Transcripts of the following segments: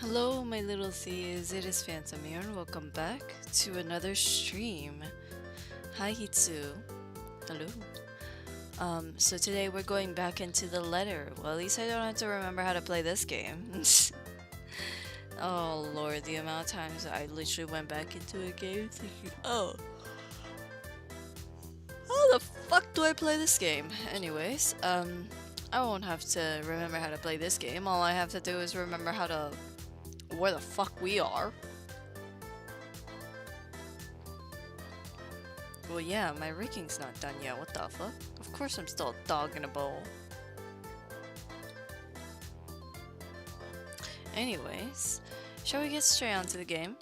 Hello, my little thieves. It is Phantom here, and welcome back to another stream. Hi, Hitsu. Hello. So today we're going back into the letter. Well, at least I don't have to remember how to play this game. Oh lord, the amount of times I literally went back into a game thinking, oh, how the fuck do I play this game? Anyways, I won't have to remember how to play this game. All I have to do is remember how to where the fuck we are. Well, yeah, my rigging's not done yet. What the fuck? Of course I'm still a dog in a bowl. Anyways, shall we get straight onto the game?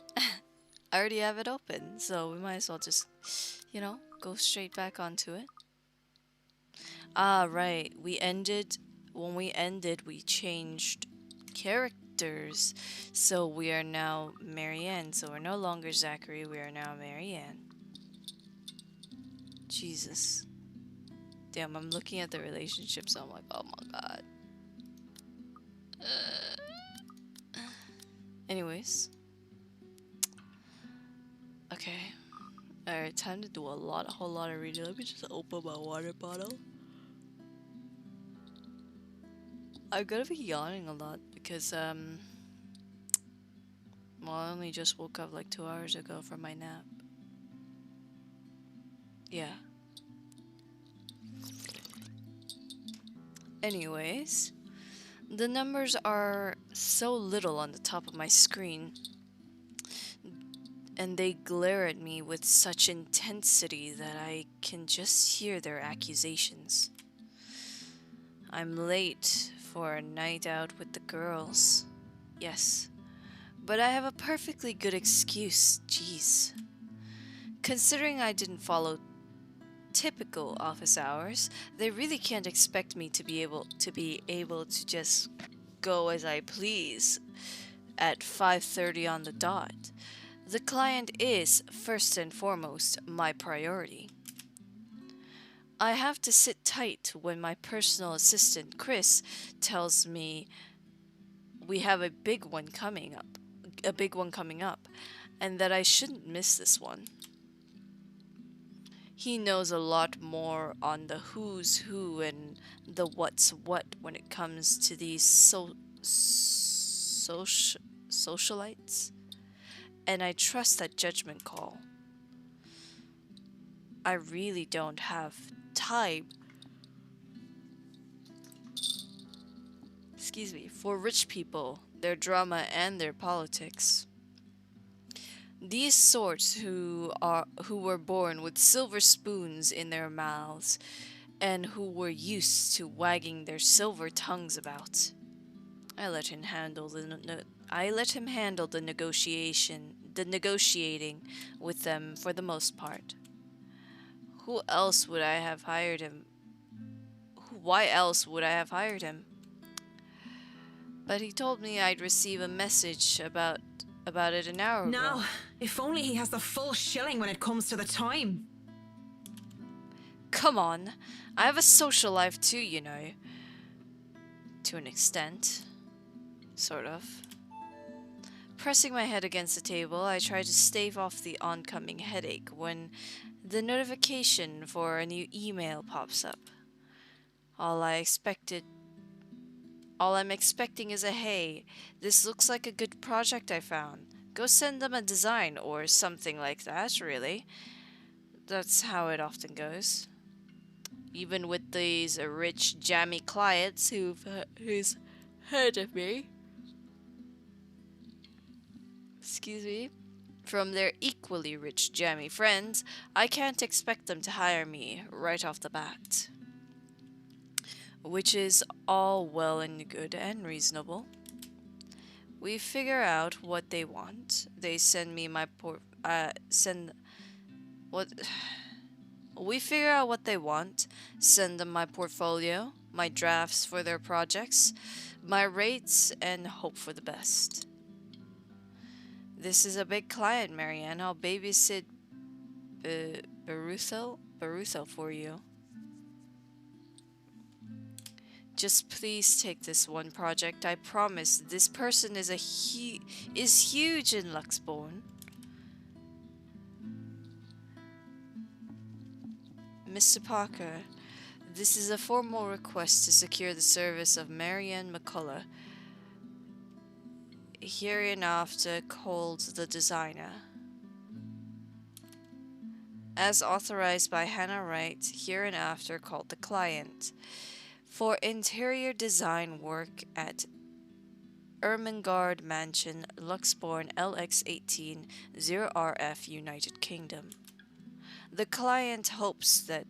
I already have it open, so we might as well just, you know, go straight back onto it. Ah, right. When we ended, we changed characters. So we are now Marianne. So we're no longer Zachary, we are now Marianne. Jesus. Damn, I'm looking at the relationship, so I'm like, oh my god. Anyways. Okay. Alright, time to do a whole lot of reading. Let me just open my water bottle. I'm gonna be yawning a lot because, well, I only just woke up like 2 hours ago from my nap. Yeah. Anyways, the numbers are so little on the top of my screen, and they glare at me with such intensity that I can just hear their accusations. I'm late for a night out with the girls. Yes, but I have a perfectly good excuse, jeez. Considering I didn't follow typical office hours, they really can't expect me to be able to just go as I please at 5:30 on the dot. The client is, first and foremost, my priority. I have to sit tight when my personal assistant, Chris, tells me we have a big one coming up, and that I shouldn't miss this one. He knows a lot more on the who's who and the what's what when it comes to these socialites, and I trust that judgment call. I really don't have time, for rich people, their drama and their politics. These sorts who were born with silver spoons in their mouths and who were used to wagging their silver tongues about. I let him handle the negotiating with them for the most part. Who else would I have hired him? Why else would I have hired him? But he told me I'd receive a message about it an hour ago. Now, if only he has the full shilling when it comes to the time. Come on, I have a social life too, you know. To an extent. Sort of. Pressing my head against the table, I try to stave off the oncoming headache when the notification for a new email pops up. All I'm expecting is a hey, this looks like a good project I found. Go send them a design or something like that, really. That's how it often goes. Even with these rich, jammy clients who's heard of me. From their equally rich, jammy friends, I can't expect them to hire me right off the bat. Which is all well and good and reasonable. We figure out what they want. They send me my We figure out what they want, send them my portfolio, my drafts for their projects, my rates, and hope for the best. This is a big client, Marianne. I'll babysit Barutho for you. Just please take this one project. I promise this person is is huge in Luxbourne. Mr. Parker, this is a formal request to secure the service of Marianne McCullough, hereinafter called the designer. As authorized by Hannah Wright, hereinafter called the client, for interior design work at Ermengarde Mansion, Luxbourne, LX18 0RF, United Kingdom. The client hopes to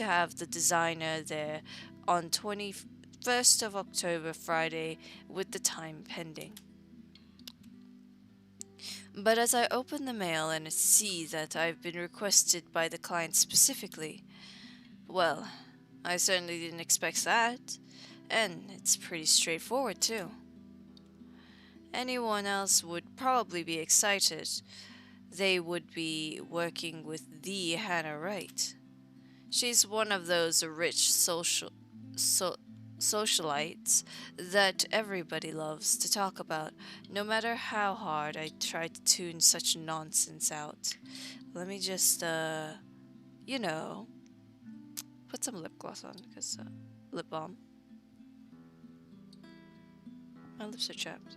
have the designer there on 21st of October, Friday, with the time pending. But as I open the mail and see that I've been requested by the client specifically, well, I certainly didn't expect that, and it's pretty straightforward too. Anyone else would probably be excited. They would be working with the Hannah Wright. She's one of those rich socialites that everybody loves to talk about, no matter how hard I try to tune such nonsense out. Let me just, you know, put some lip gloss on, because, lip balm. My lips are chapped.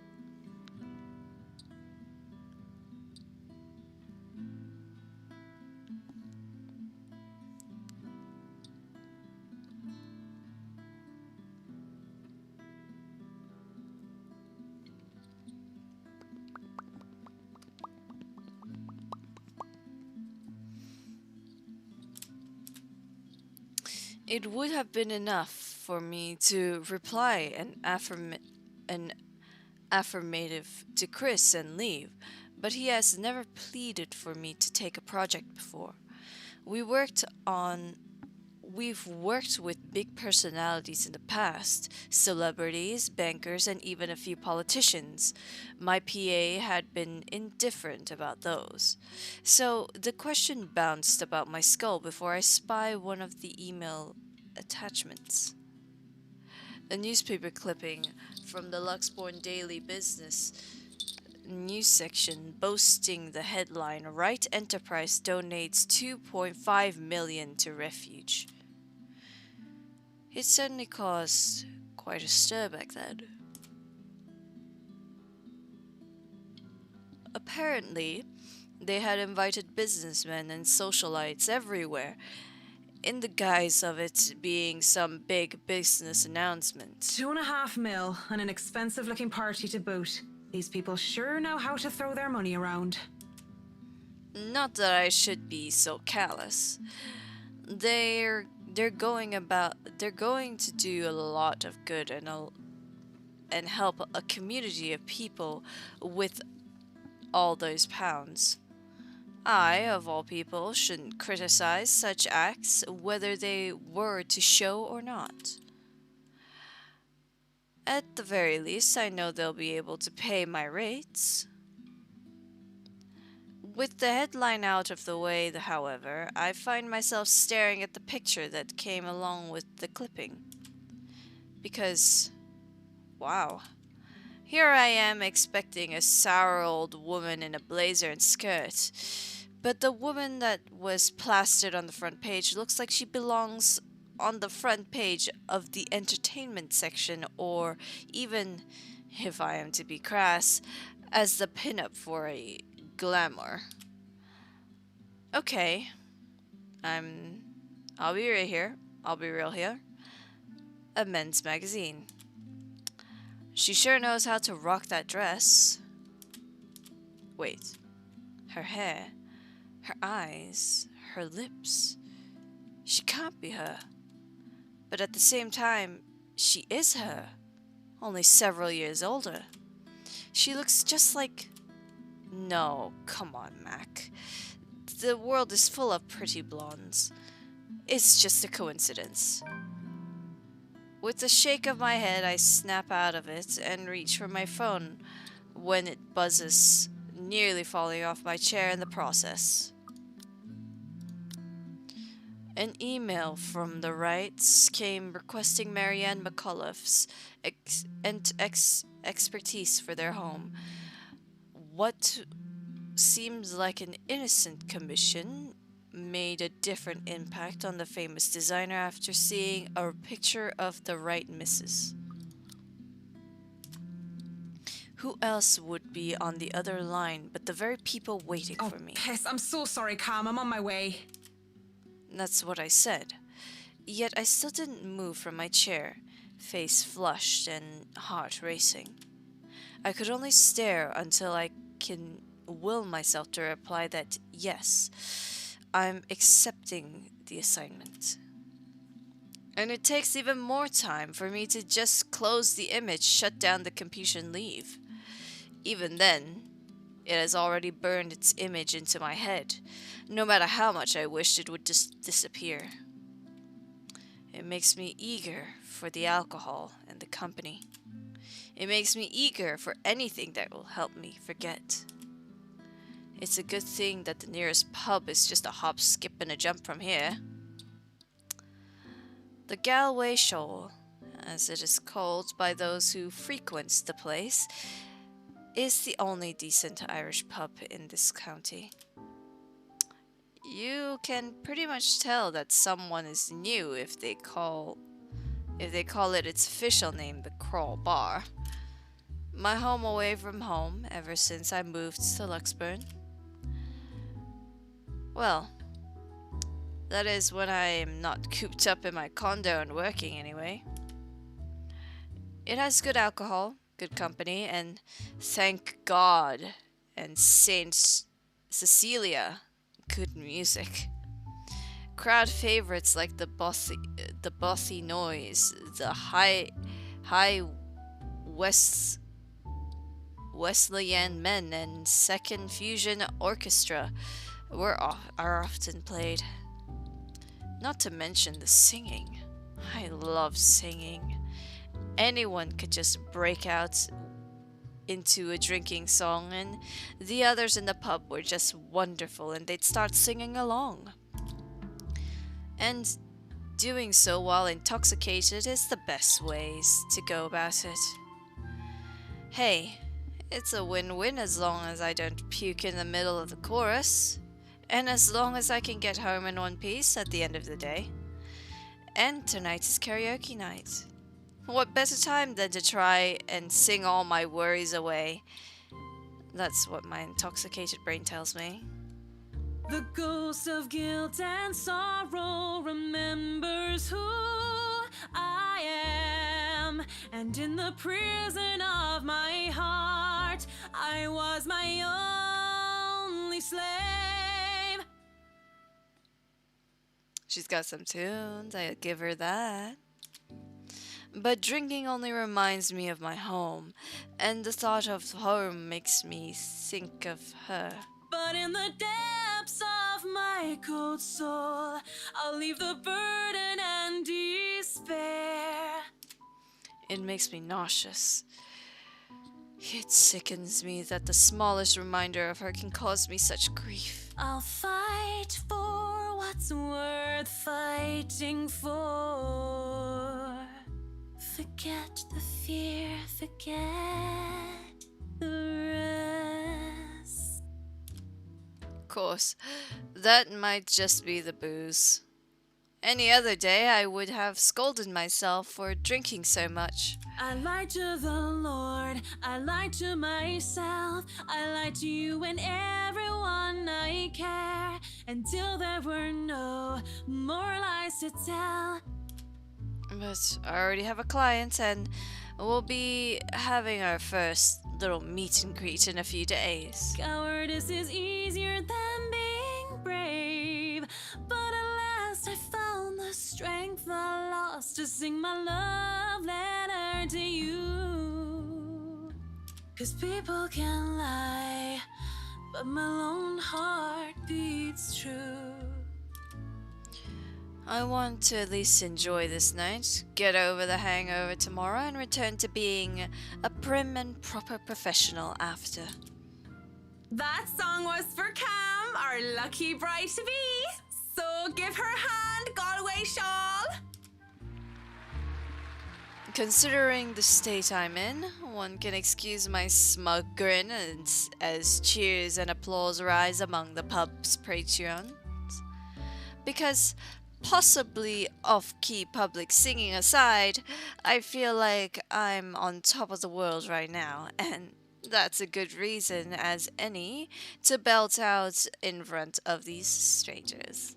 It would have been enough for me to reply an affirmative to Chris and leave, but he has never pleaded for me to take a project before. We've worked with big personalities in the past, celebrities, bankers, and even a few politicians. My PA had been indifferent about those. So the question bounced about my skull before I spy one of the email attachments. A newspaper clipping from the Luxbourne Daily Business news section boasting the headline, Wright Enterprise donates 2.5 million to refuge. It certainly caused quite a stir back then. Apparently, they had invited businessmen and socialites everywhere, in the guise of it being some big business announcement. 2.5 mil and an expensive looking party to boot. These people sure know how to throw their money around. Not that I should be so callous. They're going to do a lot of good and help a community of people with all those pounds. I, of all people, shouldn't criticize such acts, whether they were to show or not. At the very least, I know they'll be able to pay my rates. With the headline out of the way, however, I find myself staring at the picture that came along with the clipping. Because, wow, here I am expecting a sour old woman in a blazer and skirt, but the woman that was plastered on the front page looks like she belongs on the front page of the entertainment section, or even, if I am to be crass, as the pinup for a glamour. Okay, I'll be right here. I'll be real here. A men's magazine. She sure knows how to rock that dress. Wait, her hair, her eyes, her lips. She can't be her. But at the same time, she is her. Only several years older. She looks just like... No, come on, Mac. The world is full of pretty blondes. It's just a coincidence. With a shake of my head, I snap out of it and reach for my phone when it buzzes, nearly falling off my chair in the process. An email from the Wrights came requesting Marianne McAuliffe's expertise for their home. What seems like an innocent commission made a different impact on the famous designer after seeing a picture of the Wright missus. Who else would be on the other line but the very people waiting for me? Piss. I'm so sorry, Cam. I'm on my way. That's what I said. Yet I still didn't move from my chair, face flushed and heart racing. I could only stare until I can will myself to reply that yes, I'm accepting the assignment. And it takes even more time for me to just close the image, shut down the computer and leave. Even then, it has already burned its image into my head, no matter how much I wished it would just disappear. It makes me eager for the alcohol and the company. It makes me eager for anything that will help me forget. It's a good thing that the nearest pub is just a hop, skip, and a jump from here. The Galway Shoal, as it is called by those who frequent the place, is the only decent Irish pub in this county. You can pretty much tell that someone is new if they call it its official name, the Crawl Bar. My home away from home ever since I moved to Luxburn. Well, that is when I am not cooped up in my condo and working anyway. It has good alcohol, good company, and thank God and Saint Cecilia, good music. Crowd favorites like the Bothy Noise, the High Wesleyan Men, and Second Fusion Orchestra are often played. Not to mention the singing. I love singing. Anyone could just break out into a drinking song, and the others in the pub were just wonderful, and they'd start singing along. And doing so while intoxicated is the best ways to go about it. Hey, it's a win-win as long as I don't puke in the middle of the chorus, and as long as I can get home in one piece at the end of the day. And tonight is karaoke night. What better time than to try and sing all my worries away? That's what my intoxicated brain tells me. The ghost of guilt and sorrow remembers who I am, and in the prison of my heart, I was my only slave. She's got some tunes, I'll give her that. But drinking only reminds me of my home, and the thought of home makes me think of her. But in the depths of my cold soul, I'll leave the burden and despair. It makes me nauseous. It sickens me that the smallest reminder of her can cause me such grief. I'll fight for what's worth fighting for. Forget the fear, forget the rest. Of course, that might just be the booze. Any other day I would have scolded myself for drinking so much. I lied to the Lord, I lied to myself, I lied to you and everyone I care, until there were no more lies to tell. But I already have a client, and we'll be having our first little meet and greet in a few days. Cowardice is easier than being brave, but at last I found the strength I lost to sing my love letter to you. 'Cause people can lie, but my lone heart beats true. I want to at least enjoy this night, get over the hangover tomorrow, and return to being a prim and proper professional after. That song was for Cam, our lucky bride-to-be. So give her a hand, Considering the state I'm in, one can excuse my smug grin as cheers and applause rise among the pub's patrons. Because, possibly off-key public singing aside, I feel like I'm on top of the world right now, and that's a good reason as any to belt out in front of these strangers.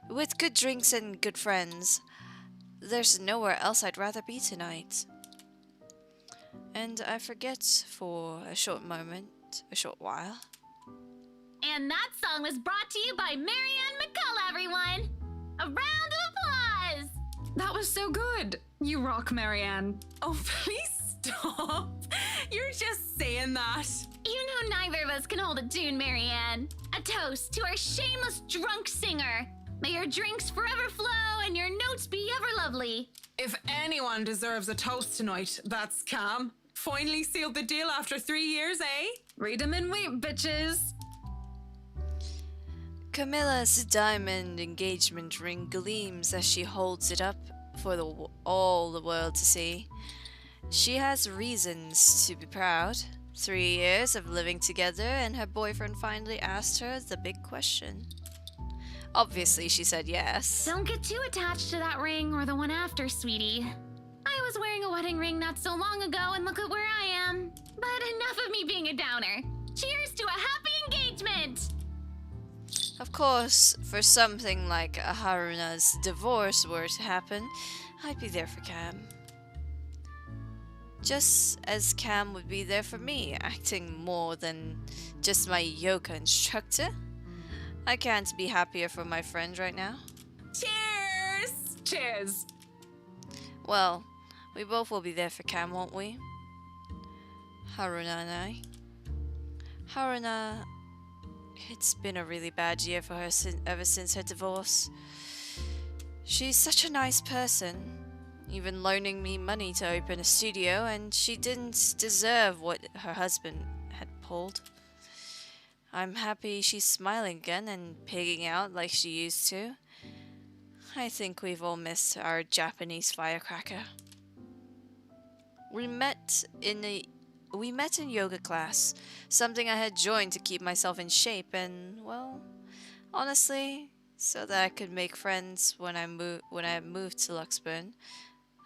With good drinks and good friends, there's nowhere else I'd rather be tonight. And I forget for a short while. And that song was brought to you by Marianne McCullough, everyone! A round of applause! That was so good. You rock, Marianne. Oh, please stop. You're just saying that. You know neither of us can hold a tune, Marianne. A toast to our shameless drunk singer. May your drinks forever flow and your notes be ever lovely. If anyone deserves a toast tonight, that's Cam. Finally sealed the deal after 3 years, eh? Read 'em and weep, bitches. Camilla's diamond engagement ring gleams as she holds it up for all the world to see. She has reasons to be proud. 3 years of living together, and her boyfriend finally asked her the big question. Obviously, she said yes. Don't get too attached to that ring or the one after, sweetie. I was wearing a wedding ring not so long ago, and look at where I am. But enough of me being a downer. Cheers to a happy engagement! Of course, for something like Haruna's divorce were to happen, I'd be there for Cam. Just as Cam would be there for me, acting more than just my yoga instructor. I can't be happier for my friend right now. Cheers! Cheers. Well, we both will be there for Cam, won't we? Haruna and I. Haruna, it's been a really bad year for her ever since her divorce. She's such a nice person, even loaning me money to open a studio, and she didn't deserve what her husband had pulled. I'm happy she's smiling again and pigging out like she used to. I think we've all missed our Japanese firecracker. We met in yoga class, something I had joined to keep myself in shape and, well, honestly, so that I could make friends when I moved to Luxburn.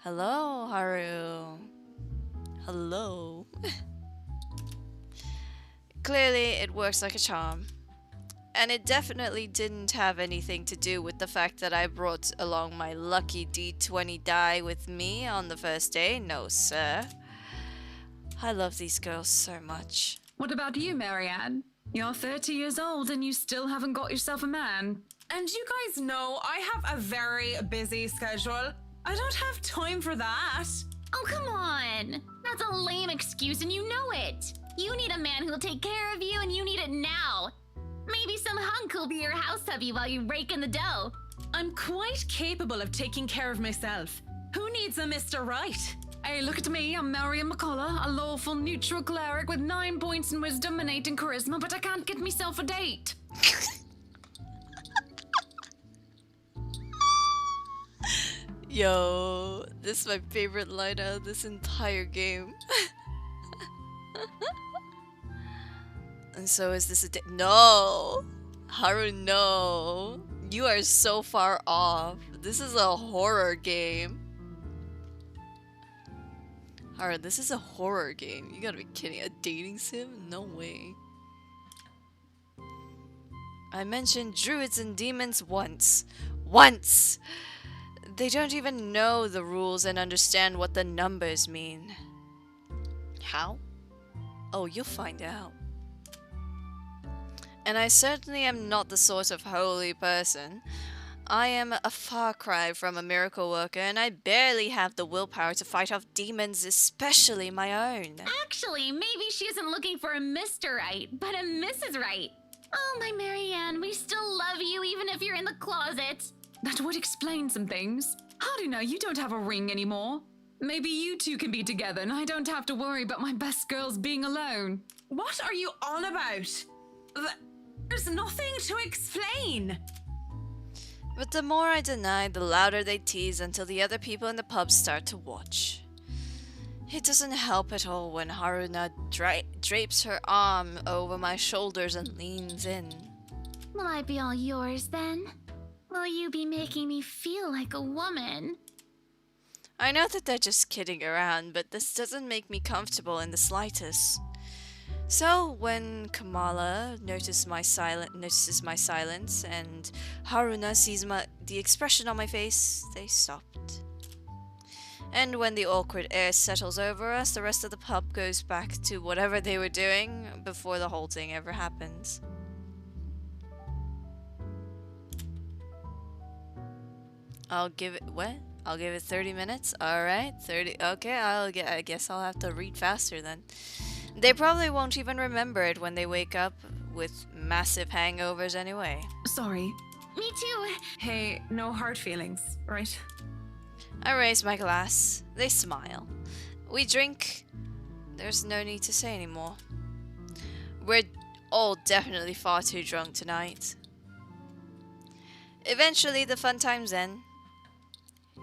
Hello, Haru. Hello. Clearly, it works like a charm. And it definitely didn't have anything to do with the fact that I brought along my lucky D20 die with me on the first day. No, sir. I love these girls so much. What about you, Marianne? You're 30 years old and you still haven't got yourself a man. And you guys know I have a very busy schedule. I don't have time for that. Oh, come on. That's a lame excuse and you know it. You need a man who'll take care of you and you need it now. Maybe some hunk will be your house hubby while you rake in the dough. I'm quite capable of taking care of myself. Who needs a Mr. Right? Hey, look at me. I'm Marianne McCullough, a lawful neutral cleric with 9 points in wisdom and 8 in charisma, but I can't get myself a date. Yo, this is my favorite line out of this entire game. And so is this a No! Haru, no! You are so far off. This is a horror game. Haru, this is a horror game. You gotta be kidding. A dating sim? No way. I mentioned druids and demons once. Once! They don't even know the rules and understand what the numbers mean. How? Oh, you'll find out. And I certainly am not the sort of holy person. I am a far cry from a miracle worker, and I barely have the willpower to fight off demons, especially my own. Actually, maybe she isn't looking for a Mr. Right, but a Mrs. Right. Oh, my Marianne, we still love you even if you're in the closet. That would explain some things. How do you know you don't have a ring anymore? Maybe you two can be together and I don't have to worry about my best girls being alone. What are you on about? There's nothing to explain. But the more I deny, the louder they tease until the other people in the pub start to watch. It doesn't help at all when Haruna drapes her arm over my shoulders and leans in. Will I be all yours then? Will you be making me feel like a woman? I know that they're just kidding around, but this doesn't make me comfortable in the slightest. So when Kamala notices my silence and Haruna sees the expression on my face, they stopped. And when the awkward air settles over us, the rest of the pub goes back to whatever they were doing before the whole thing ever happens. I'll give it 30 minutes. All right, 30. Okay, I guess I'll have to read faster then. They probably won't even remember it when they wake up with massive hangovers anyway. Sorry. Me too. Hey, no hard feelings, right? I raise my glass. They smile. We drink. There's no need to say anymore. We're all definitely far too drunk tonight. Eventually, the fun times end.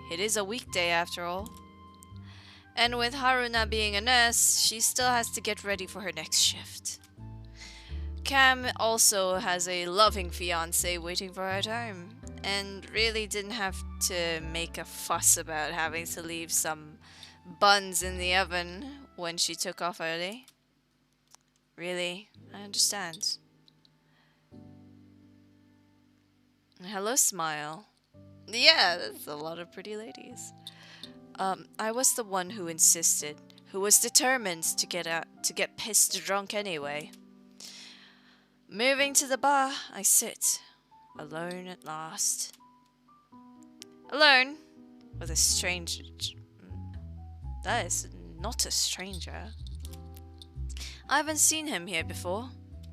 It is a weekday after all. And with Haruna being a nurse, she still has to get ready for her next shift. Cam also has a loving fiancé waiting for her at home, and really didn't have to make a fuss about having to leave some buns in the oven when she took off early. Really, I understand. Hello, Smile. Yeah, there's a lot of pretty ladies. I was the one who insisted, who was determined to get pissed drunk anyway. Moving to the bar, I sit, alone at last. Alone with a stranger. That is not a stranger. I haven't seen him here before.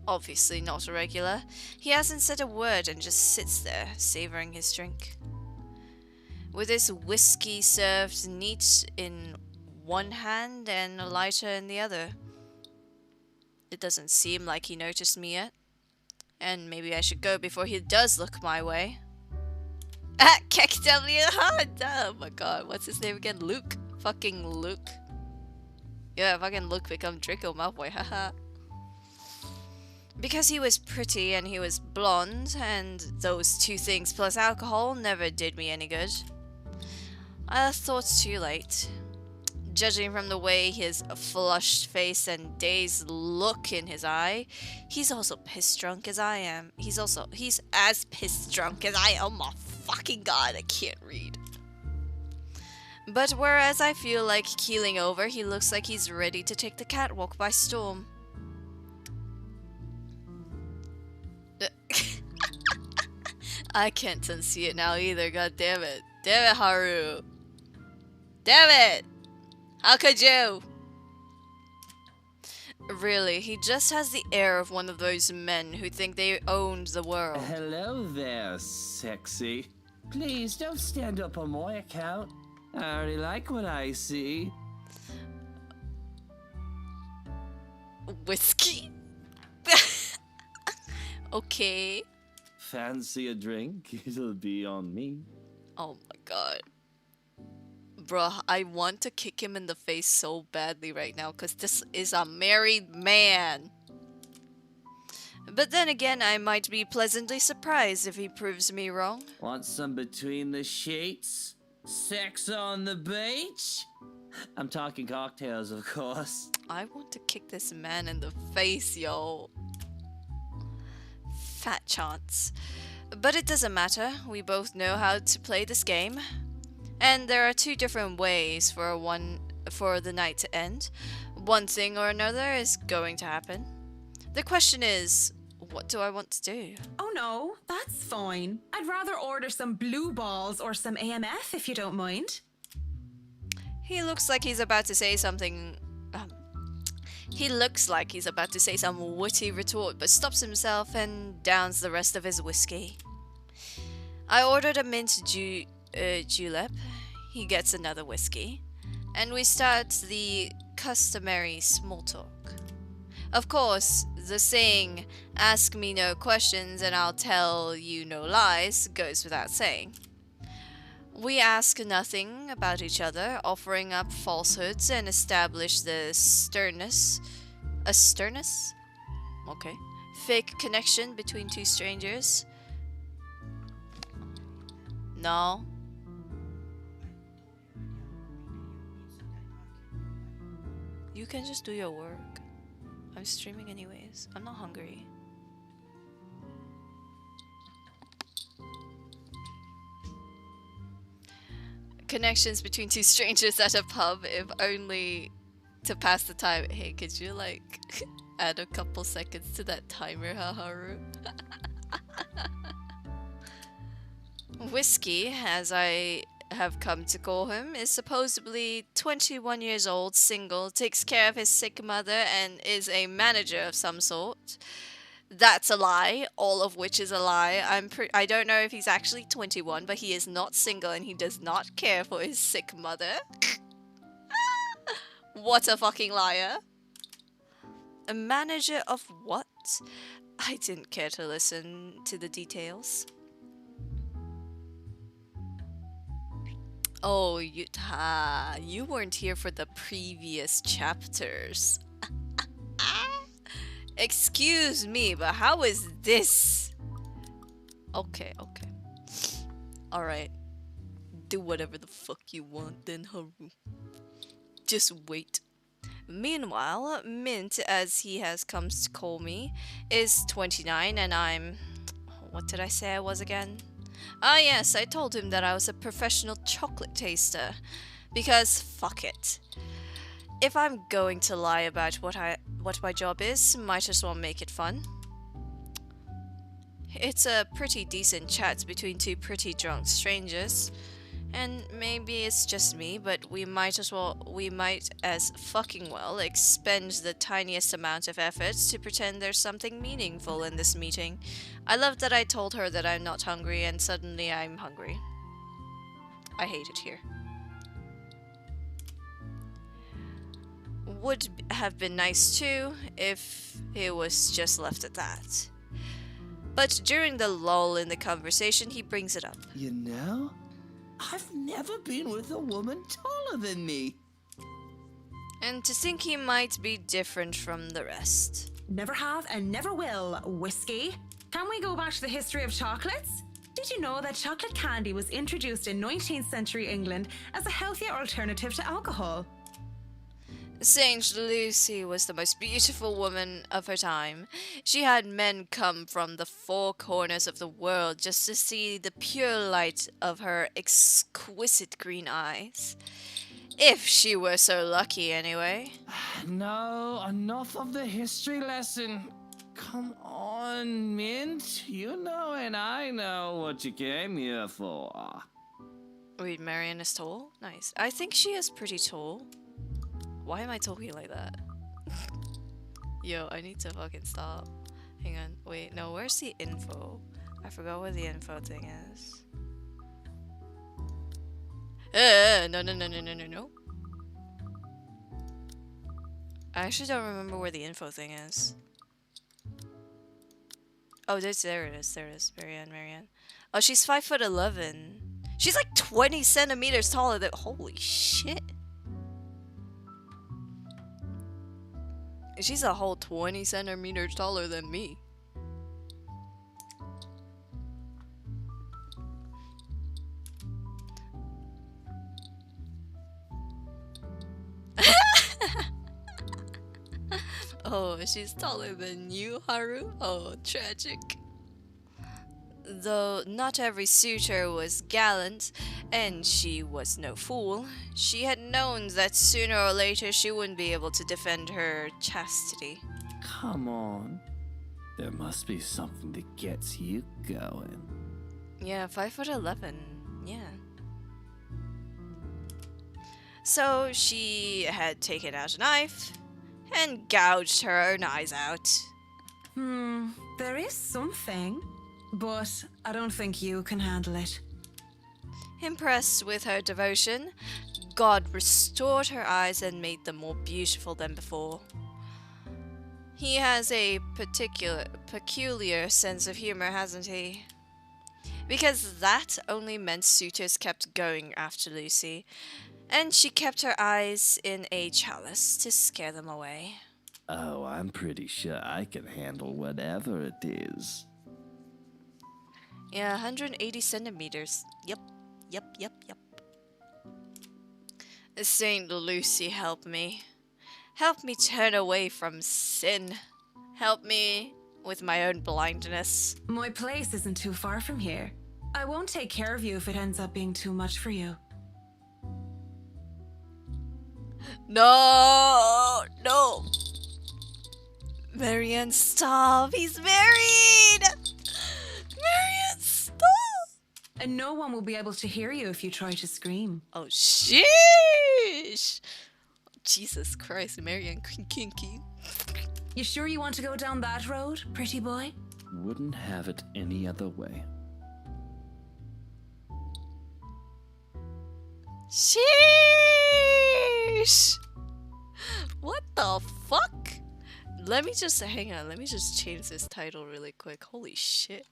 Obviously not a regular. He hasn't said a word and just sits there, savoring his drink. With his whiskey served neat in one hand and a lighter in the other. It doesn't seem like he noticed me yet. And maybe I should go before he does look my way. Ah, KW! Oh my god, what's his name again? Luke? Fucking Luke. Yeah, fucking Luke become Draco Malfoy, haha. Because he was pretty and he was blonde, and those two things plus alcohol never did me any good. I thought too late. Judging from the way his flushed face and dazed look in his eye, he's also piss drunk as I am. He's as piss drunk as I am. Oh my fucking god, I can't read. But whereas I feel like keeling over, he looks like he's ready to take the catwalk by storm. I can't unsee it now either, god damn it. Damn it, Haru. Damn it! How could you? Really, he just has the air of one of those men who think they owned the world. Hello there, sexy. Please don't stand up on my account. I already like what I see. Whiskey? Okay. Fancy a drink? It'll be on me. Oh my god. Bruh, I want to kick him in the face so badly right now because this is a married man. But then again, I might be pleasantly surprised if he proves me wrong. Want some between the sheets? Sex on the beach? I'm talking cocktails, of course. I want to kick this man in the face, yo. Fat chance. But it doesn't matter. We both know how to play this game. And there are two different ways for the night to end. One thing or another is going to happen. The question is, what do I want to do? Oh no, that's fine. I'd rather order some blue balls or some AMF if you don't mind. He looks like he's about to say something. He looks like he's about to say some witty retort, but stops himself and downs the rest of his whiskey. I ordered a mint julep. He gets another whiskey. And we start the customary small talk. Of course, the saying, ask me no questions and I'll tell you no lies, goes without saying. We ask nothing about each other, offering up falsehoods and establish the sternness. A sternness? Okay. Fake connection between two strangers. No. You can just do your work. I'm streaming anyways. I'm not hungry. Connections between two strangers at a pub, if only to pass the time. Hey, could you like add a couple seconds to that timer, Haharu? Whiskey, as I have come to call him, is supposedly 21 years old, single, takes care of his sick mother, and is a manager of some sort. That's a lie, all of which is a lie. I don't know if he's actually 21, but he is not single and he does not care for his sick mother. What a fucking liar. A manager of what? I didn't care to listen to the details. Oh, you weren't here for the previous chapters. Excuse me, but how is this? Okay. Alright. Do whatever the fuck you want then, Haru. Just wait. Meanwhile, Mint, as he has come to call me, is 29 and I'm... What did I say I was again? Ah yes, I told him that I was a professional chocolate taster. Because fuck it. If I'm going to lie about what my job is, might as well make it fun. It's a pretty decent chat between two pretty drunk strangers. And maybe it's just me, but we might as fucking well expend the tiniest amount of effort to pretend there's something meaningful in this meeting. I love that I told her that I'm not hungry and suddenly I'm hungry. I hate it here. Would have been nice too if it was just left at that. But during the lull in the conversation, he brings it up. You know, I've never been with a woman taller than me. And to think he might be different from the rest. Never have and never will, Whiskey. Can we go back to the history of chocolates? Did you know that chocolate candy was introduced in 19th century England as a healthier alternative to alcohol? Saint Lucy was the most beautiful woman of her time. She had men come from the four corners of the world just to see the pure light of her exquisite green eyes. If she were so lucky, anyway. No, enough of the history lesson. Come on, Mint. You know and I know what you came here for. Wait, Marianne is tall? Nice. I think she is pretty tall. Why am I talking like that? Yo, I need to fucking stop. Hang on. Wait, no, where's the info? I forgot where the info thing is. No. I actually don't remember where the info thing is. Oh, there it is. Marianne. Oh, she's 5'11". She's like 20 centimeters taller than... Holy shit. She's a whole 20 centimeters taller than me. Oh, she's taller than you, Haru? Oh, tragic. Though not every suitor was gallant, and she was no fool, she had known that sooner or later she wouldn't be able to defend her chastity. Come on. There must be something that gets you going. Yeah, 5'11". Yeah. So she had taken out a knife and gouged her own eyes out. There is something, but I don't think you can handle it. Impressed with her devotion, God restored her eyes and made them more beautiful than before. He has a peculiar sense of humor, hasn't he? Because that only meant suitors kept going after Lucy, and she kept her eyes in a chalice to scare them away. Oh, I'm pretty sure I can handle whatever it is. Yeah, 180 centimeters. Yep. Saint Lucy, help me. Help me turn away from sin. Help me with my own blindness. My place isn't too far from here. I won't take care of you if it ends up being too much for you. No! Marianne, stop! He's married! Marianne, stop! And no one will be able to hear you if you try to scream. Oh, sheesh! Jesus Christ, Marianne kinky. You sure you want to go down that road, pretty boy? Wouldn't have it any other way. Sheesh! What the fuck? Let me just change this title really quick. Holy shit.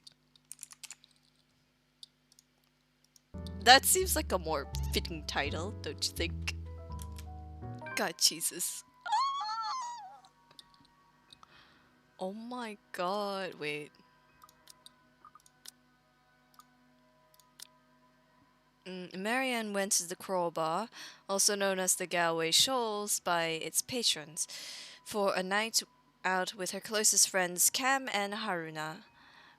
That seems like a more fitting title, don't you think? God, Jesus. Oh my god, wait. Marianne went to the Crowbar, also known as the Galway Shoals by its patrons, for a night out with her closest friends Cam and Haruna.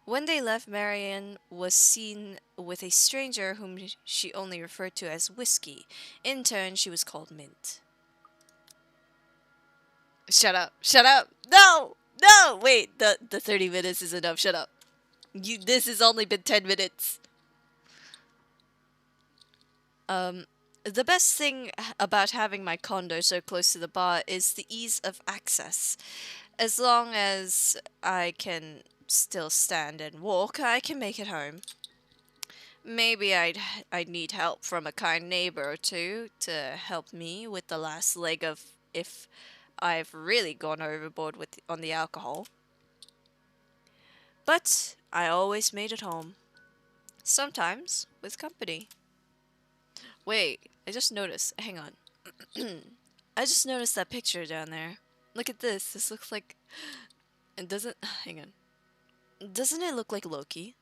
When they left, Marianne was seen with a stranger whom she only referred to as Whiskey. In turn, she was called Mint. Shut up! No! Wait, the 30 minutes is enough, shut up. This has only been 10 minutes. The best thing about having my condo so close to the bar is the ease of access. As long as I can still stand and walk, I can make it home. Maybe I'd need help from a kind neighbor or two to help me with the last leg of if I've really gone overboard on the alcohol. But I always made it home. Sometimes with company. Wait, I just noticed. Hang on. I just noticed that picture down there. Look at this. This looks like... It doesn't... Hang on. Doesn't it look like Loki?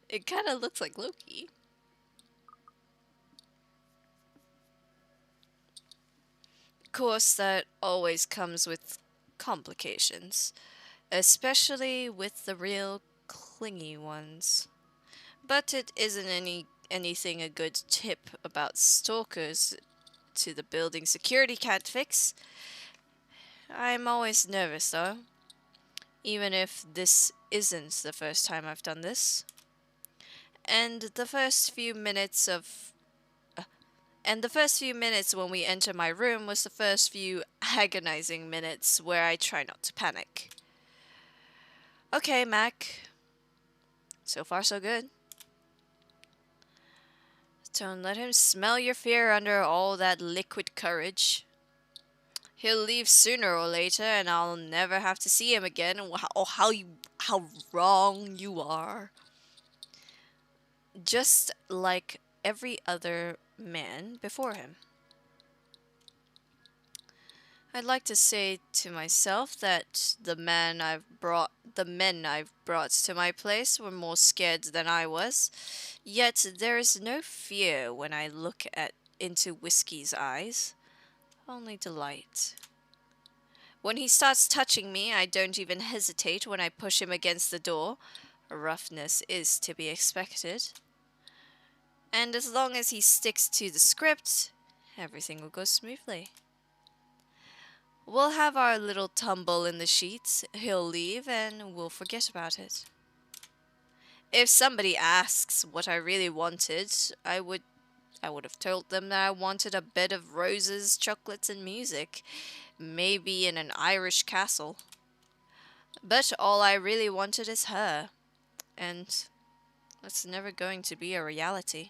It kind of looks like Loki. Of course, that always comes with complications. Especially with the real clingy ones. But it isn't anything a good tip about stalkers to the building security can't fix. I'm always nervous though. Even if this isn't the first time I've done this. And the first few minutes when we enter my room was the first few agonizing minutes where I try not to panic. Okay, Mac. So far, so good. Don't let him smell your fear under all that liquid courage. He'll leave sooner or later, and I'll never have to see him again. Oh, how wrong you are. Just like every other man before him. I'd like to say to myself that the men I've brought to my place were more scared than I was. Yet there is no fear when I look into Whiskey's eyes. Only delight. When he starts touching me, I don't even hesitate when I push him against the door. Roughness is to be expected. And as long as he sticks to the script, everything will go smoothly. We'll have our little tumble in the sheets, he'll leave, and we'll forget about it. If somebody asks what I really wanted, I would have told them that I wanted a bed of roses, chocolates, and music, maybe in an Irish castle. But all I really wanted is her, and that's never going to be a reality.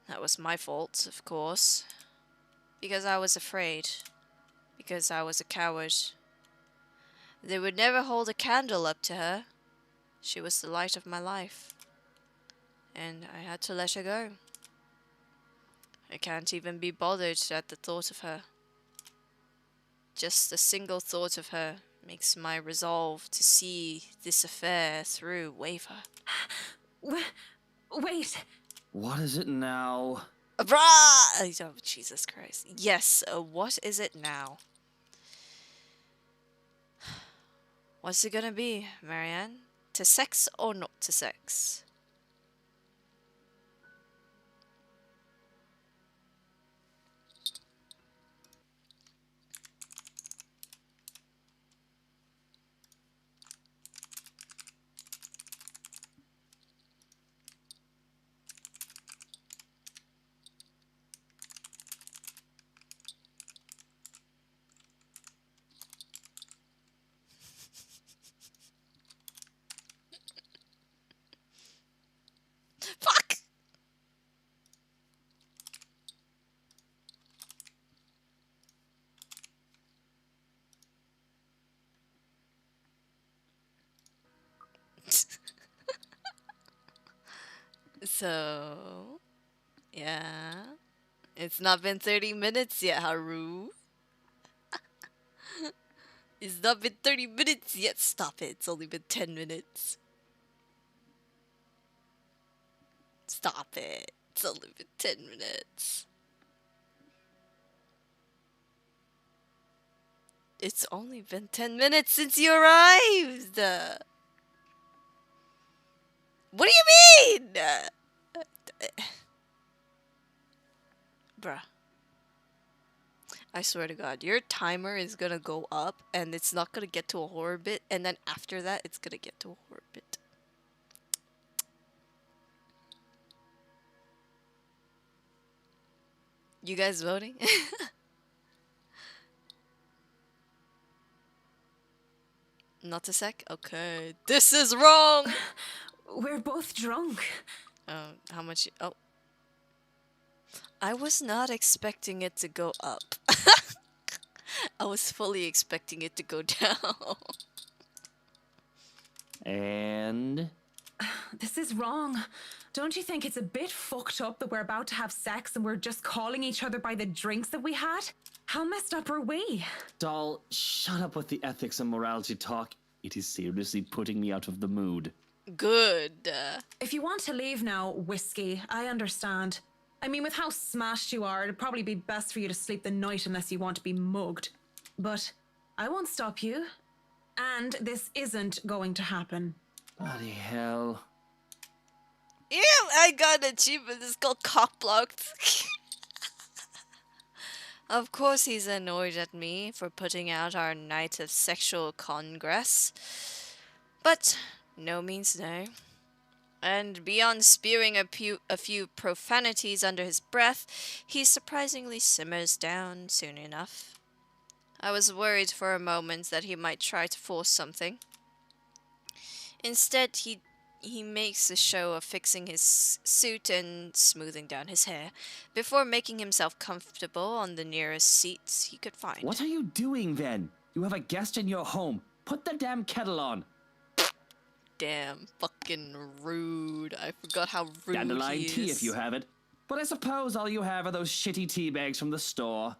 That was my fault, of course. Because I was afraid. Because I was a coward. They would never hold a candle up to her. She was the light of my life. And I had to let her go. I can't even be bothered at the thought of her. Just a single thought of her makes my resolve to see this affair through waver. Wait. What is it now? Brah! Oh, Jesus Christ. Yes, what is it now? What's it gonna be, Marianne? To sex or not to sex? Fuck! So, yeah. It's not been 30 minutes yet, Haru. It's not been 30 minutes yet. Stop it. It's only been 10 minutes. Stop it. It's only been 10 minutes. It's only been 10 minutes since you arrived. What do you mean? Bruh. I swear to God, your timer is gonna go up and it's not gonna get to a horror bit, and then after that, it's gonna get to a horror bit. You guys voting? Not a sec? Okay. This is wrong! We're both drunk. How much? Oh. I was not expecting it to go up. I was fully expecting it to go down. And This is wrong. Don't you think it's a bit fucked up that we're about to have sex and we're just calling each other by the drinks that we had? How messed up are we? Doll, shut up with the ethics and morality talk. It is seriously putting me out of the mood. Good. If you want to leave now, Whiskey, I understand. I mean, with how smashed you are, it'd probably be best for you to sleep the night unless you want to be mugged. But I won't stop you. And this isn't going to happen. Bloody hell. Yeah, I got an achievement. It's called cockblocked. Of course he's annoyed at me for putting out our night of sexual congress. But no means no. And beyond spewing a few profanities under his breath, he surprisingly simmers down soon enough. I was worried for a moment that he might try to force something. Instead, he makes a show of fixing his suit and smoothing down his hair, before making himself comfortable on the nearest seats he could find. What are you doing then? You have a guest in your home. Put the damn kettle on. Damn, fucking rude. I forgot how rude Dandelion he is. tea if you have it. But I suppose all you have are those shitty tea bags from the store.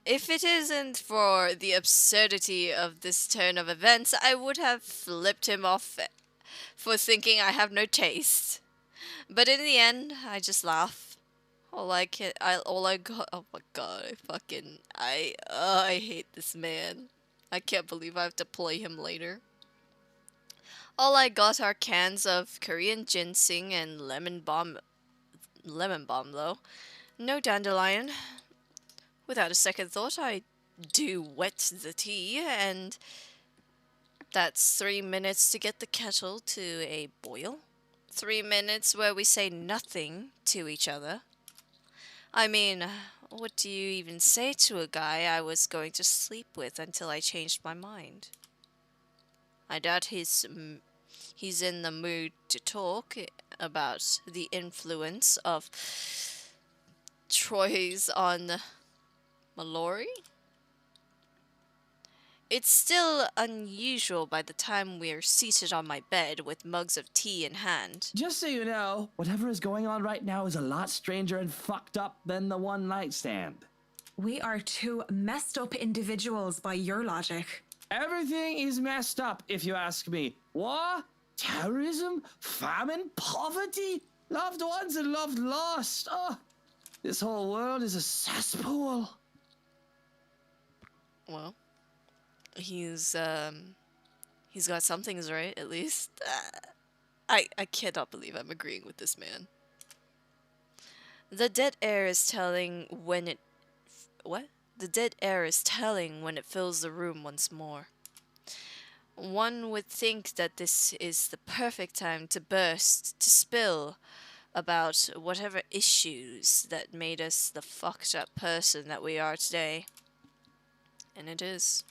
If it isn't for the absurdity of this turn of events, I would have flipped him off for thinking I have no taste. But in the end, I just laugh. All I got. Oh my god! I hate this man. I can't believe I have to play him later. All I got are cans of Korean ginseng and lemon balm. Lemon balm, though. No dandelion. Without a second thought, I do wet the tea, and that's 3 minutes to get the kettle to a boil. 3 minutes where we say nothing to each other. I mean, what do you even say to a guy I was going to sleep with until I changed my mind? I doubt his he's in the mood to talk about the influence of Troy's on Mallory. It's still unusual by the time we're seated on my bed with mugs of tea in hand. Just so you know, whatever is going on right now is a lot stranger and fucked up than the one night stand. We are two messed up individuals by your logic. Everything is messed up, if you ask me. War, terrorism, famine, poverty, loved ones and loved lost. Oh, this whole world is a cesspool. Well, he's got some things right, at least. I cannot believe I'm agreeing with this man. The dead air is telling when it... What? The dead air is telling when it fills the room once more. One would think that this is the perfect time to burst, to spill about whatever issues that made us the fucked up person that we are today. And it is.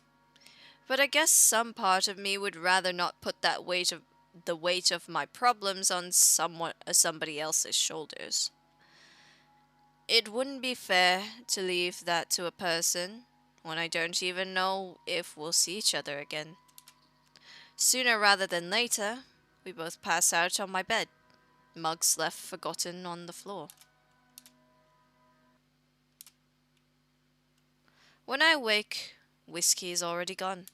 But I guess some part of me would rather not put the weight of my problems on somebody else's shoulders. It wouldn't be fair to leave that to a person when I don't even know if we'll see each other again. Sooner rather than later, we both pass out on my bed, mugs left forgotten on the floor. When I wake, whiskey is already gone.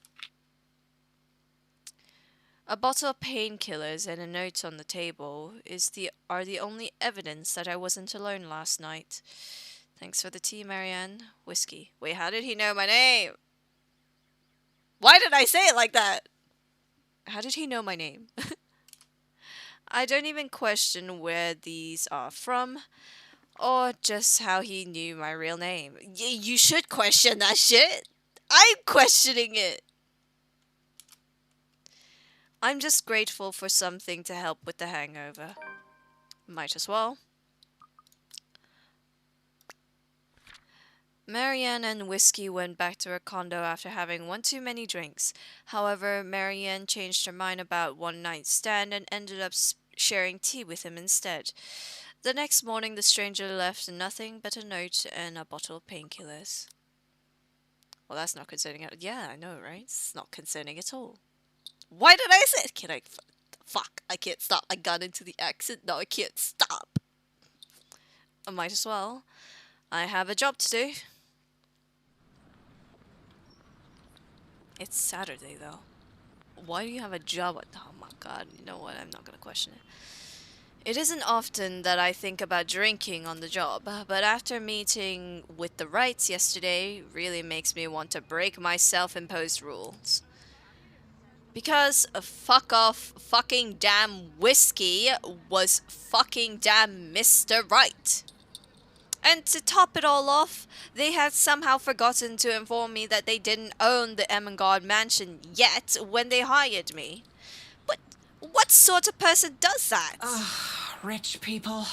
A bottle of painkillers and a note on the table are the only evidence that I wasn't alone last night. Thanks for the tea, Marianne. Whiskey. Wait, how did he know my name? Why did I say it like that? How did he know my name? I don't even question where these are from, or just how he knew my real name. You should question that shit. I'm questioning it. I'm just grateful for something to help with the hangover. Might as well. Marianne and Whiskey went back to her condo after having one too many drinks. However, Marianne changed her mind about one night stand and ended up sharing tea with him instead. The next morning, the stranger left nothing but a note and a bottle of painkillers. Well, that's not concerning. Yeah, I know, right? It's not concerning at all. Why did I say it? Fuck, I can't stop. I got into the accent. No, I can't stop. I might as well. I have a job to do. It's Saturday, though. Why do you have a job? Oh my god, you know what? I'm not gonna question it. It isn't often that I think about drinking on the job, but after meeting with the Wrights yesterday, really makes me want to break my self-imposed rules. Because fuck off fucking damn Whiskey was fucking damn Mr. Right. And to top it all off, they had somehow forgotten to inform me that they didn't own the Emengard mansion yet when they hired me. But what sort of person does that? Rich people.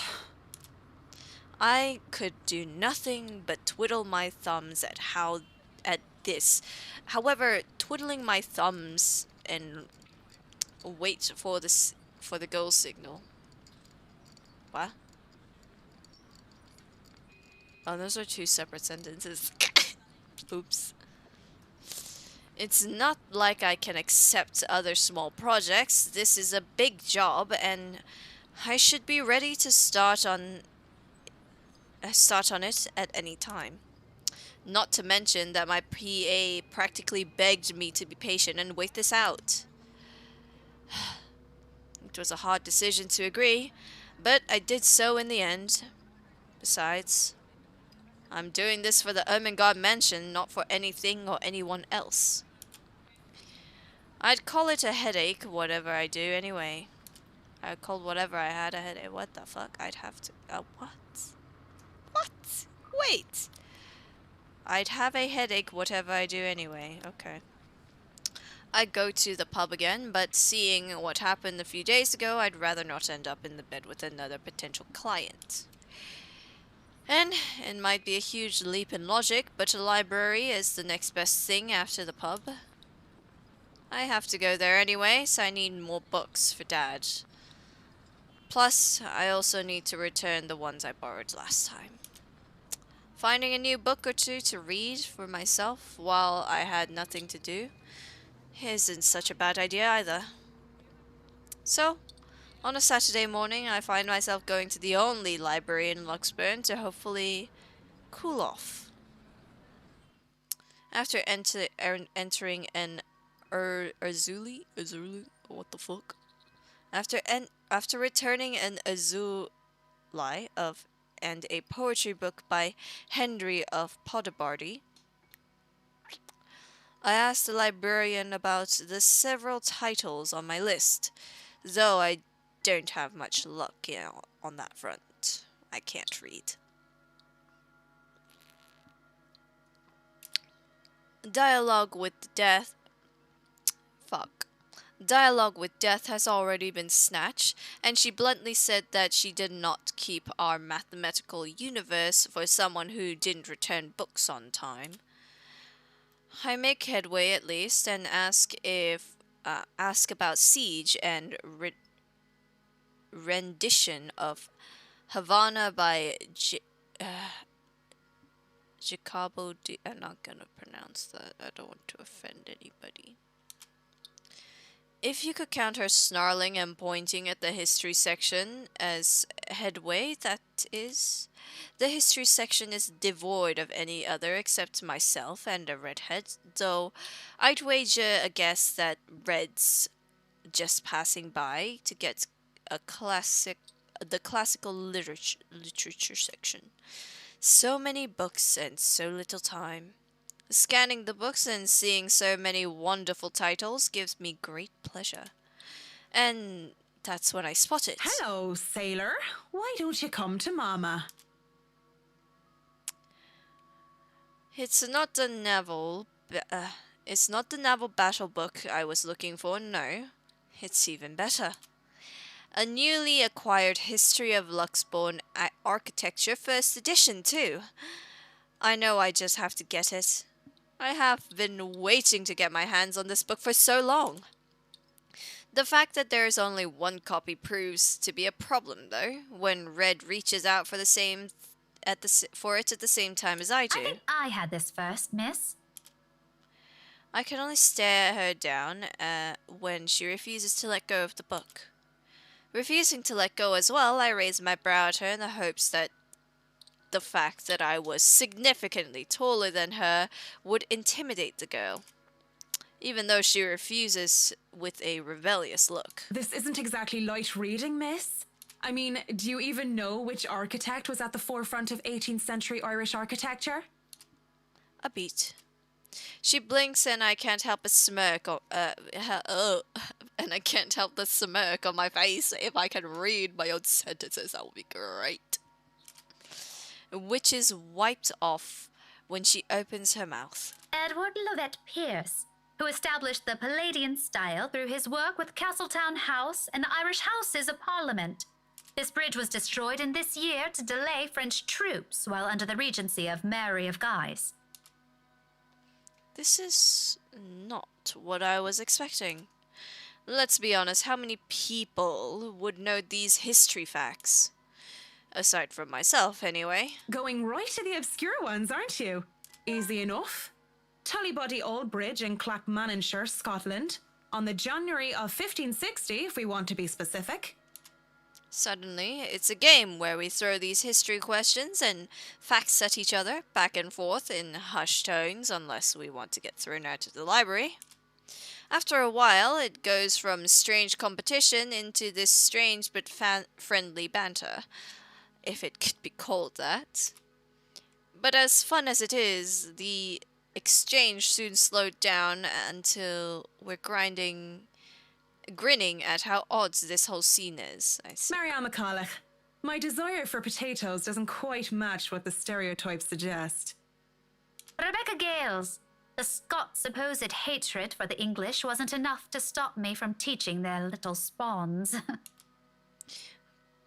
I could do nothing but twiddle my thumbs at this. However, twiddling my thumbs and wait for the go signal. What? Oh, those are two separate sentences. Oops. It's not like I can accept other small projects. This is a big job, and I should be ready to start on it at any time. Not to mention that my PA practically begged me to be patient and wait this out. It was a hard decision to agree, but I did so in the end. Besides, I'm doing this for the Ermengarde mansion, not for anything or anyone else. I'd call it a headache, whatever I do anyway. I called whatever I had a headache. What the fuck? I'd have to... what? What? Wait! I'd have a headache whatever I do anyway. Okay. I'd go to the pub again, but seeing what happened a few days ago, I'd rather not end up in the bed with another potential client. And it might be a huge leap in logic, but a library is the next best thing after the pub. I have to go there anyway, so I need more books for Dad. Plus, I also need to return the ones I borrowed last time. Finding a new book or two to read for myself while I had nothing to do isn't such a bad idea either. So, on a Saturday morning, I find myself going to the only library in Luxburn to hopefully cool off. After entering an Azuli, what the fuck? After returning an Azuli of and a poetry book by Henry of Podbardy, I asked the librarian about the several titles on my list, though I don't have much luck, on that front. I can't read. Dialogue with Death. Fuck. Dialogue with Death has already been snatched, and she bluntly said that she did not keep our mathematical universe for someone who didn't return books on time. I make headway at least and ask about Siege and rendition of Havana by Jacobo D. I'm not gonna pronounce that. I don't want to offend anybody. If you could count her snarling and pointing at the history section as headway, that is. The history section is devoid of any other except myself and a redhead, though I'd wager a guess that Red's just passing by to get the classical literature section. So many books and so little time. Scanning the books and seeing so many wonderful titles gives me great pleasure. And that's when I spot it. Hello, sailor. Why don't you come to Mama? It's not the naval battle book I was looking for, no. It's even better. A newly acquired history of Luxborn architecture, first edition too. I know I just have to get it. I have been waiting to get my hands on this book for so long. The fact that there is only one copy proves to be a problem, though, when Red reaches out for it at the same time as I do. I think I had this first, miss. I can only stare her down when she refuses to let go of the book. Refusing to let go as well, I raise my brow at her in the hopes that the fact that I was significantly taller than her would intimidate the girl, even though she refuses with a rebellious look. This isn't exactly light reading, miss. I mean, do you even know which architect was at the forefront of 18th century Irish architecture? A beat. She blinks and I can't help a smirk and I can't help the smirk on my face. If I can read my own sentences, that would be great. Which is wiped off when she opens her mouth. Edward Lovett Pierce, who established the Palladian style through his work with Castletown House and the Irish Houses of Parliament. This bridge was destroyed in this year to delay French troops while under the regency of Mary of Guise. This is not what I was expecting. Let's be honest, how many people would know these history facts? Aside from myself, anyway. Going right to the obscure ones, aren't you? Easy enough. Tullybody Old Bridge in Clackmannanshire, Scotland, on the January of 1560, if we want to be specific. Suddenly, it's a game where we throw these history questions and facts at each other, back and forth in hushed tones, unless we want to get thrown out of the library. After a while, it goes from strange competition into this strange but friendly banter, if it could be called that. But as fun as it is, the exchange soon slowed down until we're grinning at how odd this whole scene is. Marianne McCulloch, my desire for potatoes doesn't quite match what the stereotypes suggest. Rebecca Gales, the Scots' supposed hatred for the English wasn't enough to stop me from teaching their little spawns.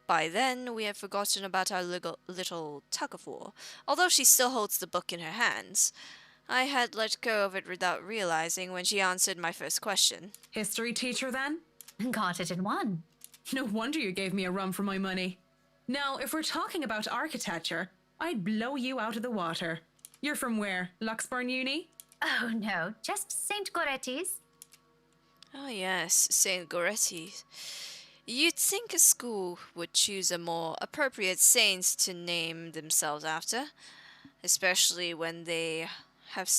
By then, we have forgotten about our little tug-of-war, although she still holds the book in her hands. I had let go of it without realizing when she answered my first question. History teacher then? Got it in one. No wonder you gave me a run for my money. Now, if we're talking about architecture, I'd blow you out of the water. You're from where? Luxburn Uni? Oh no, just St. Goretti's. Oh yes, St. Goretti. You'd think a school would choose a more appropriate saint to name themselves after, especially when they have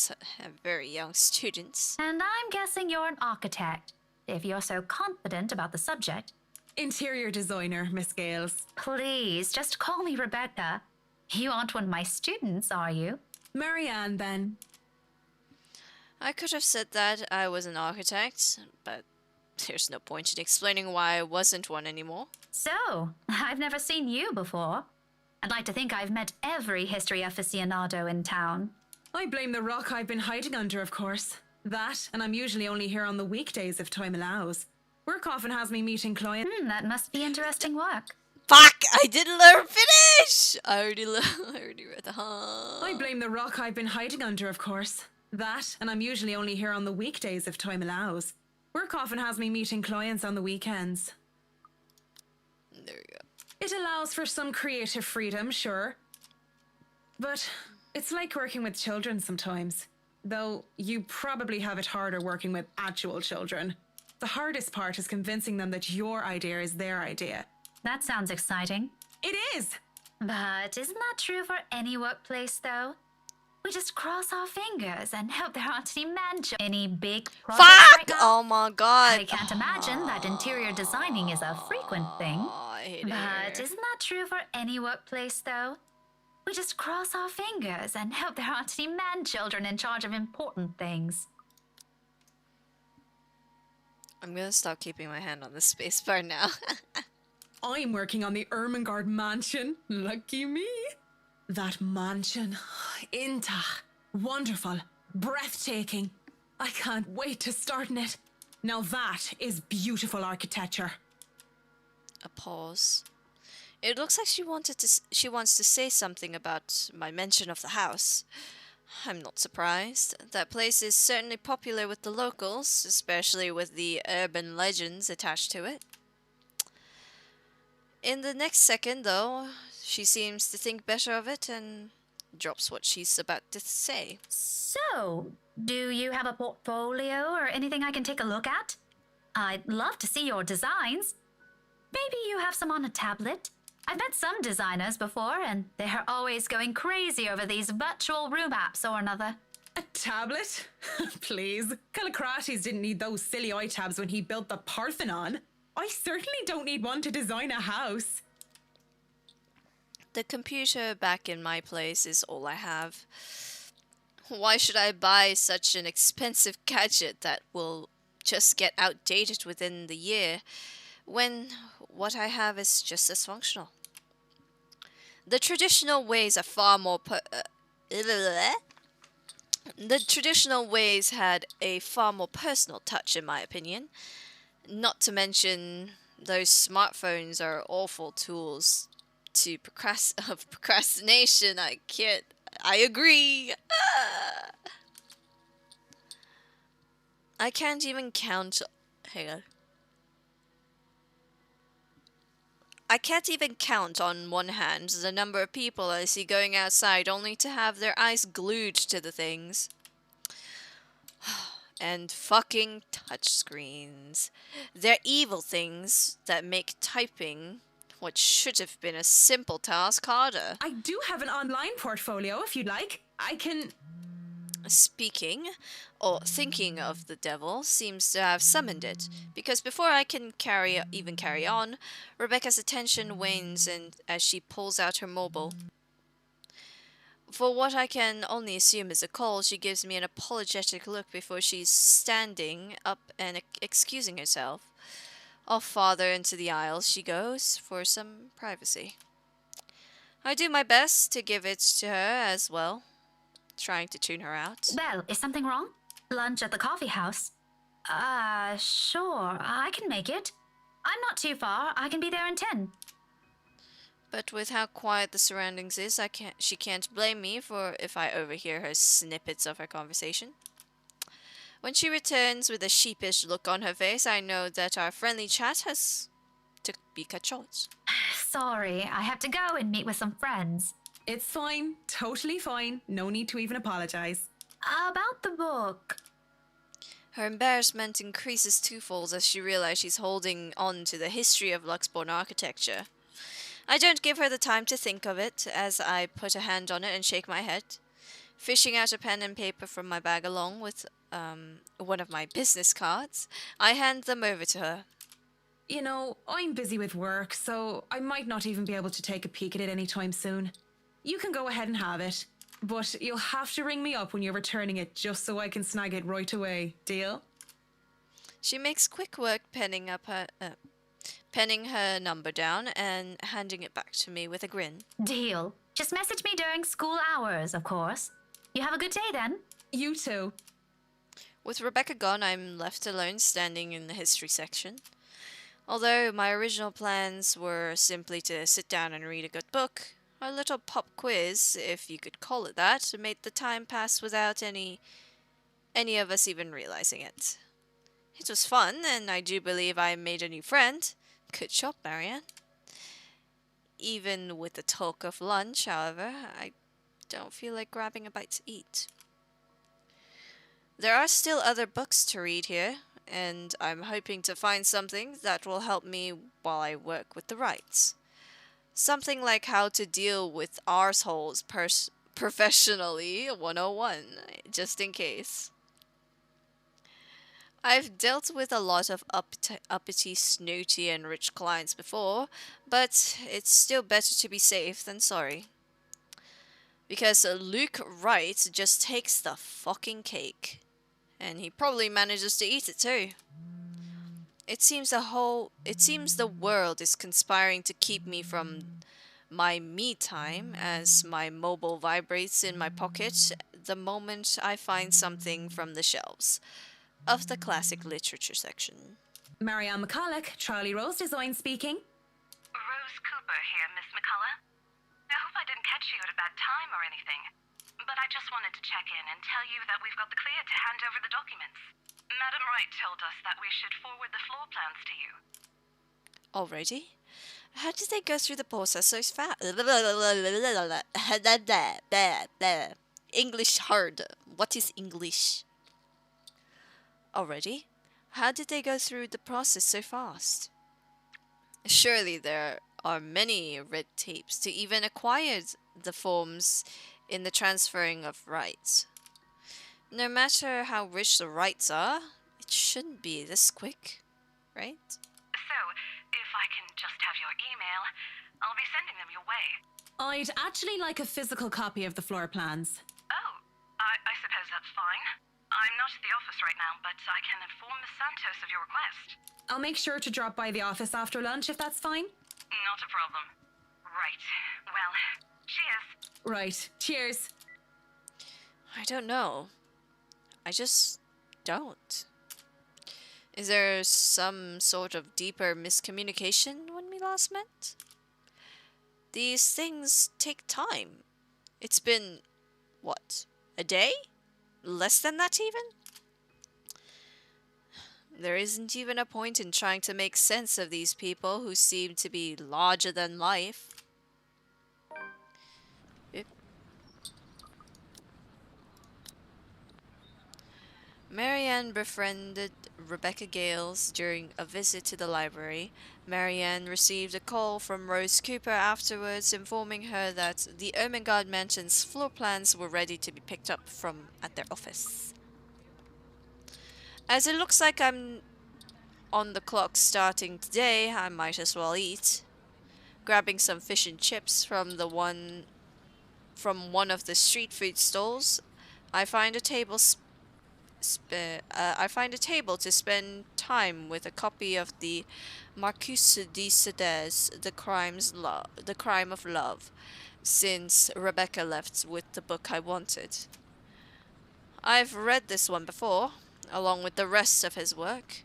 very young students. And I'm guessing you're an architect, if you're so confident about the subject. Interior designer, Miss Gales. Please, just call me Rebecca. You aren't one of my students, are you? Marianne, then. I could have said that I was an architect, but there's no point in explaining why I wasn't one anymore. So, I've never seen you before. I'd like to think I've met every history aficionado in town. I blame the rock I've been hiding under, of course. That, and I'm usually only here on the weekdays if time allows. Work often has me meeting clients. That must be interesting work. Fuck! I didn't let her finish! I already read the I blame the rock I've been hiding under, of course. That, and I'm usually only here on the weekdays if time allows. Work often has me meeting clients on the weekends. There you go. It allows for some creative freedom, sure. But it's like working with children sometimes. Though you probably have it harder working with actual children. The hardest part is convincing them that your idea is their idea. That sounds exciting. It is! But isn't that true for any workplace, though? We just cross our fingers and hope there aren't any big projects Fuck! right now. Oh my god. I can't imagine that interior designing is a frequent thing. Oh, I hate But her. isn't that true for any workplace, though? We just cross our fingers and hope there aren't any man-children in charge of important things. I'm gonna stop keeping my hand on the spacebar now. I'm working on the Ermengarde mansion. Lucky me. That mansion. Intach. Wonderful. Breathtaking. I can't wait to start in it. Now that is beautiful architecture. A pause. It looks like she wants to say something about my mention of the house. I'm not surprised. That place is certainly popular with the locals, especially with the urban legends attached to it. In the next second, though, she seems to think better of it and drops what she's about to say. So, do you have a portfolio or anything I can take a look at? I'd love to see your designs. Maybe you have some on a tablet. I've met some designers before, and they're always going crazy over these virtual room apps or another. A tablet? Please. Callicrates didn't need those silly iTabs when he built the Parthenon. I certainly don't need one to design a house. The computer back in my place is all I have. Why should I buy such an expensive gadget that will just get outdated within the year, when what I have is just as functional? The traditional ways are far more the traditional ways had a far more personal touch, in my opinion. Not to mention, those smartphones are awful tools to procrastination. I agree. I can't even count. Hang on. I can't even count on one hand the number of people I see going outside only to have their eyes glued to the things. And fucking touchscreens. They're evil things that make typing what should have been a simple task harder. I do have an online portfolio if you'd like. I can... Speaking, or thinking of the devil, seems to have summoned it, because before I can carry on, Rebecca's attention wanes as she pulls out her mobile. For what I can only assume is a call, she gives me an apologetic look before she's standing up and excusing herself. Off farther into the aisles she goes, for some privacy. I do my best to give it to her as well, trying to tune her out. Well, is something wrong? Lunch at the coffee house? Sure, I can make it. I'm not too far. I can be there in 10. But with how quiet the surroundings is, she can't blame me for if I overhear her snippets of her conversation. When she returns with a sheepish look on her face, I know that our friendly chat has to be cut short. Sorry, I have to go and meet with some friends. It's fine. Totally fine. No need to even apologize. About the book. Her embarrassment increases twofold as she realizes she's holding on to the history of Luxborn architecture. I don't give her the time to think of it as I put a hand on it and shake my head. Fishing out a pen and paper from my bag along with one of my business cards, I hand them over to her. You know, I'm busy with work, so I might not even be able to take a peek at it anytime soon. You can go ahead and have it, but you'll have to ring me up when you're returning it just so I can snag it right away. Deal? She makes quick work penning her number down and handing it back to me with a grin. Deal. Just message me during school hours, of course. You have a good day then. You too. With Rebecca gone, I'm left alone standing in the history section. Although my original plans were simply to sit down and read a good book, our little pop quiz, if you could call it that, made the time pass without any of us even realizing it. It was fun, and I do believe I made a new friend. Good job, Marianne. Even with the talk of lunch, however, I don't feel like grabbing a bite to eat. There are still other books to read here, and I'm hoping to find something that will help me while I work with the rights. Something like how to deal with arseholes professionally 101, just in case. I've dealt with a lot of uppity, snooty, and rich clients before, but it's still better to be safe than sorry. Because Luke Wright just takes the fucking cake. And he probably manages to eat it too. It seems the world is conspiring to keep me from my me time as my mobile vibrates in my pocket the moment I find something from the shelves of the classic literature section. Marianne McCulloch, Charlie Rose Design speaking. Rose Cooper here, Miss McCullough. I hope I didn't catch you at a bad time or anything, but I just wanted to check in and tell you that we've got the clear to hand over the documents. Madam Wright told us that we should forward the floor plans to you. Already? How did they go through the process so fast? English hard. What is English? Already? How did they go through the process so fast? Surely there are many red tapes to even acquire the forms in the transferring of rights. No matter how rich the rights are, it shouldn't be this quick, right? So, if I can just have your email, I'll be sending them your way. I'd actually like a physical copy of the floor plans. Oh, I suppose that's fine. I'm not at the office right now, but I can inform Miss Santos of your request. I'll make sure to drop by the office after lunch if that's fine. Not a problem. Right. Well, cheers. Right. Cheers. I don't know. I just don't. Is there some sort of deeper miscommunication when we last met? These things take time. It's been, what, a day? Less than that even? There isn't even a point in trying to make sense of these people who seem to be larger than life. Marianne befriended Rebecca Gales during a visit to the library. Marianne received a call from Rose Cooper afterwards informing her that the Ermengarde Mansion's floor plans were ready to be picked up from at their office. As it looks like I'm on the clock starting today, I might as well eat. Grabbing some fish and chips from one of the street food stalls, I find a table to spend time with a copy of the Marquise de Sade's The Crime of Love, since Rebecca left with the book I wanted. I've read this one before, along with the rest of his work.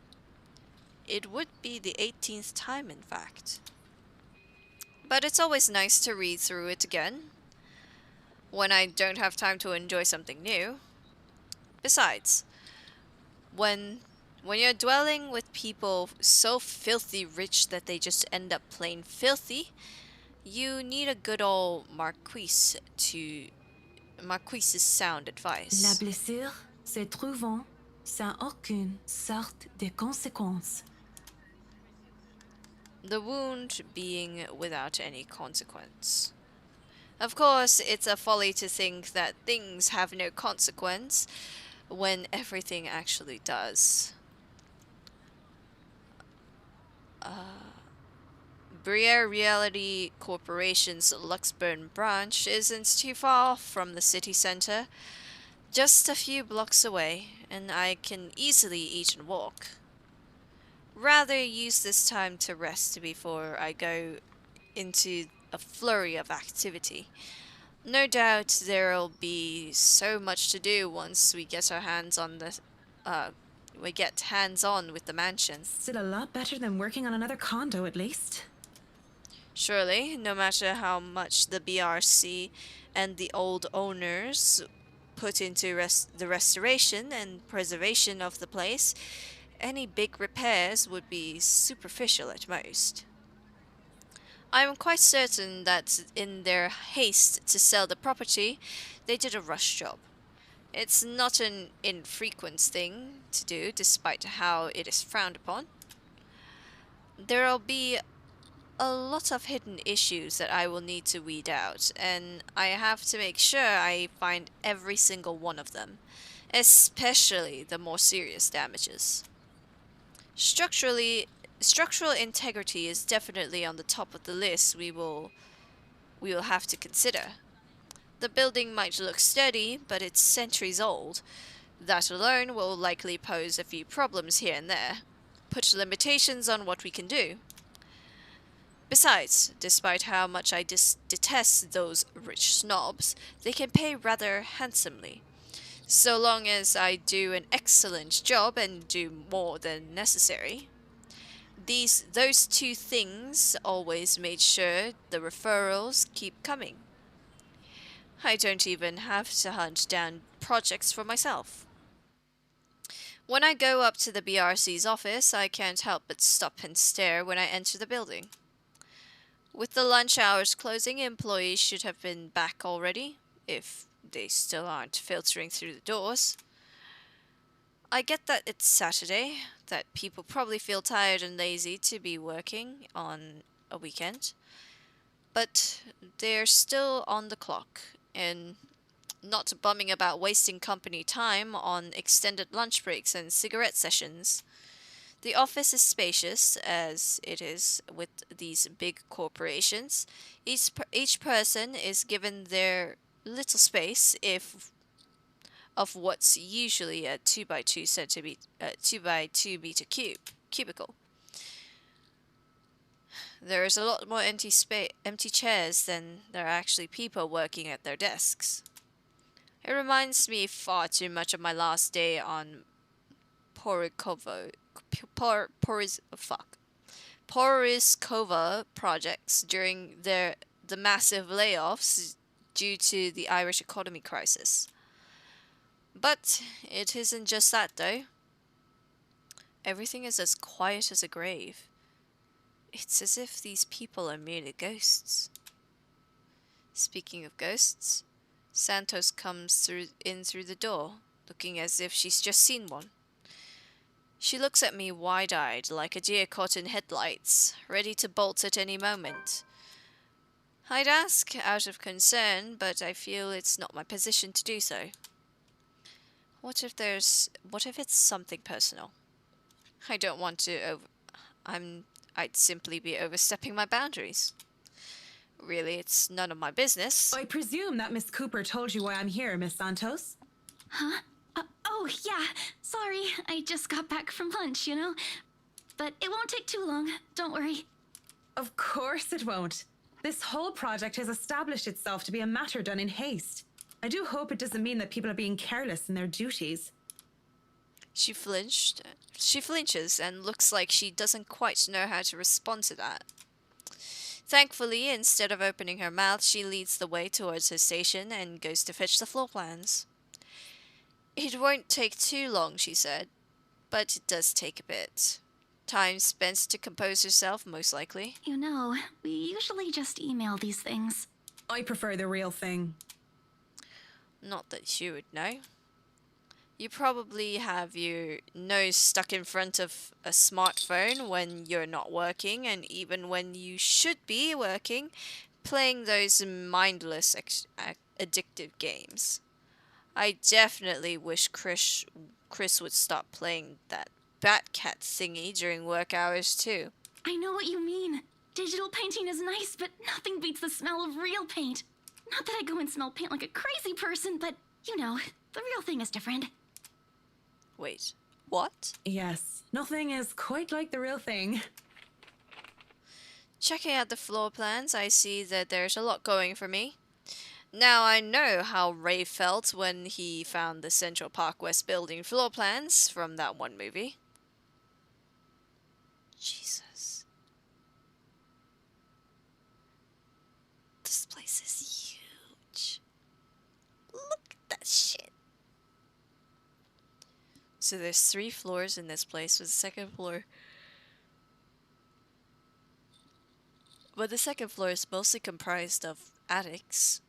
It would be the 18th time, in fact. but it's always nice to read through it again when I don't have time to enjoy something new. Besides, when you're dwelling with people so filthy rich that they just end up plain filthy, you need a good old Marquise's sound La advice. blessure se trouvant sans aucune sorte de conséquence. The wound being without any consequence. Of course, it's a folly to think that things have no consequence when everything actually does. Briere Reality Corporation's Luxburn branch isn't too far from the city center, just a few blocks away, and I can easily eat and walk. Rather use this time to rest before I go into a flurry of activity. No doubt there'll be so much to do once we get our hands on we get hands-on with the mansion. Still a lot better than working on another condo, at least. Surely, no matter how much the BRC and the old owners put into the restoration and preservation of the place, any big repairs would be superficial at most. I am quite certain that in their haste to sell the property, they did a rush job. It's not an infrequent thing to do, despite how it is frowned upon. There'll be a lot of hidden issues that I will need to weed out, and I have to make sure I find every single one of them, especially the more serious damages. Structural integrity is definitely on the top of the list we will have to consider. The building might look sturdy, but it's centuries old. That alone will likely pose a few problems here and there, put limitations on what we can do. Besides, despite how much I detest those rich snobs, they can pay rather handsomely. So long as I do an excellent job and do more than necessary. Those two things always made sure the referrals keep coming. I don't even have to hunt down projects for myself. When I go up to the BRC's office, I can't help but stop and stare when I enter the building. With the lunch hours closing, employees should have been back already, if they still aren't filtering through the doors. I get that it's Saturday, that people probably feel tired and lazy to be working on a weekend, but they're still on the clock and not bumming about wasting company time on extended lunch breaks and cigarette sessions. The office is spacious, as it is with these big corporations. Each person is given their little space of what's usually a 2 by 2 meter cubicle. There is a lot more empty chairs than there are actually people working at their desks. It reminds me far too much of my last day on Poriskova projects during the massive layoffs due to the Irish economy crisis. But it isn't just that, though. Everything is as quiet as a grave. It's as if these people are merely ghosts. Speaking of ghosts, Santos comes in through the door, looking as if she's just seen one. She looks at me wide-eyed, like a deer caught in headlights, ready to bolt at any moment. I'd ask out of concern, but I feel it's not my position to do so. What if it's something personal? I don't want to I'd simply be overstepping my boundaries. Really, it's none of my business. I presume that Miss Cooper told you why I'm here, Miss Santos? Huh? Oh, yeah. Sorry, I just got back from lunch, you know? But it won't take too long. Don't worry. Of course it won't. This whole project has established itself to be a matter done in haste. I do hope it doesn't mean that people are being careless in their duties. She flinches and looks like she doesn't quite know how to respond to that. Thankfully, instead of opening her mouth, she leads the way towards her station and goes to fetch the floor plans. It won't take too long, she said, but it does take a bit. Time spent to compose herself, most likely. You know, we usually just email these things. I prefer the real thing. Not that you would know. You probably have your nose stuck in front of a smartphone when you're not working, and even when you should be working, playing those mindless, addictive games. I definitely wish Chris would stop playing that Batcat thingy during work hours too. I know what you mean. Digital painting is nice, but nothing beats the smell of real paint. Not that I go and smell paint like a crazy person, but you know, the real thing is different. Wait, what? Yes, nothing is quite like the real thing. Checking out the floor plans, I see that there's a lot going for me. Now I know how Ray felt when he found the Central Park West building floor plans from that one movie. Jesus. This place is huge. Look at that shit. So there's 3 floors in this place with the second floor. But the second floor is mostly comprised of attics.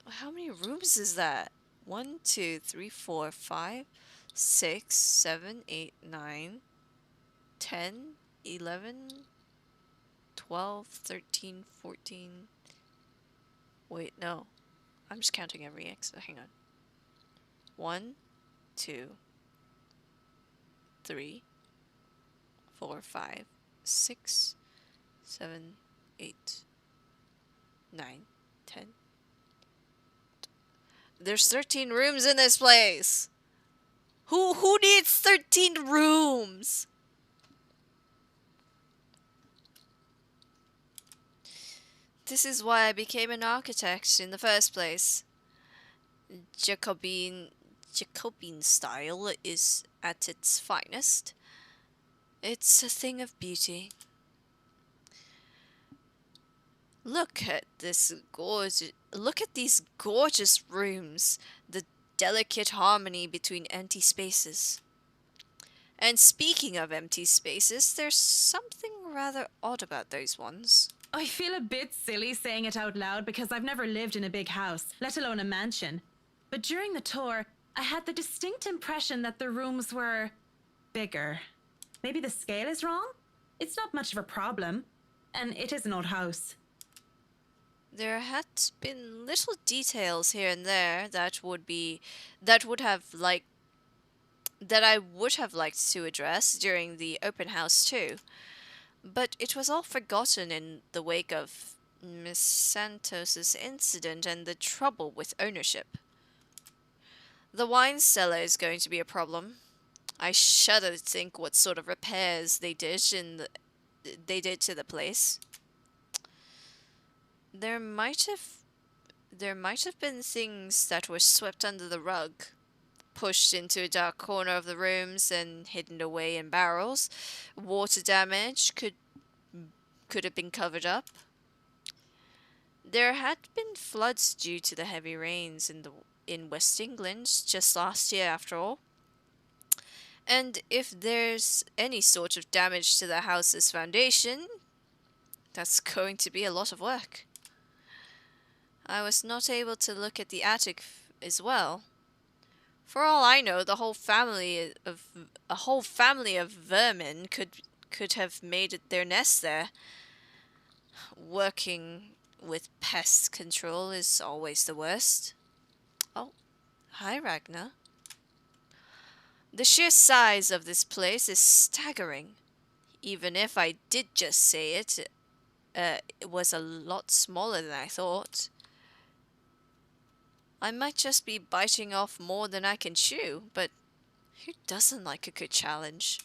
How many rooms is that? 1, 2, 3, 4, 5, 6, 7, 8, 9, 10, 11, 12, 13, 14. Wait, no. I'm just counting every X. Hang on. 1, 2, 3, 4, 5, 6, 7, 8, 9, 10. There's 13 rooms in this place. Who needs 13 rooms? This is why I became an architect in the first place. Jacobean style is at its finest. It's a thing of beauty. Look at these gorgeous rooms, the delicate harmony between empty spaces. And speaking of empty spaces, there's something rather odd about those ones. I feel a bit silly saying it out loud because I've never lived in a big house, let alone a mansion. But during the tour, I had the distinct impression that the rooms were bigger. Maybe the scale is wrong? It's not much of a problem, and it is an old house. There had been little details here and there that I would have liked to address during the open house too. But it was all forgotten in the wake of Miss Santos's incident and the trouble with ownership. The wine cellar is going to be a problem. I shudder to think what sort of repairs they did to the place. There might have been things that were swept under the rug, pushed into a dark corner of the rooms and hidden away in barrels. Water damage could have been covered up. There had been floods due to the heavy rains in West England just last year, after all. And if there's any sort of damage to the house's foundation, that's going to be a lot of work. I was not able to look at the attic as well. For all I know, a whole family of vermin could have made their nest there. Working with pest control is always the worst. Oh, hi Ragnar. The sheer size of this place is staggering. Even if I did just say it, it was a lot smaller than I thought. I might just be biting off more than I can chew, but who doesn't like a good challenge?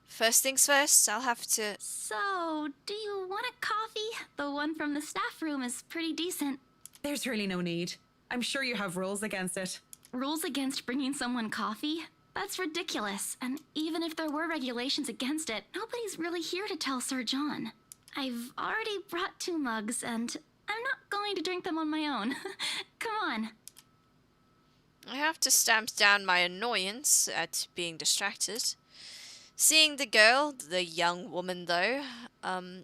First things first, I'll have to... So, do you want a coffee? The one from the staff room is pretty decent. There's really no need. I'm sure you have rules against it. Rules against bringing someone coffee? That's ridiculous. And even if there were regulations against it, nobody's really here to tell Sir John. I've already brought 2 mugs, and I'm not going to drink them on my own. Come on. I have to stamp down my annoyance at being distracted. Seeing the girl, the young woman though,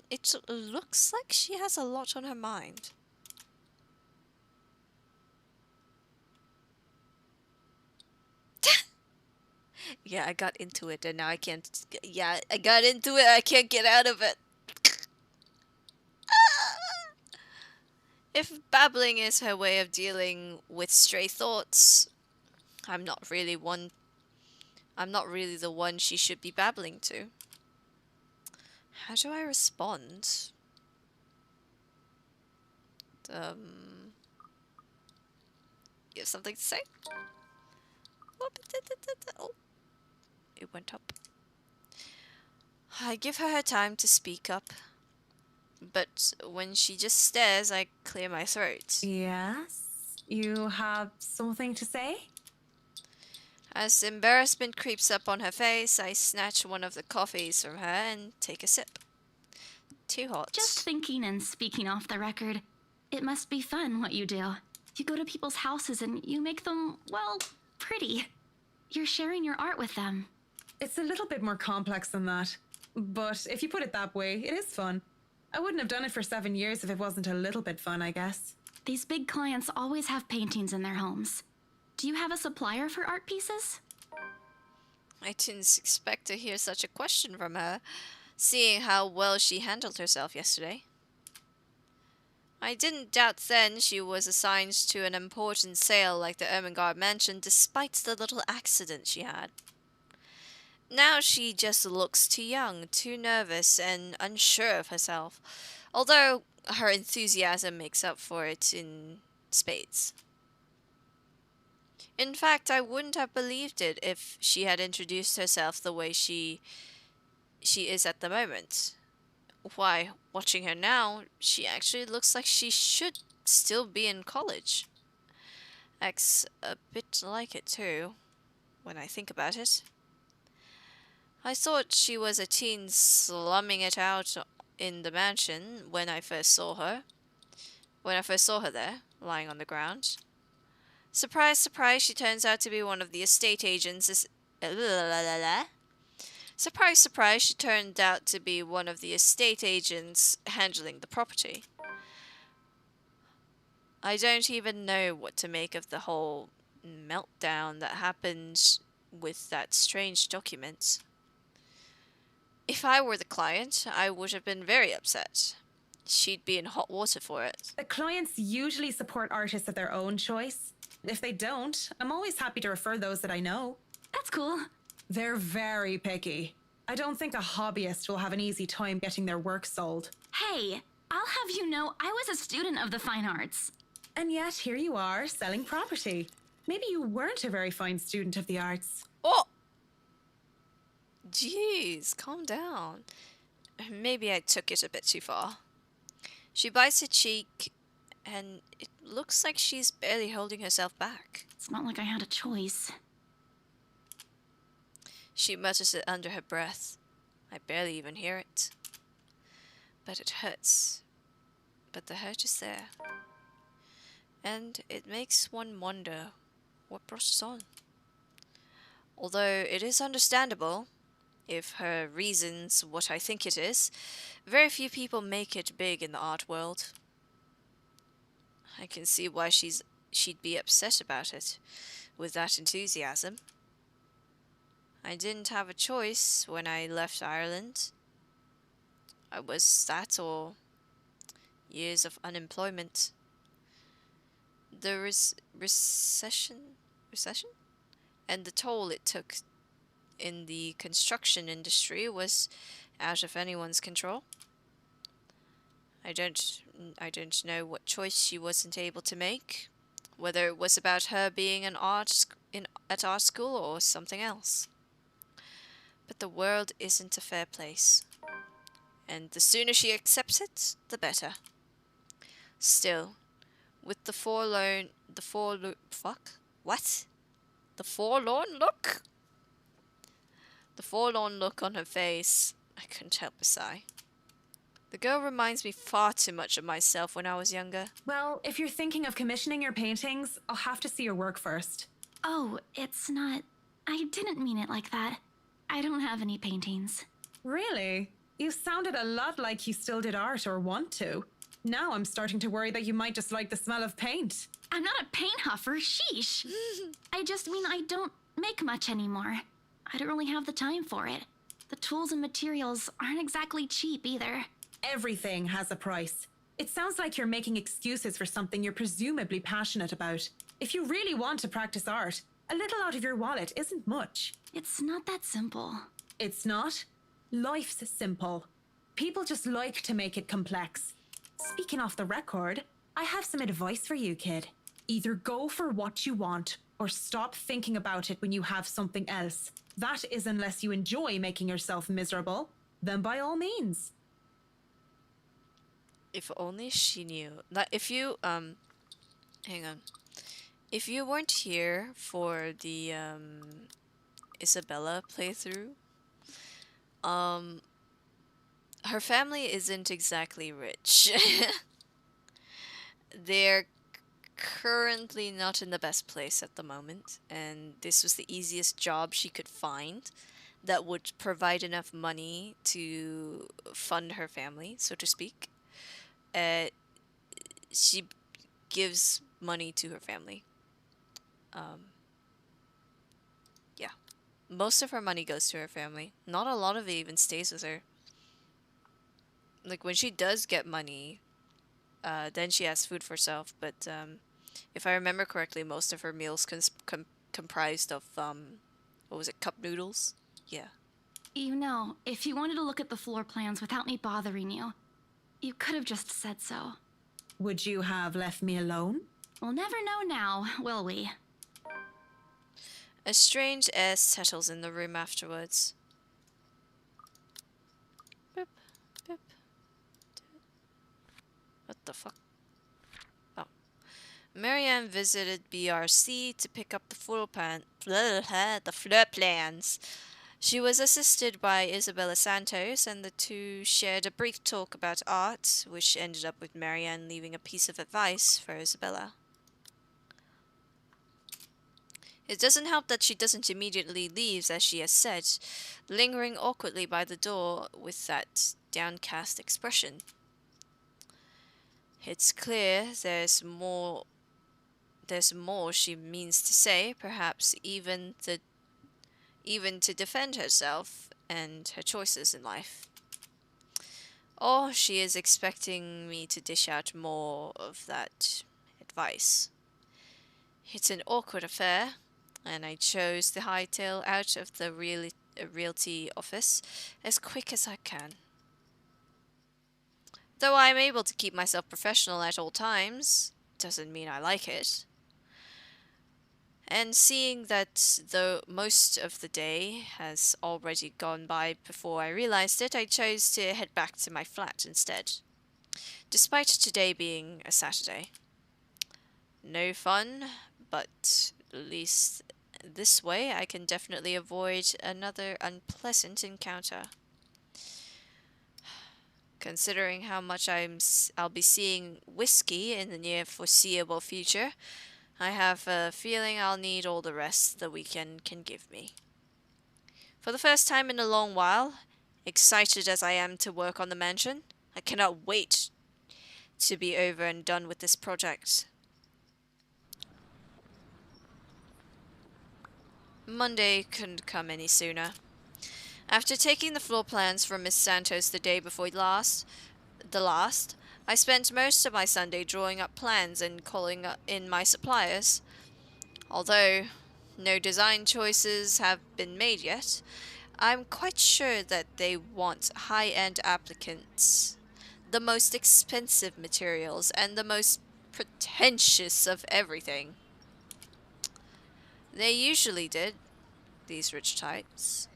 it looks like she has a lot on her mind. Yeah, I got into it and now I can't. Yeah, I got into it, I can't get out of it. If babbling is her way of dealing with stray thoughts, I'm not really the one she should be babbling to. How do I respond? You have something to say? Oh, it went up. I give her time to speak up, but when she just stares, I clear my throat. Yes? You have something to say? As embarrassment creeps up on her face, I snatch one of the coffees from her and take a sip. Too hot. Just thinking and speaking off the record, it must be fun what you do. You go to people's houses and you make them, well, pretty. You're sharing your art with them. It's a little bit more complex than that. But if you put it that way, it is fun. I wouldn't have done it for 7 years if it wasn't a little bit fun, I guess. These big clients always have paintings in their homes. Do you have a supplier for art pieces? I didn't expect to hear such a question from her, seeing how well she handled herself yesterday. I didn't doubt then she was assigned to an important sale like the Ermengarde mansion despite the little accident she had. Now she just looks too young, too nervous, and unsure of herself, although her enthusiasm makes up for it in spades. In fact, I wouldn't have believed it if she had introduced herself the way she is at the moment. Why, watching her now, she actually looks like she should still be in college. Acts a bit like it too, when I think about it. I thought she was a teen slumming it out in the mansion when I first saw her. When I first saw her there, lying on the ground. Surprise, surprise, she turns out to be one of the estate agents. Surprise, surprise, she turned out to be one of the estate agents handling the property. I don't even know what to make of the whole meltdown that happened with that strange document. If I were the client, I would have been very upset. She'd be in hot water for it. The clients usually support artists of their own choice. If they don't, I'm always happy to refer those that I know. That's cool. They're very picky. I don't think a hobbyist will have an easy time getting their work sold. Hey, I'll have you know I was a student of the fine arts. And yet, here you are, selling property. Maybe you weren't a very fine student of the arts. Oh! Jeez, calm down. Maybe I took it a bit too far. She bites her cheek, and it looks like she's barely holding herself back. It's not like I had a choice. She mutters it under her breath. I barely even hear it. But it hurts. But the hurt is there. And it makes one wonder what brought us on. Although it is understandable, if her reason's what I think it is, very few people make it big in the art world. I can see why she'd be upset about it, with that enthusiasm. I didn't have a choice when I left Ireland. I was that or years of unemployment. The recession? And the toll it took in the construction industry was out of anyone's control. I don't know what choice she wasn't able to make, whether it was about her being at art school or something else. But the world isn't a fair place, and the sooner she accepts it, the better. Still, with the forlorn look, The forlorn look on her face, I couldn't help but sigh. The girl reminds me far too much of myself when I was younger. Well, if you're thinking of commissioning your paintings, I'll have to see your work first. Oh, it's not. I didn't mean it like that. I don't have any paintings. Really? You sounded a lot like you still did art or want to. Now I'm starting to worry that you might just like the smell of paint. I'm not a paint huffer, sheesh. I just mean I don't make much anymore. I don't really have the time for it. The tools and materials aren't exactly cheap either. Everything has a price. It sounds like you're making excuses for something you're presumably passionate about. If you really want to practice art, a little out of your wallet isn't much. It's not that simple. It's not? Life's simple. People just like to make it complex. Speaking off the record, I have some advice for you, kid. Either go for what you want, or stop thinking about it when you have something else. That is unless you enjoy making yourself miserable. Then by all means. If only she knew. That if you, hang on. If you weren't here for the, Isabella playthrough, her family isn't exactly rich. They're currently not in the best place at the moment, and this was the easiest job she could find that would provide enough money to fund her family, so to speak. She gives money to her family. Yeah. Most of her money goes to her family. Not a lot of it even stays with her. Like, when she does get money, then she has food for herself, but, if I remember correctly, most of her meals comprised of, what was it, cup noodles? Yeah. You know, if you wanted to look at the floor plans without me bothering you, you could have just said so. Would you have left me alone? We'll never know now, will we? A strange air settles in the room afterwards. Boop, boop. What the fuck? Oh. Marianne visited BRC to pick up the floor plans. She was assisted by Isabella Santos, and the two shared a brief talk about art, which ended up with Marianne leaving a piece of advice for Isabella. It doesn't help that she doesn't immediately leave, as she has said, lingering awkwardly by the door with that downcast expression. It's clear there's more she means to say, perhaps even to defend herself and her choices in life. Or she is expecting me to dish out more of that advice. It's an awkward affair, and I chose to hightail out of the realty office as quick as I can. Though I'm able to keep myself professional at all times, doesn't mean I like it. And seeing that though most of the day has already gone by before I realized it, I chose to head back to my flat instead, despite today being a Saturday. No fun, but at least this way I can definitely avoid another unpleasant encounter. Considering how much I'll be seeing whiskey in the near foreseeable future, I have a feeling I'll need all the rest the weekend can give me. For the first time in a long while, excited as I am to work on the mansion, I cannot wait to be over and done with this project. Monday couldn't come any sooner. After taking the floor plans from Miss Santos the day before the last, I spent most of my Sunday drawing up plans and calling in my suppliers. Although no design choices have been made yet, I'm quite sure that they want high-end applicants, the most expensive materials, and the most pretentious of everything. They usually did, these rich types.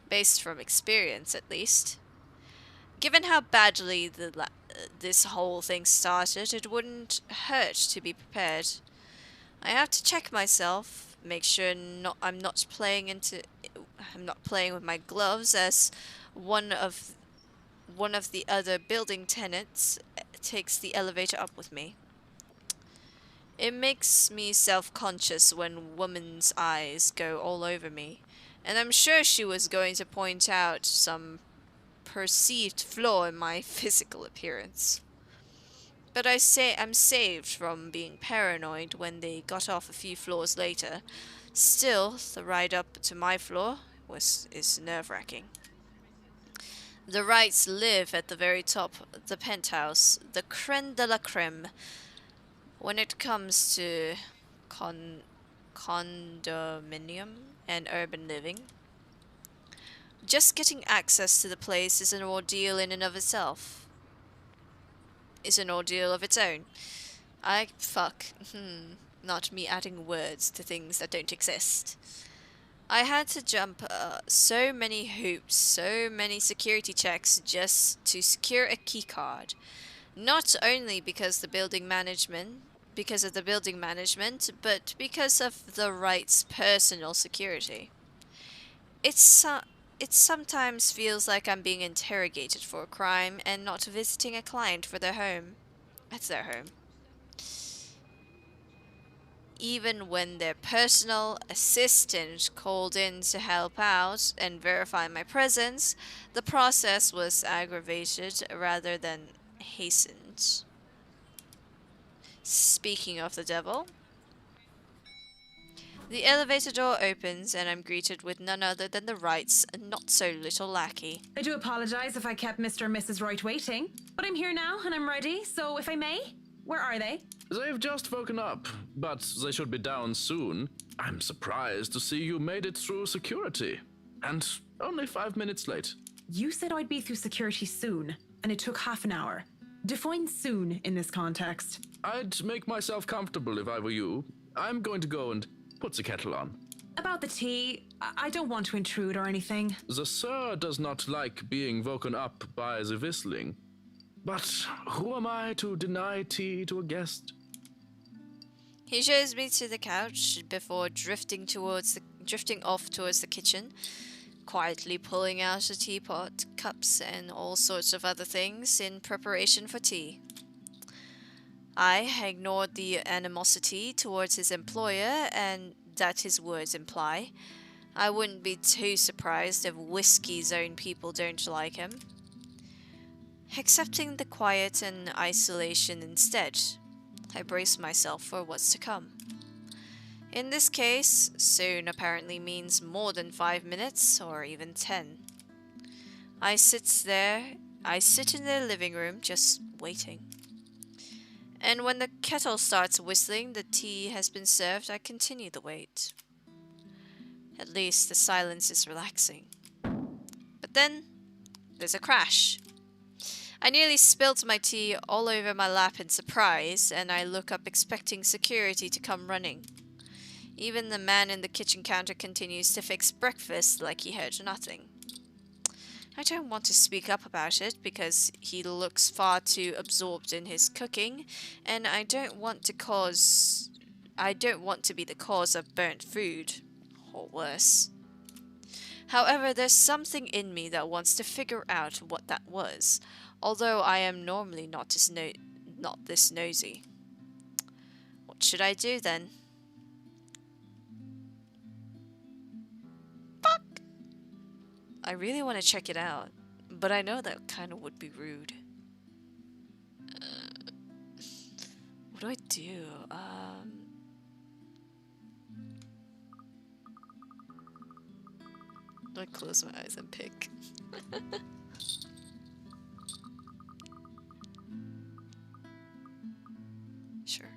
Based from experience, at least. Given how badly this whole thing started, it wouldn't hurt to be prepared. I have to check myself, make sure I'm not playing with my gloves as one of the other building tenants takes the elevator up with me. It makes me self-conscious when woman's eyes go all over me, and I'm sure she was going to point out some perceived flaw in my physical appearance. But I'm saved from being paranoid when they got off a few floors later. Still, the ride up to my floor is nerve-wracking. The Wrights live at the very top, the penthouse, the creme de la creme. When it comes to condominium and urban living, just getting access to the place is an ordeal in and of itself. Is an ordeal of its own. Not me adding words to things that don't exist. I had to jump so many hoops, so many security checks just to secure a key card. Not only because of the building management, but because of the Wright's personal security. It sometimes feels like I'm being interrogated for a crime and not visiting a client for their home. At their home. Even when their personal assistant called in to help out and verify my presence, the process was aggravated rather than hastened. Speaking of the devil, the elevator door opens and I'm greeted with none other than the Wright's not-so-little lackey. I do apologize if I kept Mr. and Mrs. Wright waiting, but I'm here now and I'm ready, so if I may, where are they? They've just woken up, but they should be down soon. I'm surprised to see you made it through security. And only 5 minutes late. You said I'd be through security soon, and it took half an hour. Define soon in this context. I'd make myself comfortable if I were you. I'm going to go and put the kettle on. About the tea, I don't want to intrude or anything. The sir does not like being woken up by the whistling. But who am I to deny tea to a guest? He shows me to the couch before drifting off towards the kitchen, quietly pulling out a teapot, cups, and all sorts of other things in preparation for tea. I ignored the animosity towards his employer and that his words imply. I wouldn't be too surprised if Whiskey's own people don't like him. Accepting the quiet and isolation instead, I brace myself for what's to come. In this case, soon apparently means more than 5 minutes or even 10. I sit in their living room just waiting. And when the kettle starts whistling, the tea has been served, I continue the wait. At least the silence is relaxing. But then, there's a crash. I nearly spilt my tea all over my lap in surprise, and I look up expecting security to come running. Even the man in the kitchen counter continues to fix breakfast like he heard nothing. I don't want to speak up about it because he looks far too absorbed in his cooking, and I don't want to be the cause of burnt food, or worse. However, there's something in me that wants to figure out what that was, although I am normally not this nosy. What should I do then? Fuck! I really want to check it out, but I know that kind of would be rude. What do I do? I close my eyes and pick. Sure.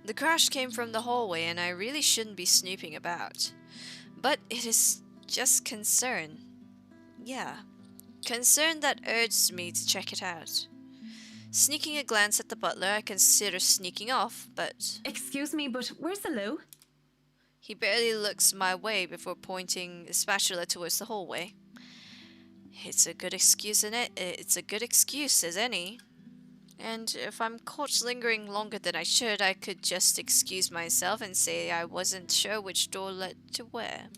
The crash came from the hallway and I really shouldn't be snooping about. But it is just concern. Yeah. Concern that urged me to check it out. Sneaking a glance at the butler, I consider sneaking off, but... Excuse me, but where's the loo? He barely looks my way before pointing the spatula towards the hallway. It's a good excuse as any. And if I'm caught lingering longer than I should, I could just excuse myself and say I wasn't sure which door led to where.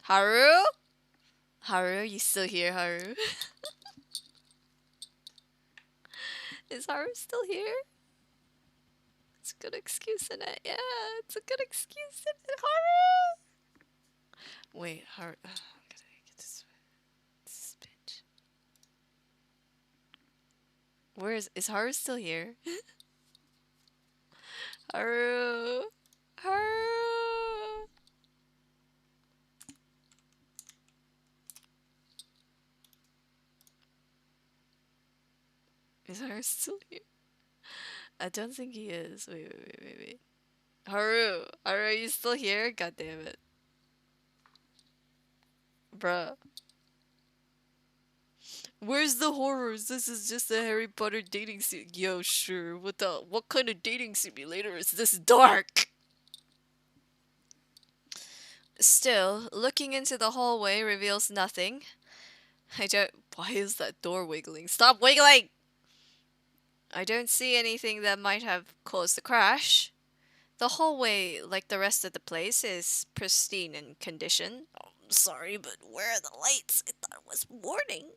Haru? Haru, you still here, Haru? Is Haru still here? It's a good excuse, isn't it? Yeah, it's a good excuse, isn't it, Haru? Wait, Haru. I'm gonna get this bitch. Where is Haru still here? Haru. Haru. Is Haru still here? I don't think he is. Wait. Haru, are you still here? God damn it. Bruh. Where's the horrors? This is just a Harry Potter dating sim. Yo, sure. What kind of dating simulator is this dark? Still, looking into the hallway reveals nothing. Why is that door wiggling? Stop wiggling! I don't see anything that might have caused the crash. The hallway, like the rest of the place, is pristine in condition. Oh, I'm sorry, but where are the lights? I thought it was morning.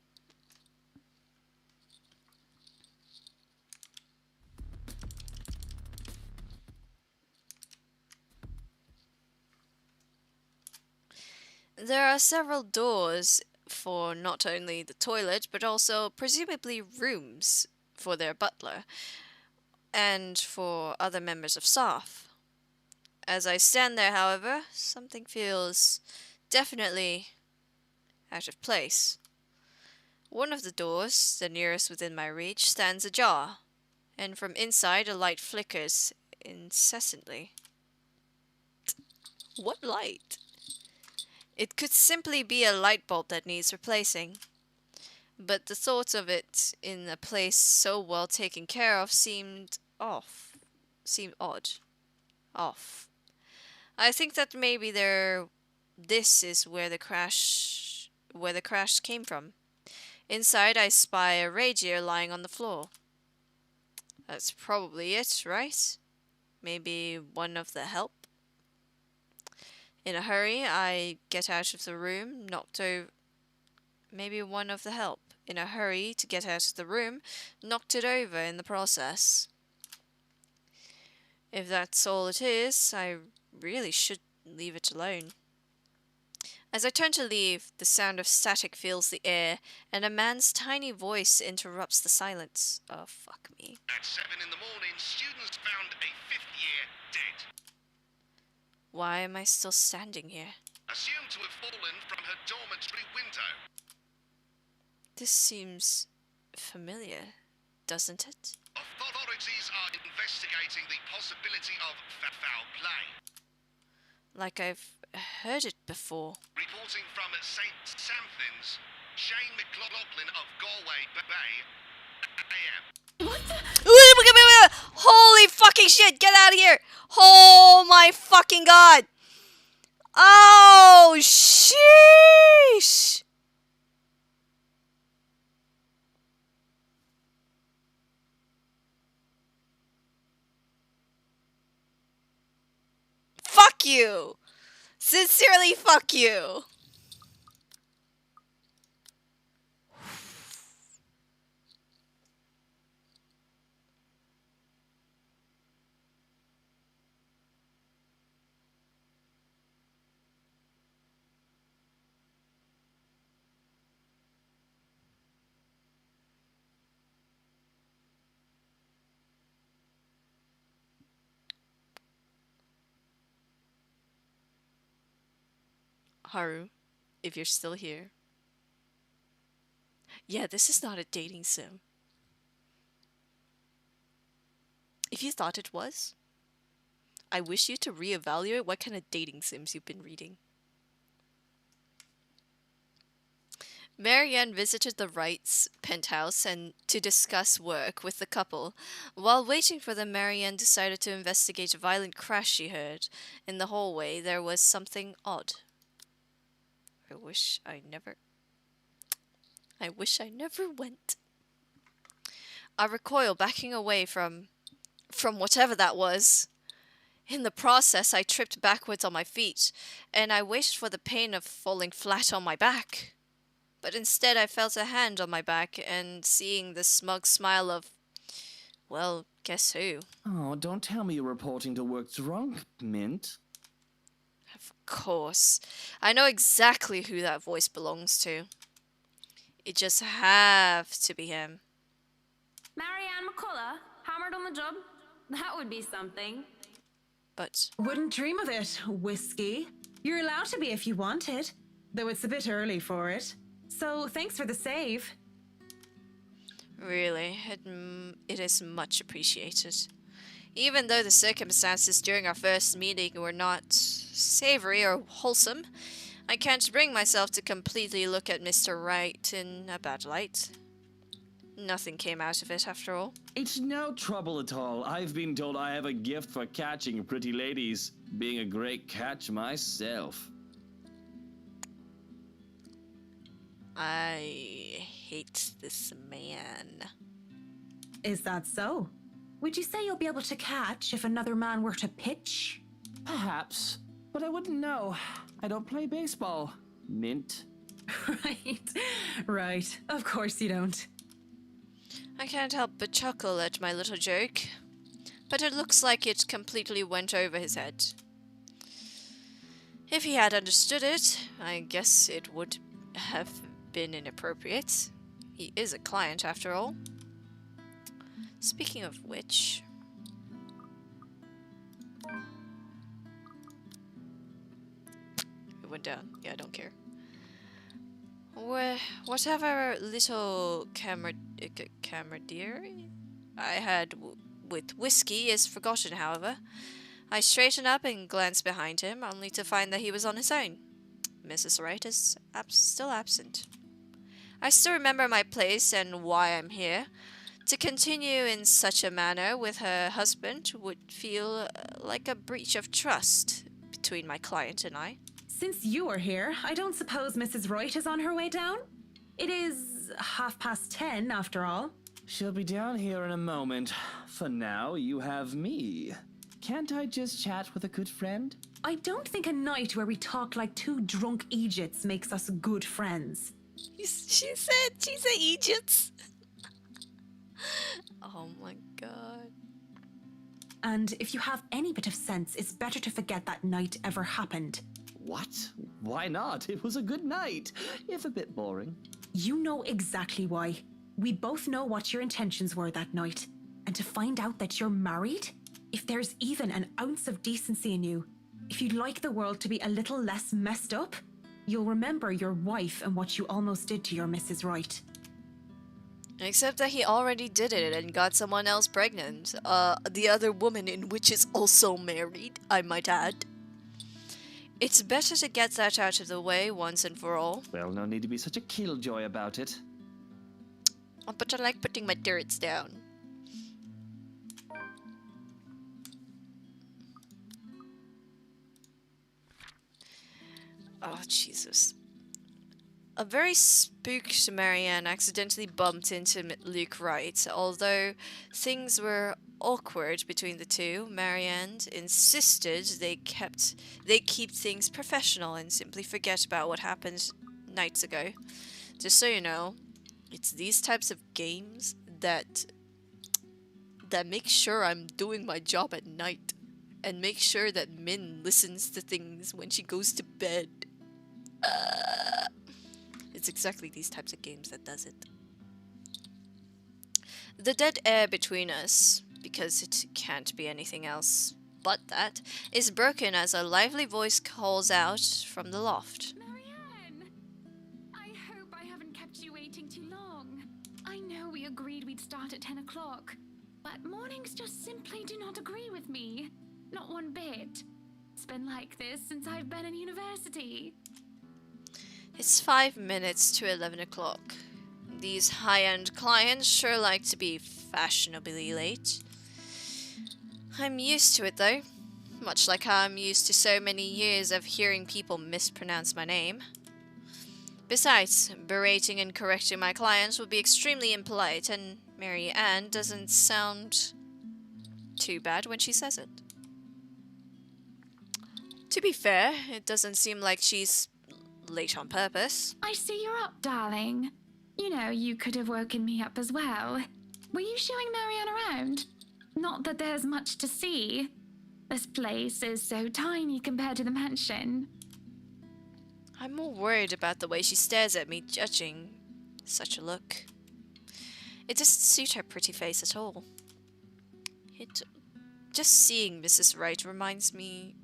There are several doors for not only the toilet, but also presumably rooms for their butler and for other members of staff. As I stand there, however, something feels definitely out of place. One of the doors, the nearest within my reach, stands ajar, and from inside a light flickers incessantly. What light? It could simply be a light bulb that needs replacing. But the thought of it in a place so well taken care of seemed odd. Off. I think that maybe this is where the crash came from. Inside I spy a rapier lying on the floor. That's probably it, right? Maybe one of the help? In a hurry, I get out of the room, knocked over. Maybe one of the help. In a hurry to get out of the room, knocked it over in the process. If that's all it is, I really should leave it alone. As I turn to leave, the sound of static fills the air, and a man's tiny voice interrupts the silence. Oh, fuck me. At 7 in the morning, students found a 5th year dead. Why am I still standing here? Assumed to have fallen from her dormitory window. This seems familiar, doesn't it? Authorities are investigating the possibility of foul play. Like I've heard it before. Reporting from St. Samthins, Shane McLaughlin of Galway Bay, AM. What the? Holy fucking shit, get out of here! Oh my fucking god! Oh, sheesh! Fuck you! Sincerely, fuck you! Haru, if you're still here. Yeah, this is not a dating sim. If you thought it was, I wish you to reevaluate what kind of dating sims you've been reading. Marianne visited the Wrights' penthouse and to discuss work with the couple. While waiting for them, Marianne decided to investigate a violent crash she heard. In the hallway, there was something odd. I wish I never... I wish I never went. I recoil, backing away from whatever that was. In the process, I tripped backwards on my feet, and I wished for the pain of falling flat on my back. But instead, I felt a hand on my back, and seeing the smug smile of, well, guess who? Oh, don't tell me you're reporting to work drunk, Mint. Of course. I know exactly who that voice belongs to. It just have to be him. Marianne McCullough, hammered on the job? That would be something. But Wouldn't dream of it, Whiskey. You're allowed to be if you wanted, though it's a bit early for it. So thanks for the save. really, it is much appreciated. Even though the circumstances during our first meeting were not savory or wholesome, I can't bring myself to completely look at Mr. Wright in a bad light. Nothing came out of it, after all. It's no trouble at all. I've been told I have a gift for catching pretty ladies, being a great catch myself. I hate this man. Is that so? Would you say you'll be able to catch if another man were to pitch? Perhaps, but I wouldn't know. I don't play baseball, Mint. Right. Of course you don't. I can't help but chuckle at my little joke, but it looks like it completely went over his head. If he had understood it, I guess it would have been inappropriate. He is a client, after all. Speaking of which... It went down. Yeah, I don't care. Whatever little camaraderie I had with Whiskey is forgotten, however. I straightened up and glanced behind him, only to find that he was on his own. Mrs. Wright is still absent. I still remember my place and why I'm here. To continue in such a manner with her husband would feel like a breach of trust between my client and I. Since you are here, I don't suppose Mrs. Wright is on her way down? It is 10:30 after all. She'll be down here in a moment. For now, you have me. Can't I just chat with a good friend? I don't think a night where we talk like two drunk Egypts makes us good friends. She said she's an Egypt. Oh my god. And if you have any bit of sense, it's better to forget that night ever happened. What? Why not? It was a good night, if a bit boring. You know exactly why. We both know what your intentions were that night. And to find out that you're married? If there's even an ounce of decency in you, if you'd like the world to be a little less messed up, you'll remember your wife and what you almost did to your Mrs. Wright. Except that he already did it and got someone else pregnant. The other woman in which is also married, I might add. It's better to get that out of the way once and for all. Well, no need to be such a killjoy about it. But I like putting my turrets down. Oh, Jesus. A very spooked Marianne accidentally bumped into Luke Wright. Although things were awkward between the two, Marianne insisted they keep things professional and simply forget about what happened nights ago. Just so you know, it's these types of games that make sure I'm doing my job at night and make sure that Min listens to things when she goes to bed. It's exactly these types of games that does it. The dead air between us, because it can't be anything else but that, is broken as a lively voice calls out from the loft. Marianne! I hope I haven't kept you waiting too long. I know we agreed we'd start at 10 o'clock, but mornings just simply do not agree with me. Not one bit. It's been like this since I've been in university. It's 5 minutes to 11 o'clock. These high-end clients sure like to be fashionably late. I'm used to it though, much like how I'm used to so many years of hearing people mispronounce my name. Besides, berating and correcting my clients would be extremely impolite, and Mary Ann doesn't sound too bad when she says it. To be fair, it doesn't seem like she's late on purpose. I see you're up, darling. You know, you could have woken me up as well. Were you showing Marianne around? Not that there's much to see. This place is so tiny compared to the mansion. I'm more worried about the way she stares at me, judging such a look. It doesn't suit her pretty face at all. Just seeing Mrs. Wright reminds me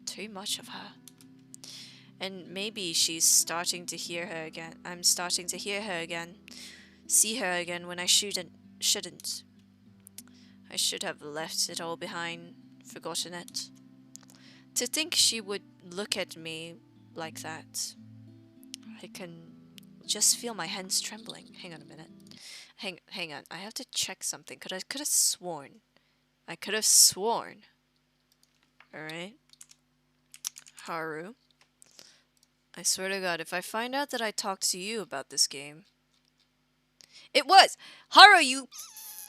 too much of her. And maybe she's starting to hear her again. I'm starting to hear her again. See her again when I shouldn't. I should have left it all behind, forgotten it. To think she would look at me like that. I can just feel my hands trembling. Hang on a minute. Hang on. I have to check something. I could have sworn. Alright. Haru. I swear to God, if I find out that I talked to you about this game. It was! Haru, you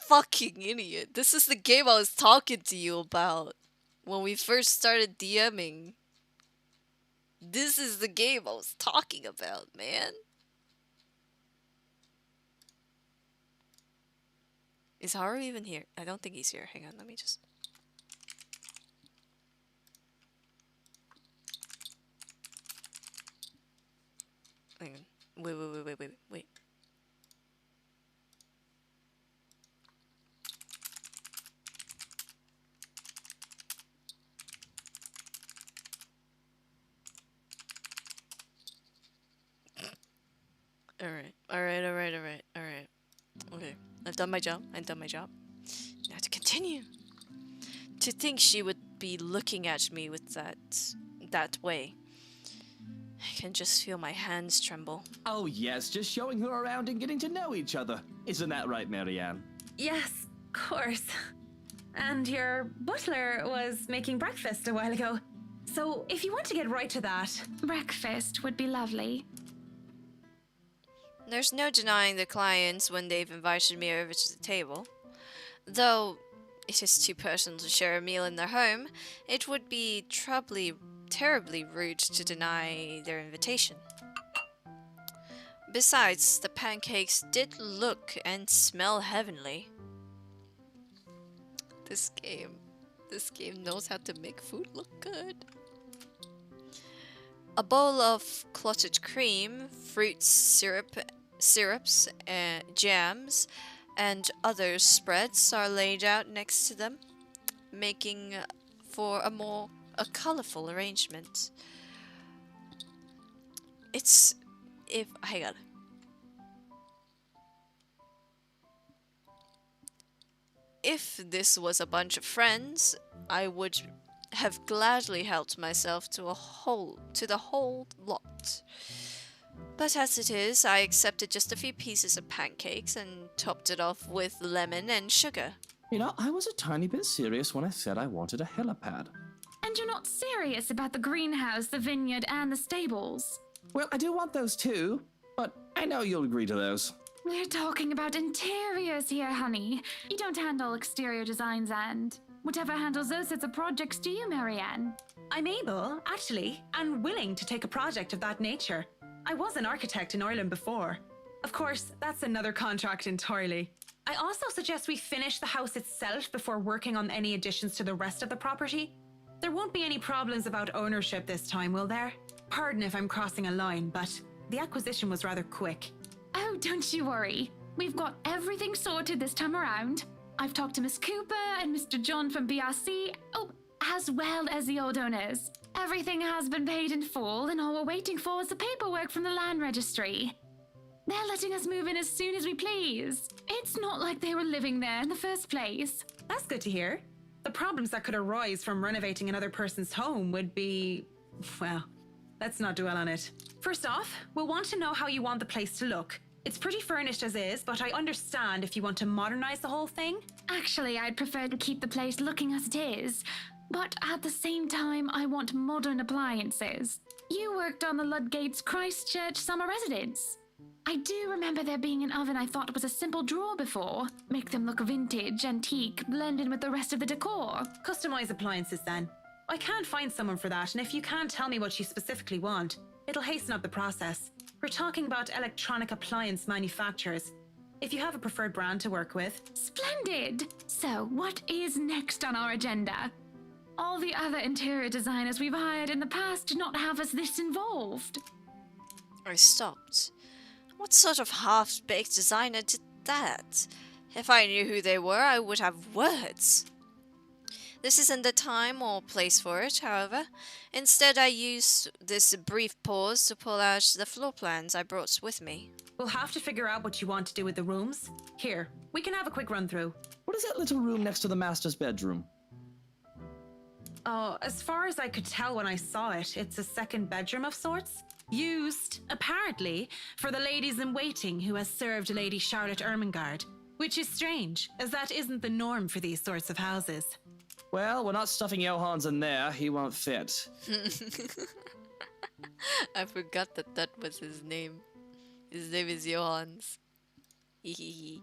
fucking idiot. This is the game I was talking to you about when we first started DMing. This is the game I was talking about, man. Is Haru even here? I don't think he's here. Hang on, let me just... Hang on. Wait. Alright. Okay, I've done my job. Now to continue. To think she would be looking at me with that way. I can just feel my hands tremble. Oh yes, just showing her around and getting to know each other. Isn't that right, Marianne? Yes, of course. And your butler was making breakfast a while ago. So if you want to get right to that, breakfast would be lovely. There's no denying the clients when they've invited me over to the table. Though it is too personal to share a meal in their home, it would be terribly rude to deny their invitation. Besides, the pancakes did look and smell heavenly. This game knows how to make food look good. A bowl of clotted cream, fruits, syrups, jams, and other spreads are laid out next to them, making for a colorful arrangement. Hang on. If this was a bunch of friends, I would have gladly helped myself to the whole lot. But as it is, I accepted just a few pieces of pancakes and topped it off with lemon and sugar. You know, I was a tiny bit serious when I said I wanted a helipad. And you're not serious about the greenhouse, the vineyard, and the stables? Well, I do want those too, but I know you'll agree to those. We're talking about interiors here, honey. You don't handle exterior designs and... whatever handles those sorts of projects do you, Marianne? I'm able, actually, and willing to take a project of that nature. I was an architect in Ireland before. Of course, that's another contract entirely. I also suggest we finish the house itself before working on any additions to the rest of the property. There won't be any problems about ownership this time, will there? Pardon if I'm crossing a line, but the acquisition was rather quick. Oh, don't you worry. We've got everything sorted this time around. I've talked to Miss Cooper and Mr. John from BRC, as well as the old owners. Everything has been paid in full, and all we're waiting for is the paperwork from the land registry. They're letting us move in as soon as we please. It's not like they were living there in the first place. That's good to hear. The problems that could arise from renovating another person's home would be... well, let's not dwell on it. First off, we'll want to know how you want the place to look. It's pretty furnished as is, but I understand if you want to modernize the whole thing. Actually, I'd prefer to keep the place looking as it is. But at the same time, I want modern appliances. You worked on the Ludgate's Christchurch summer residence. I do remember there being an oven I thought was a simple drawer before. Make them look vintage, antique, blend in with the rest of the decor. Customize appliances then. I can't find someone for that, and if you can't tell me what you specifically want, it'll hasten up the process. We're talking about electronic appliance manufacturers. If you have a preferred brand to work with. Splendid! So, what is next on our agenda? All the other interior designers we've hired in the past did not have us this involved. I stopped. What sort of half-baked designer did that? If I knew who they were, I would have words. This isn't the time or place for it, however. Instead, I used this brief pause to pull out the floor plans I brought with me. We'll have to figure out what you want to do with the rooms. Here, we can have a quick run through. What is that little room next to the master's bedroom? Oh, as far as I could tell when I saw it, it's a second bedroom of sorts. Used, apparently, for the ladies in waiting who has served Lady Charlotte Ermengarde. Which is strange, as that isn't the norm for these sorts of houses. Well, we're not stuffing Johans in there. He won't fit. I forgot that was his name. His name is Johans. You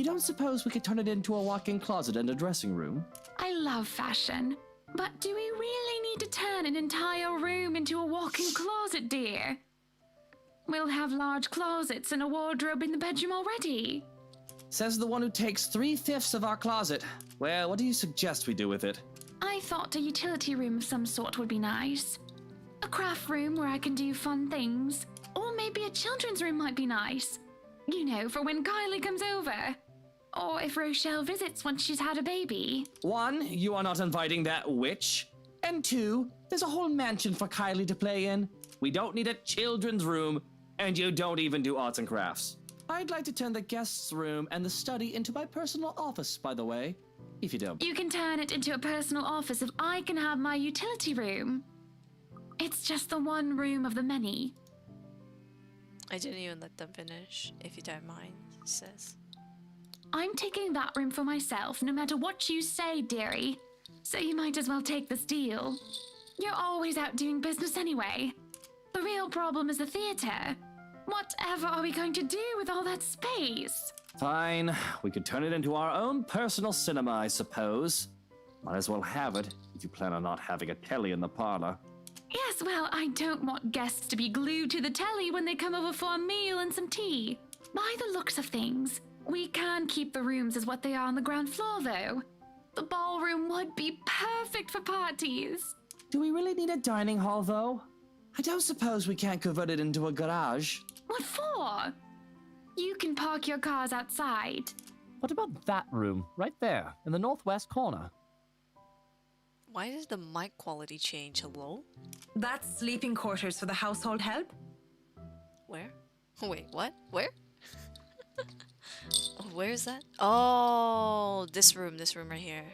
don't suppose we could turn it into a walk-in closet and a dressing room? I love fashion, but do we really need to turn an entire room into a walk-in closet, dear? We'll have large closets and a wardrobe in the bedroom already. Says the one who takes 3/5 of our closet. Well, what do you suggest we do with it? I thought a utility room of some sort would be nice. A craft room where I can do fun things. Or maybe a children's room might be nice. You know, for when Kylie comes over. Or if Rochelle visits once she's had a baby. 1, you are not inviting that witch. And 2, there's a whole mansion for Kylie to play in. We don't need a children's room, and you don't even do arts and crafts. I'd like to turn the guest's room and the study into my personal office, by the way, if you don't. You can turn it into a personal office if I can have my utility room. It's just the one room of the many. I didn't even let them finish, if you don't mind, he says. I'm taking that room for myself, no matter what you say, dearie. So you might as well take this deal. You're always out doing business anyway. The real problem is the theater. Whatever are we going to do with all that space? Fine, we could turn it into our own personal cinema, I suppose. Might as well have it, if you plan on not having a telly in the parlor. Yes, well, I don't want guests to be glued to the telly when they come over for a meal and some tea. By the looks of things, we can keep the rooms as what they are on the ground floor, though. The ballroom would be perfect for parties. Do we really need a dining hall, though? I don't suppose we can't convert it into a garage. What for? You can park your cars outside. What about that room, right there, in the northwest corner? Why did the mic quality change? Hello? That's sleeping quarters for the household help? Where? Wait, what? Where? Where is that? Oh, this room right here.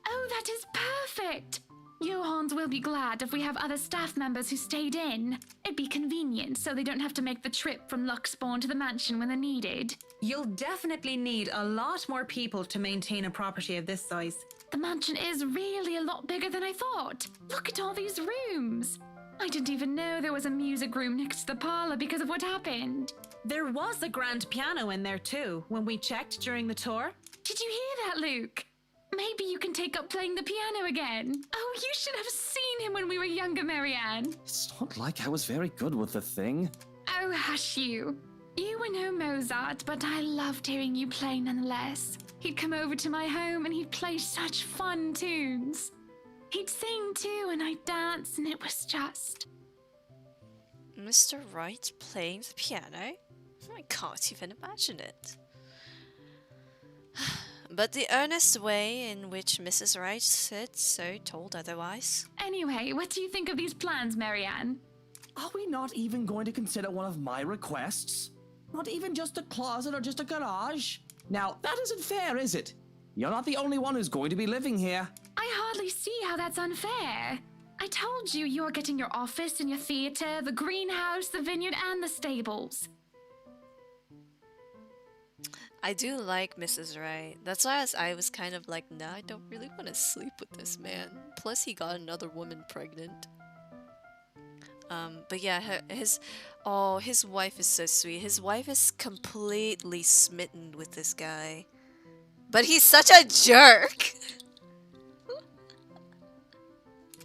Oh, that is perfect! Johans will be glad if we have other staff members who stayed in. It'd be convenient so they don't have to make the trip from Luxbourne to the mansion when they're needed. You'll definitely need a lot more people to maintain a property of this size. The mansion is really a lot bigger than I thought. Look at all these rooms. I didn't even know there was a music room next to the parlor because of what happened. There was a grand piano in there too, when we checked during the tour. Did you hear that, Luke? Maybe you can take up playing the piano again. Oh, you should have seen him when we were younger, Marianne. It's not like I was very good with the thing. Oh, hush you. You were no Mozart, but I loved hearing you play nonetheless. He'd come over to my home and he'd play such fun tunes. He'd sing too and I'd dance and it was just... Mr. Wright playing the piano? I can't even imagine it. But the earnest way in which Mrs. Wright said so told otherwise. Anyway, what do you think of these plans, Marianne? Are we not even going to consider one of my requests? Not even just a closet or just a garage? Now, that isn't fair, is it? You're not the only one who's going to be living here. I hardly see how that's unfair. I told you you're getting your office and your theater, the greenhouse, the vineyard, and the stables. I do like Mrs. Wright. That's why I was kind of like, nah, I don't really want to sleep with this man. Plus, he got another woman pregnant. But yeah, his wife is so sweet. His wife is completely smitten with this guy. But he's such a jerk!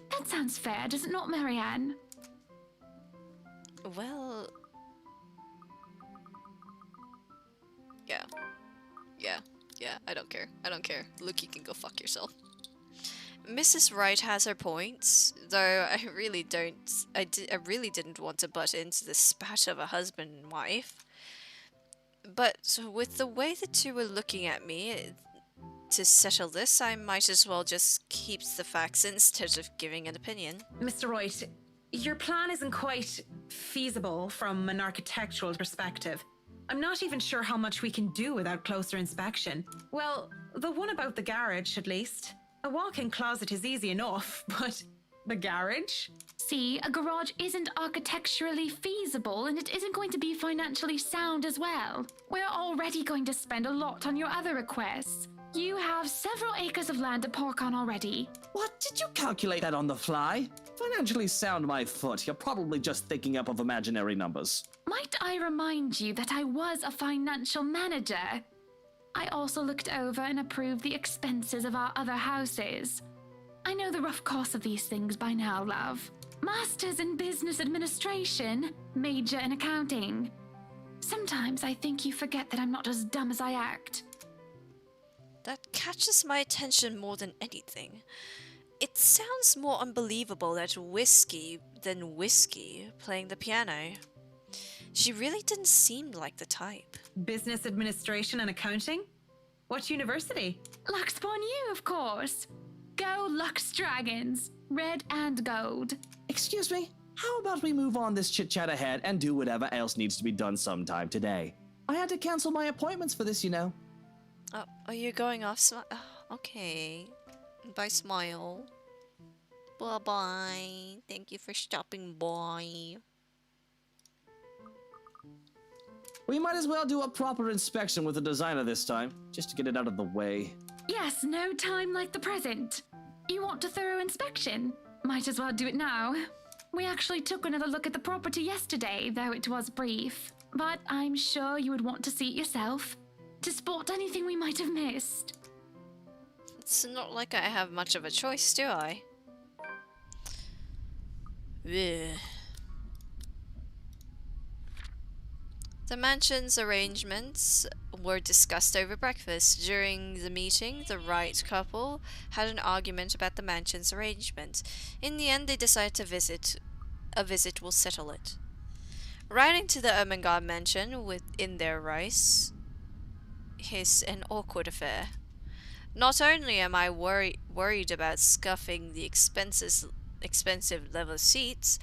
That sounds fair, does it not, Marianne? Well... Yeah, I don't care. Luke, you can go fuck yourself. Mrs. Wright has her points, though I really didn't want to butt into the spat of a husband and wife. But with the way the two were looking at me, to settle this, I might as well just keep the facts instead of giving an opinion. Mr. Wright, your plan isn't quite feasible from an architectural perspective. I'm not even sure how much we can do without closer inspection. Well, the one about the garage, at least. A walk-in closet is easy enough, but the garage? See, a garage isn't architecturally feasible and it isn't going to be financially sound as well. We're already going to spend a lot on your other requests. You have several acres of land to park on already. What? Did you calculate that on the fly? Financially sound my foot. You're probably just thinking up of imaginary numbers. Might I remind you that I was a financial manager? I also looked over and approved the expenses of our other houses. I know the rough cost of these things by now, love. Masters in business administration, major in accounting. Sometimes I think you forget that I'm not as dumb as I act. That catches my attention more than anything. It sounds more unbelievable that Whiskey than Whiskey playing the piano. She really didn't seem like the type. Business administration and accounting? What university? Luxborn U, of course. Go Lux Dragons, red and gold. Excuse me, how about we move on this chit-chat ahead and do whatever else needs to be done sometime today? I had to cancel my appointments for this, you know. Oh, are you going off? Okay. Bye, Smile. Bye-bye. Thank you for stopping by. We might as well do a proper inspection with the designer this time, just to get it out of the way. Yes, no time like the present. You want a thorough inspection? Might as well do it now. We actually took another look at the property yesterday, though it was brief. But I'm sure you would want to see it yourself, to spot anything we might have missed. It's not like I have much of a choice, do I? Ugh. The mansion's arrangements were discussed over breakfast. During the meeting, the Wright couple had an argument about the mansion's arrangement. In the end, they decided a visit will settle it. Riding to the Ermengarde mansion within their rice is an awkward affair. Not only am I worried about scuffing the expensive leather seats,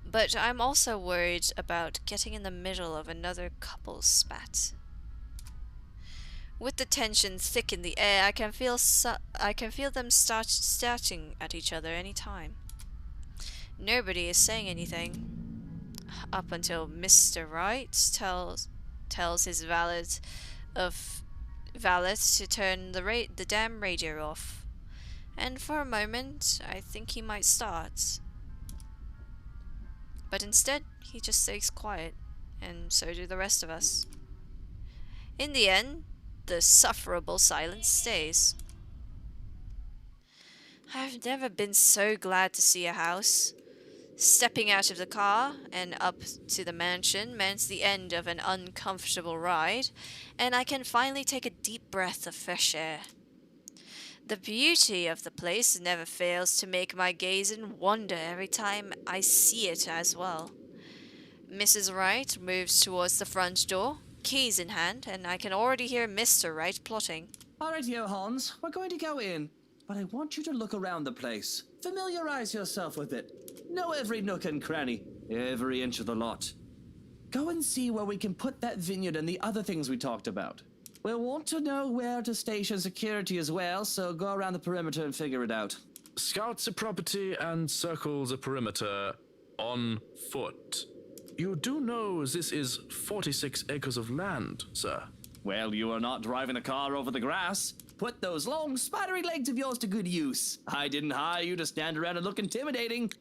but I'm also worried about getting in the middle of another couple's spat. With the tension thick in the air, I can feel them starting at each other any time. Nobody is saying anything up until Mr. Wright tells his valet to turn the damn radio off. And for a moment, I think he might start. But instead, he just stays quiet, and so do the rest of us. In the end, the sufferable silence stays. I've never been so glad to see a house. Stepping out of the car and up to the mansion meant the end of an uncomfortable ride, and I can finally take a deep breath of fresh air. The beauty of the place never fails to make my gaze in wonder every time I see it as well. Mrs. Wright moves towards the front door, keys in hand, and I can already hear Mr. Wright plotting. Alright, Hans, we're going to go in, but I want you to look around the place. Familiarize yourself with it. Know every nook and cranny, every inch of the lot. Go and see where we can put that vineyard and the other things we talked about. We'll want to know where to station security as well, so go around the perimeter and figure it out. Scout the property and circle the perimeter on foot. You do know this is 46 acres of land, sir? Well, you are not driving a car over the grass. Put those long, spidery legs of yours to good use. I didn't hire you to stand around and look intimidating.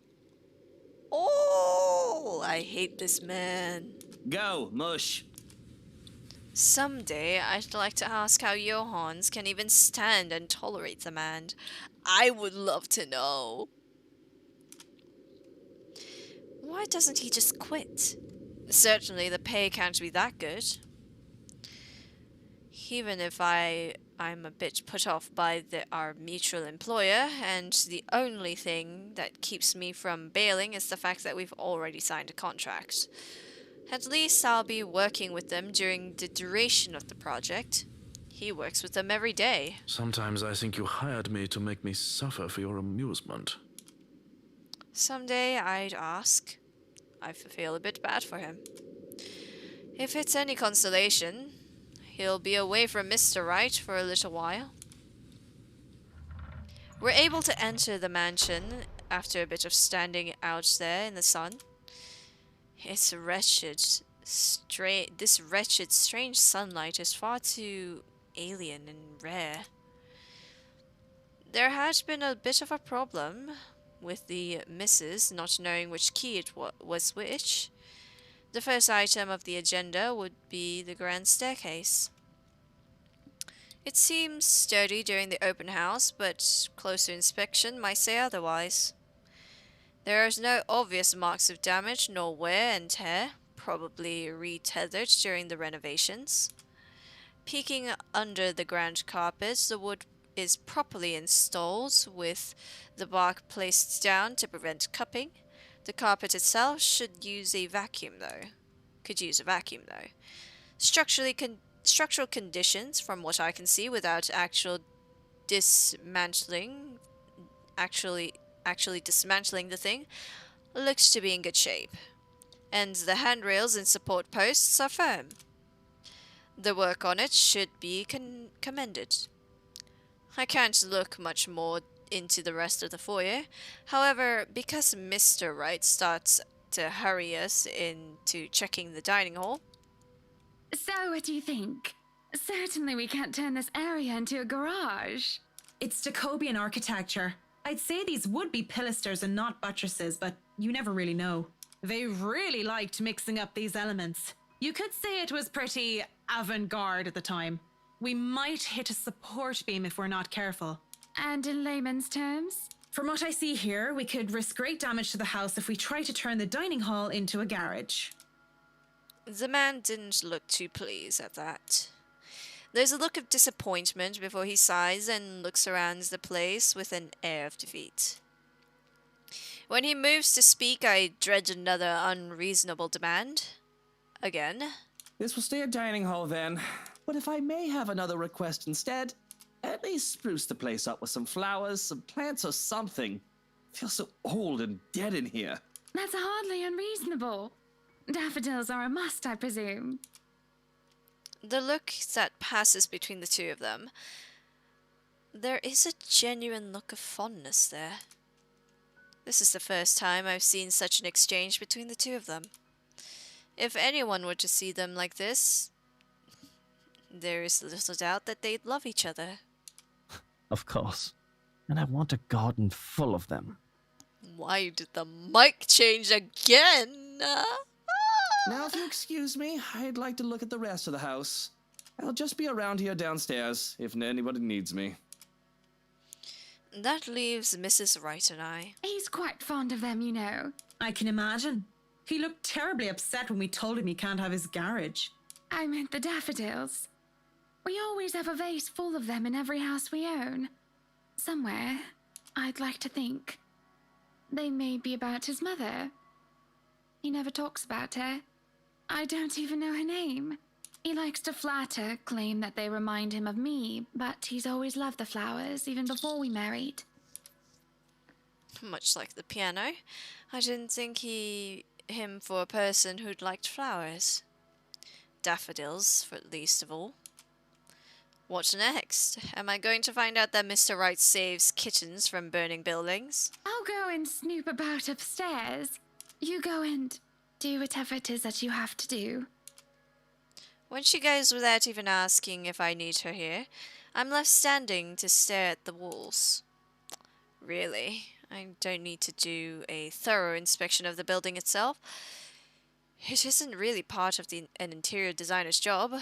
Oh, I hate this man. Go, mush. Someday I'd like to ask how Johans can even stand and tolerate the man. I would love to know. Why doesn't he just quit? Certainly the pay can't be that good. Even if I'm a bit put off by our mutual employer, and the only thing that keeps me from bailing is the fact that we've already signed a contract. At least I'll be working with them during the duration of the project. He works with them every day. Sometimes I think you hired me to make me suffer for your amusement. Someday I'd ask. I feel a bit bad for him. If it's any consolation, he'll be away from Mr. Wright for a little while. We're able to enter the mansion after a bit of standing out there in the sun. It's wretched. This wretched, strange sunlight is far too alien and rare. There had been a bit of a problem with the missus not knowing which key it was which. The first item of the agenda would be the grand staircase. It seems sturdy during the open house, but closer inspection might say otherwise. There are no obvious marks of damage nor wear and tear, probably retethered during the renovations. Peeking under the grand carpet, the wood is properly installed with the bark placed down to prevent cupping. The carpet itself could use a vacuum though. Structural conditions, from what I can see without actual dismantling, actually dismantling the thing, looks to be in good shape. And the handrails and support posts are firm. The work on it should be commended. I can't look much more into the rest of the foyer. However, because Mr. Wright starts to hurry us into checking the dining hall. So, what do you think? Certainly we can't turn this area into a garage. It's Jacobean architecture. I'd say these would be pilasters and not buttresses, but you never really know. They really liked mixing up these elements. You could say it was pretty avant-garde at the time. We might hit a support beam if we're not careful. And in layman's terms? From what I see here, we could risk great damage to the house if we try to turn the dining hall into a garage. The man didn't look too pleased at that. There's a look of disappointment before he sighs and looks around the place with an air of defeat. When he moves to speak, I dread another unreasonable demand. Again. This will stay a dining hall then. But if I may have another request instead, at least spruce the place up with some flowers, some plants or something. It feels so old and dead in here. That's hardly unreasonable. Daffodils are a must, I presume. The look that passes between the two of them. There is a genuine look of fondness there. This is the first time I've seen such an exchange between the two of them. If anyone were to see them like this, there is little doubt that they'd love each other. Of course. And I want a garden full of them. Why did the mic change again? Now, if you excuse me, I'd like to look at the rest of the house. I'll just be around here downstairs, if anybody needs me. That leaves Mrs. Wright and I. He's quite fond of them, you know. I can imagine. He looked terribly upset when we told him he can't have his garage. I meant the daffodils. We always have a vase full of them in every house we own. Somewhere, I'd like to think. They may be about his mother. He never talks about her. I don't even know her name. He likes to flatter, claim that they remind him of me, but he's always loved the flowers, even before we married. Much like the piano, I didn't think him for a person who'd liked flowers. Daffodils, for least of all. What next? Am I going to find out that Mr. Wright saves kittens from burning buildings? I'll go and snoop about upstairs. You go and do whatever it is that you have to do. When she goes without even asking if I need her here, I'm left standing to stare at the walls. Really, I don't need to do a thorough inspection of the building itself. It isn't really part of an interior designer's job.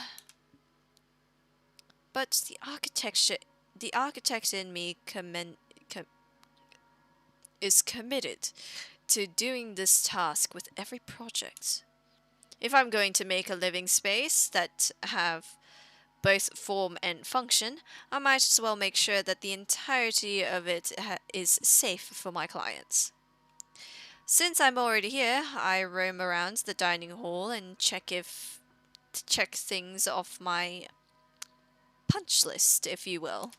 But the architect in me is committed to doing this task with every project. If I'm going to make a living space that have both form and function, I might as well make sure that the entirety of it is safe for my clients. Since I'm already here, I roam around the dining hall and check things off my punch list, if you will.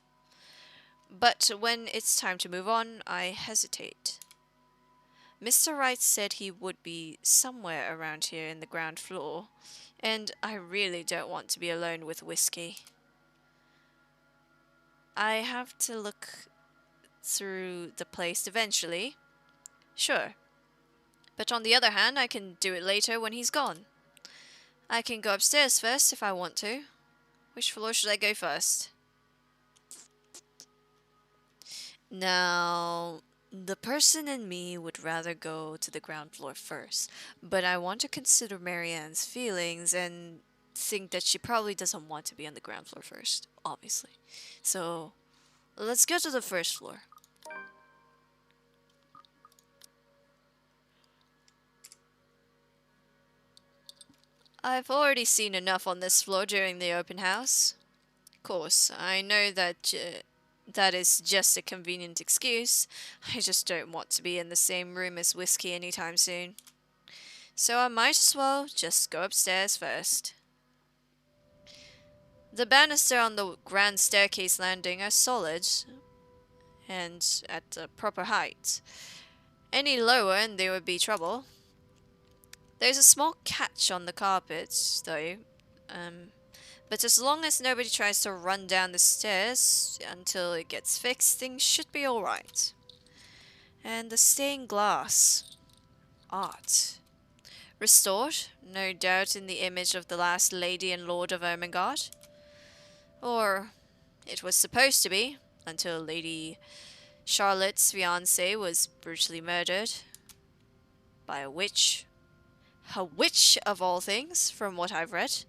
But when it's time to move on, I hesitate. Mr. Wright said he would be somewhere around here in the ground floor, and I really don't want to be alone with whiskey. I have to look through the place eventually. Sure. But on the other hand, I can do it later when he's gone. I can go upstairs first if I want to. Which floor should I go first? Now, the person in me would rather go to the ground floor first, but I want to consider Marianne's feelings and think that she probably doesn't want to be on the ground floor first, obviously. So, let's go to the first floor. I've already seen enough on this floor during the open house. Of course, I know that that is just a convenient excuse. I just don't want to be in the same room as Whiskey anytime soon. So I might as well just go upstairs first. The banister on the grand staircase landing are solid and at the proper height. Any lower and there would be trouble. There's a small catch on the carpet, though, but as long as nobody tries to run down the stairs until it gets fixed, things should be alright. And the stained glass. Art. Restored, no doubt in the image of the last Lady and Lord of Ermengarde. Or it was supposed to be, until Lady Charlotte's fiancé was brutally murdered. By a witch. A witch, of all things, from what I've read.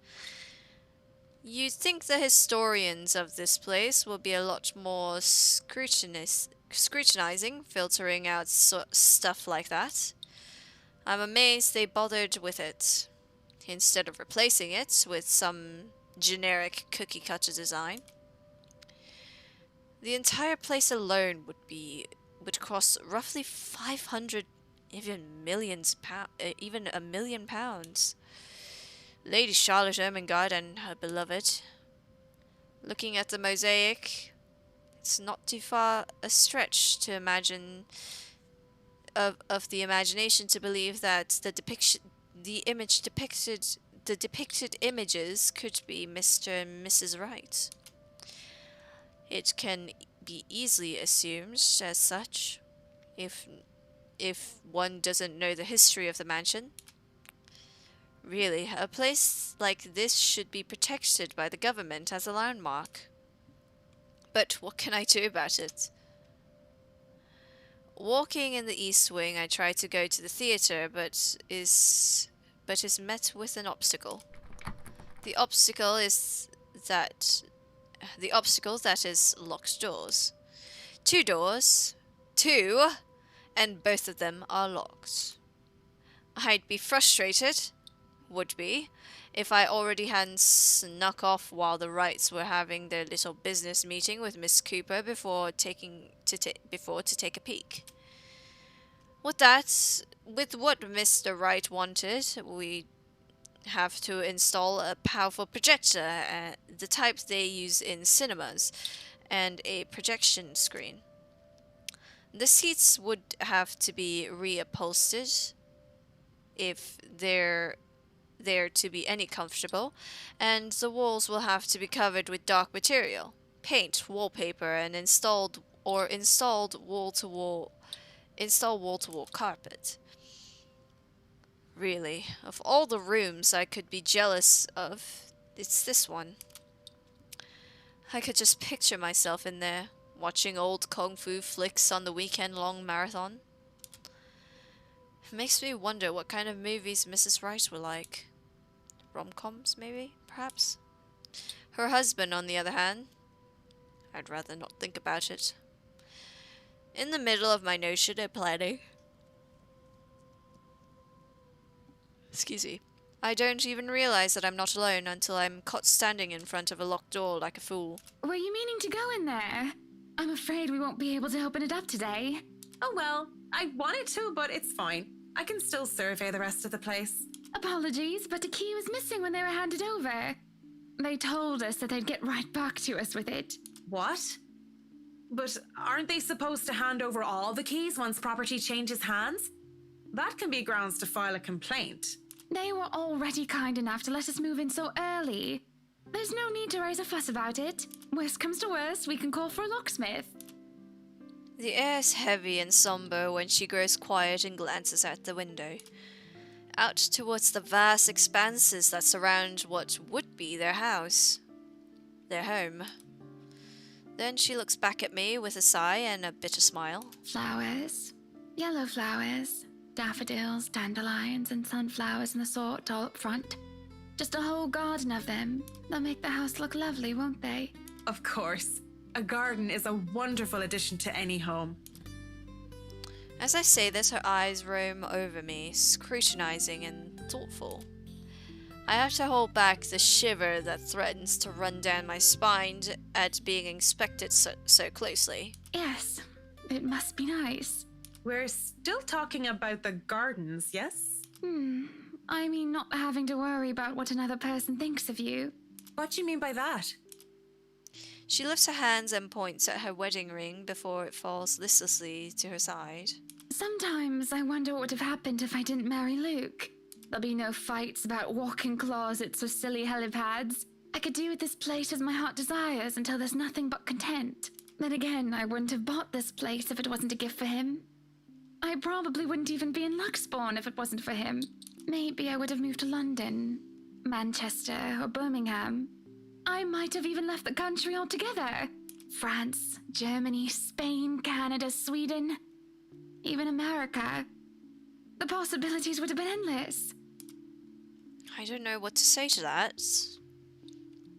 You'd think the historians of this place will be a lot more scrutinizing, filtering out stuff like that. I'm amazed they bothered with it, instead of replacing it with some generic cookie-cutter design. The entire place alone would cost roughly 500, even £1 million. Lady Charlotte Ermengarde and her beloved. Looking at the mosaic, it's not too far a stretch to imagine of the imagination to believe that the depicted images could be Mr. and Mrs. Wright. It can be easily assumed as such, if one doesn't know the history of the mansion. Really, a place like this should be protected by the government as a landmark. But what can I do about it? Walking in the east wing, I try to go to the theatre, but is met with an obstacle. The obstacle that is locked doors. Two, and both of them are locked. I'd be frustrated, would be, if I already hadn't snuck off while the Wrights were having their little business meeting with Miss Cooper before to take a peek. With what Mr. Wright wanted, we have to install a powerful projector, the type they use in cinemas, and a projection screen. The seats would have to be reupholstered if they're to be any comfortable, and the walls will have to be covered with dark material, paint, wallpaper, and install wall-to-wall carpet. Really, of all the rooms I could be jealous of, It's this one. I could just picture myself in there, watching old kung fu flicks on the weekend-long marathon. It makes me wonder what kind of movies Mrs. Wright were like. Rom-coms, maybe? Perhaps? Her husband, on the other hand, I'd rather not think about it. In the middle of my notion and planning, excuse me, I don't even realize that I'm not alone until I'm caught standing in front of a locked door like a fool. Were you meaning to go in there? I'm afraid we won't be able to open it up today. Oh well, I wanted to, but it's fine. I can still survey the rest of the place. Apologies, but a key was missing when they were handed over. They told us that they'd get right back to us with it. What? But aren't they supposed to hand over all the keys once property changes hands? That can be grounds to file a complaint. They were already kind enough to let us move in so early. There's no need to raise a fuss about it. Worst comes to worst, we can call for a locksmith. The air is heavy and somber when she grows quiet and glances out the window, out towards the vast expanses that surround what would be their house, their home. Then she looks back at me with a sigh and a bitter smile. Flowers. Yellow flowers. Daffodils, dandelions, and sunflowers and the sort all up front. Just a whole garden of them. They'll make the house look lovely, won't they? Of course. A garden is a wonderful addition to any home. As I say this, her eyes roam over me, scrutinizing and thoughtful. I have to hold back the shiver that threatens to run down my spine at being inspected so closely. Yes, it must be nice. We're still talking about the gardens, yes? I mean not having to worry about what another person thinks of you. What do you mean by that? She lifts her hands and points at her wedding ring before it falls listlessly to her side. Sometimes I wonder what would have happened if I didn't marry Luke. There'll be no fights about walk-in closets or silly helipads. I could do with this place as my heart desires until there's nothing but content. Then again, I wouldn't have bought this place if it wasn't a gift for him. I probably wouldn't even be in Luxbourne if it wasn't for him. Maybe I would have moved to London, Manchester, or Birmingham. I might have even left the country altogether. France, Germany, Spain, Canada, Sweden, even America. The possibilities would have been endless. I don't know what to say to that.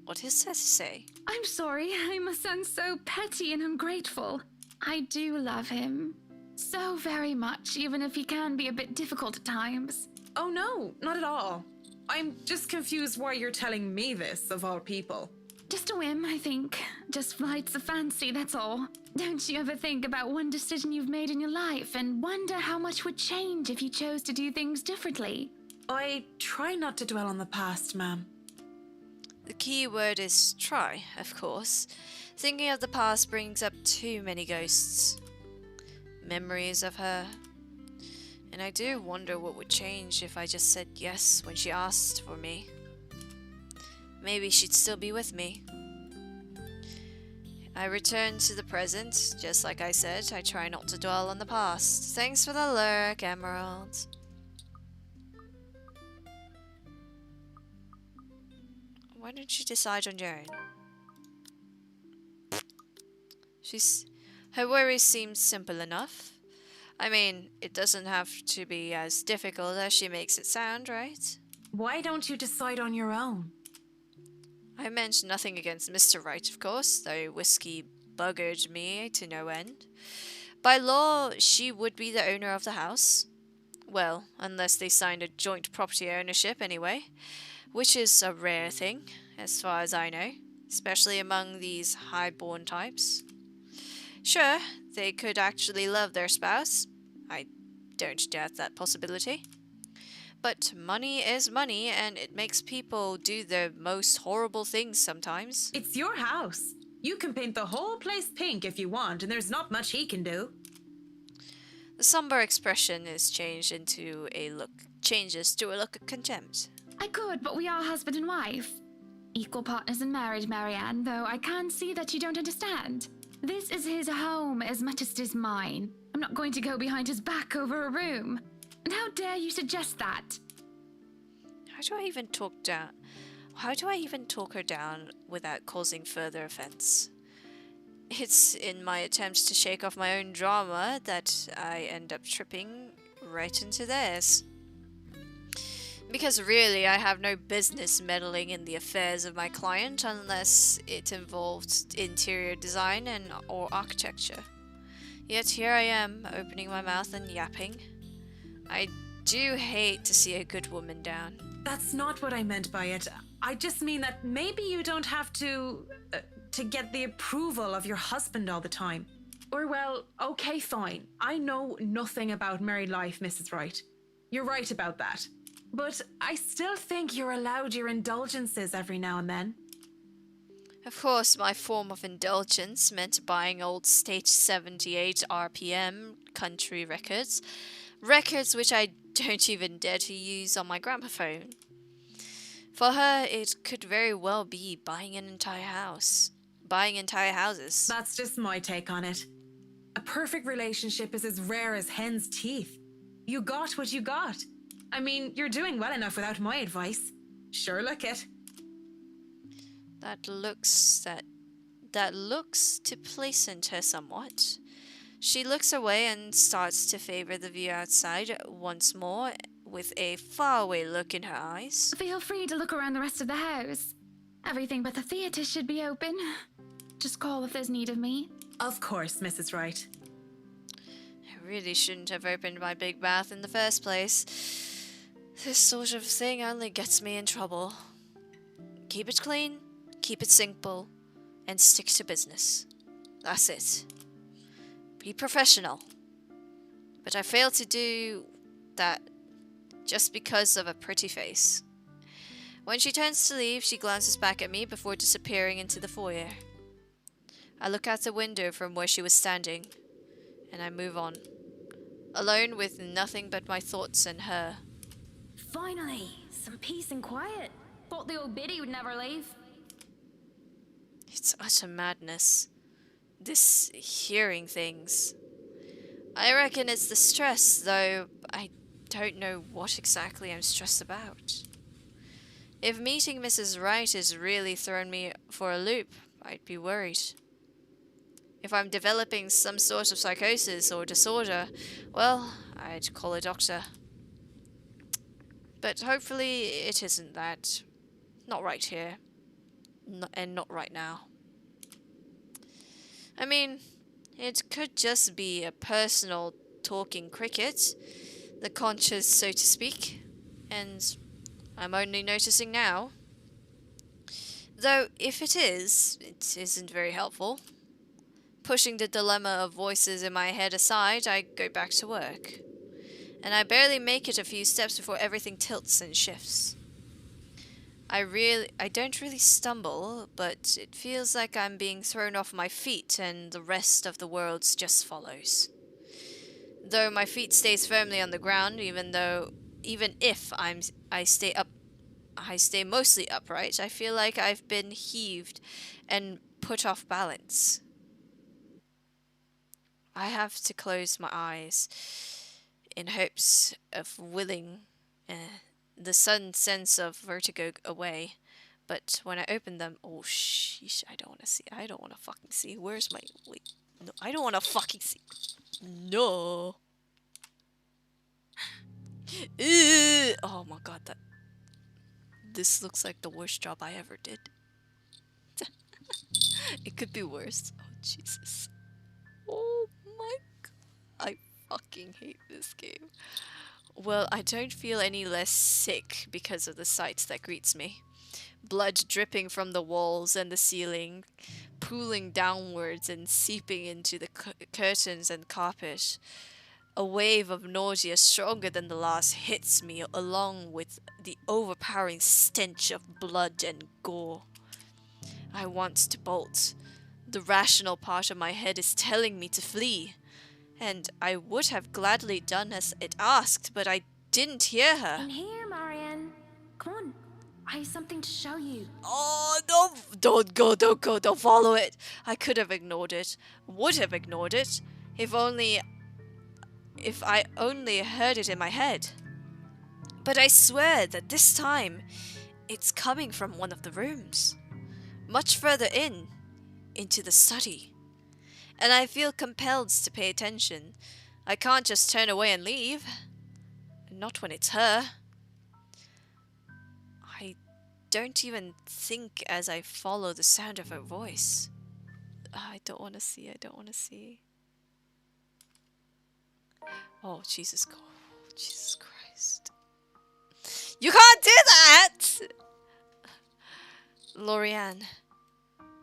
What is there to say? I'm sorry, I must sound so petty and ungrateful. I do love him. So very much, even if he can be a bit difficult at times. Oh no, not at all. I'm just confused why you're telling me this, of all people. Just a whim, I think. Just flights of fancy, that's all. Don't you ever think about one decision you've made in your life and wonder how much would change if you chose to do things differently? I try not to dwell on the past, ma'am. The key word is try, of course. Thinking of the past brings up too many ghosts. Memories of her. And I do wonder what would change if I just said yes when she asked for me. Maybe she'd still be with me. I return to the present. Just like I said, I try not to dwell on the past. Thanks for the lurk, Emerald. Why don't you decide on your own? Her worries seem simple enough. I mean, it doesn't have to be as difficult as she makes it sound, right? Why don't you decide on your own? I meant nothing against Mr. Wright, of course, though whiskey buggered me to no end. By law, she would be the owner of the house. Well, unless they signed a joint property ownership anyway, which is a rare thing, as far as I know, especially among these high-born types. Sure, they could actually love their spouse. I don't doubt that possibility. But money is money, and it makes people do the most horrible things sometimes. It's your house. You can paint the whole place pink if you want, and there's not much he can do. The somber expression is changes to a look of contempt. I could, but we are husband and wife. Equal partners in marriage, Marianne, though I can see that you don't understand. This is his home as much as it is mine. I'm not going to go behind his back over a room. And how dare you suggest that? How do I even talk down? How do I even talk her down without causing further offense? It's in my attempts to shake off my own drama that I end up tripping right into theirs. Because really, I have no business meddling in the affairs of my client unless it involved interior design or architecture. Yet here I am, opening my mouth and yapping. I do hate to see a good woman down. That's not what I meant by it. I just mean that maybe you don't have to get the approval of your husband all the time. Or, well, okay, fine. I know nothing about married life, Mrs. Wright. You're right about that. But I still think you're allowed your indulgences every now and then. Of course, my form of indulgence meant buying old Stage 78 RPM country records. Records which I don't even dare to use on my gramophone. For her, it could very well be buying an entire house. Buying entire houses. That's just my take on it. A perfect relationship is as rare as hen's teeth. You got what you got. I mean, you're doing well enough without my advice. Sure, look it. That looks to pleasant her somewhat. She looks away and starts to favor the view outside once more, with a faraway look in her eyes. Feel free to look around the rest of the house. Everything but the theatre should be open. Just call if there's need of me. Of course, Mrs. Wright. I really shouldn't have opened my big mouth in the first place. This sort of thing only gets me in trouble. Keep it clean, keep it simple, and stick to business. That's it. Be professional. But I fail to do that just because of a pretty face. When she turns to leave, she glances back at me before disappearing into the foyer. I look out the window from where she was standing, and I move on, alone with nothing but my thoughts and her. Finally, some peace and quiet. Thought the old biddy would never leave. It's utter madness. This hearing things. I reckon it's the stress, though I don't know what exactly I'm stressed about. If meeting Mrs. Wright has really thrown me for a loop, I'd be worried. If I'm developing some sort of psychosis or disorder, well, I'd call a doctor. But hopefully it isn't that. Not right here. And not right now. I mean, it could just be a personal talking cricket, the conscious, so to speak, and I'm only noticing now. Though, if it is, it isn't very helpful. Pushing the dilemma of voices in my head aside, I go back to work. And I barely make it a few steps before everything tilts and shifts. I don't really stumble, but it feels like I'm being thrown off my feet and the rest of the world just follows. Though my feet stays firmly on the ground, even if I stay mostly upright, I feel like I've been heaved and put off balance. I have to close my eyes in hopes of willing the sudden sense of vertigo away. But when I open them, oh sheesh, I don't want to see. I don't want to fucking see. Where's my... Wait. No, I don't want to fucking see. No. Oh my god, this looks like the worst job I ever did. It could be worse. Oh Jesus. Oh my god. I fucking hate this game. Well, I don't feel any less sick because of the sight that greets me. Blood dripping from the walls and the ceiling, pooling downwards and seeping into the curtains and carpet. A wave of nausea stronger than the last hits me, along with the overpowering stench of blood and gore. I want to bolt. The rational part of my head is telling me to flee. And I would have gladly done as it asked, but I didn't hear her. In here, Marianne. Come on. I have something to show you. Oh, no, don't go, don't follow it. I could have ignored it, would have ignored it, if I only heard it in my head. But I swear that this time, It's coming from one of the rooms, much further into the study. And I feel compelled to pay attention. I can't just turn away and leave. Not when it's her. I don't even think as I follow the sound of her voice. I don't want to see. Oh, Jesus Christ. You can't do that! Lorianne.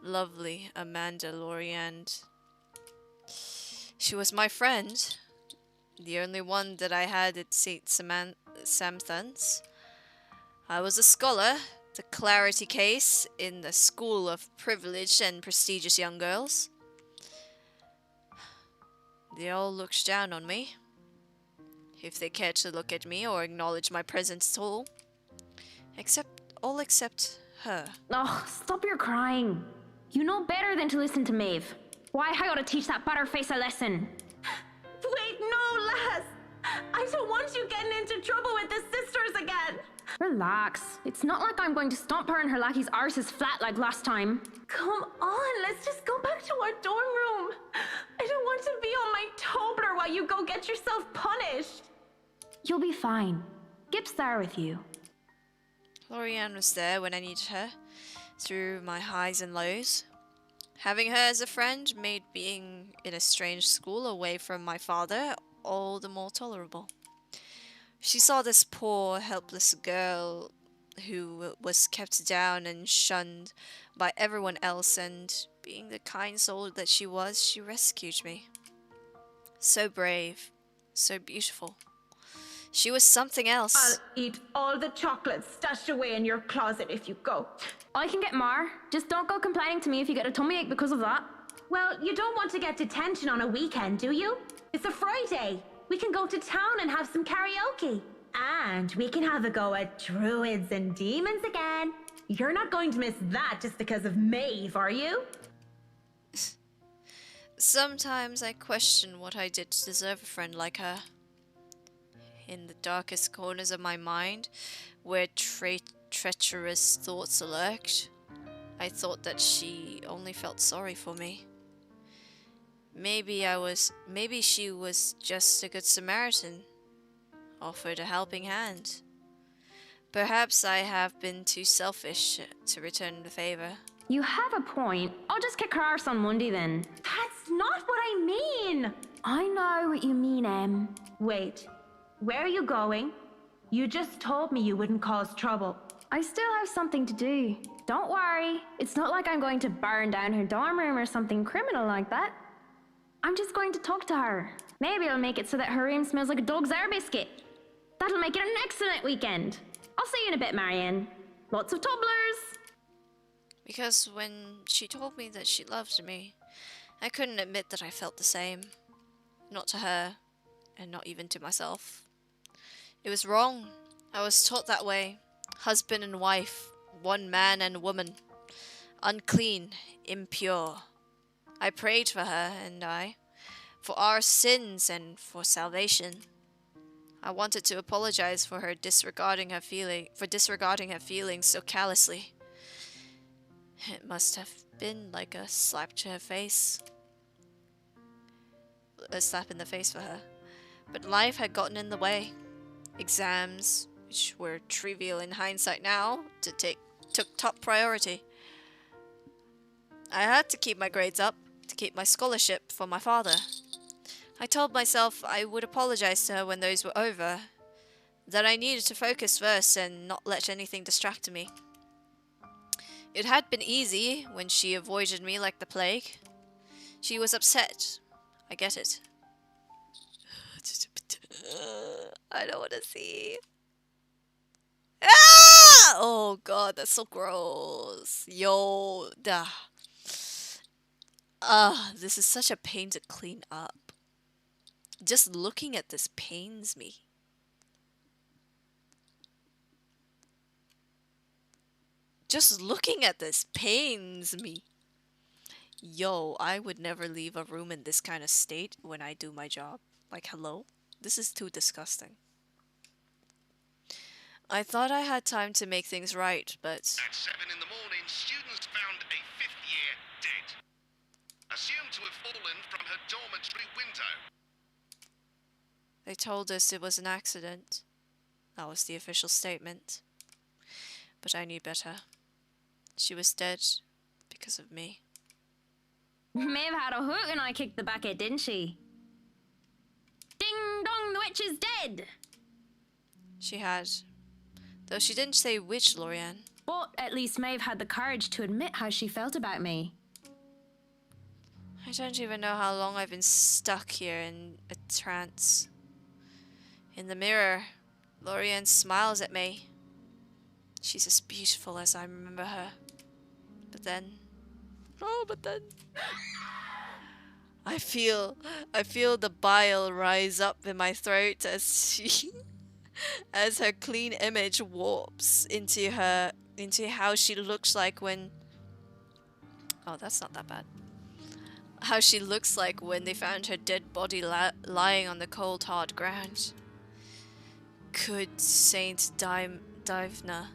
Lovely Amanda Lorianne. She was my friend. The only one that I had at St. Samthans. I was a scholar, the Clarity case in the school of privileged and prestigious young girls. They all looked down on me, if they cared to look at me or acknowledge my presence at all. All except her. Oh, stop your crying. You know better than to listen to Maeve. Why I gotta teach that butterface a lesson? Wait, no, lass! I don't want you getting into trouble with the sisters again! Relax. It's not like I'm going to stomp her and her lackey's arses flat like last time. Come on, let's just go back to our dorm room. I don't want to be on my Tobler while you go get yourself punished. You'll be fine. Gip's there with you. Lorianne was there when I needed her, through my highs and lows. Having her as a friend made being in a strange school away from my father all the more tolerable. She saw this poor, helpless girl who was kept down and shunned by everyone else, and being the kind soul that she was, she rescued me. So brave, so beautiful. She was something else. I'll eat all the chocolates stashed away in your closet if you go. I can get more. Just don't go complaining to me if you get a tummy ache because of that. Well, you don't want to get detention on a weekend, do you? It's a Friday. We can go to town and have some karaoke. And we can have a go at druids and demons again. You're not going to miss that just because of Maeve, are you? Sometimes I question what I did to deserve a friend like her. In the darkest corners of my mind, where treacherous thoughts lurked, I thought that she only felt sorry for me. Maybe she was just a good Samaritan, offered a helping hand. Perhaps I have been too selfish to return the favor. You have a point. I'll just kick her arse on Monday then. That's not what I mean! I know what you mean, Em. Wait, where are you going? You just told me you wouldn't cause trouble. I still have something to do. Don't worry. It's not like I'm going to burn down her dorm room or something criminal like that. I'm just going to talk to her. Maybe I'll make it so that her room smells like a dog's air biscuit. That'll make it an excellent weekend. I'll see you in a bit, Marianne. Lots of tumblers. Because when she told me that she loved me, I couldn't admit that I felt the same. Not to her, and not even to myself. It was wrong. I was taught that way. Husband and wife, one man and woman. Unclean, impure. I prayed for her and for our sins and for salvation. I wanted to apologize for her disregarding her feelings so callously. It must have been like a slap to her face. A slap in the face for her. But life had gotten in the way. Exams, which were trivial in hindsight now, took top priority. I had to keep my grades up, to keep my scholarship for my father. I told myself I would apologize to her when those were over, that I needed to focus first and not let anything distract me. It had been easy when she avoided me like the plague. She was upset. I get it. I don't want to see. Ah! Oh god, that's so gross. Yo, this is such a pain to clean up. Just looking at this pains me. Just looking at this pains me. Yo, I would never leave a room in this kind of state when I do my job. Like, hello? This is too disgusting. I thought I had time to make things right, but At 7 in the morning, students found a 5th year dead. Assumed to have fallen from her dormitory window. they told us it was an accident. That was the official statement. But I knew better. She was dead because of me. Maeve had a hook and I kicked the bucket, didn't she? Ding dong, the witch is dead! She had. Though she didn't say which, Lorianne. But at least Maeve had the courage to admit how she felt about me. I don't even know how long I've been stuck here in a trance. In the mirror, Lorianne smiles at me. She's as beautiful as I remember her. But then... I feel the bile rise up in my throat as as her clean image warps into how she looks like when... Oh, that's not that bad. How she looks like when they found her dead body lying on the cold, hard ground. Good Saint Divna.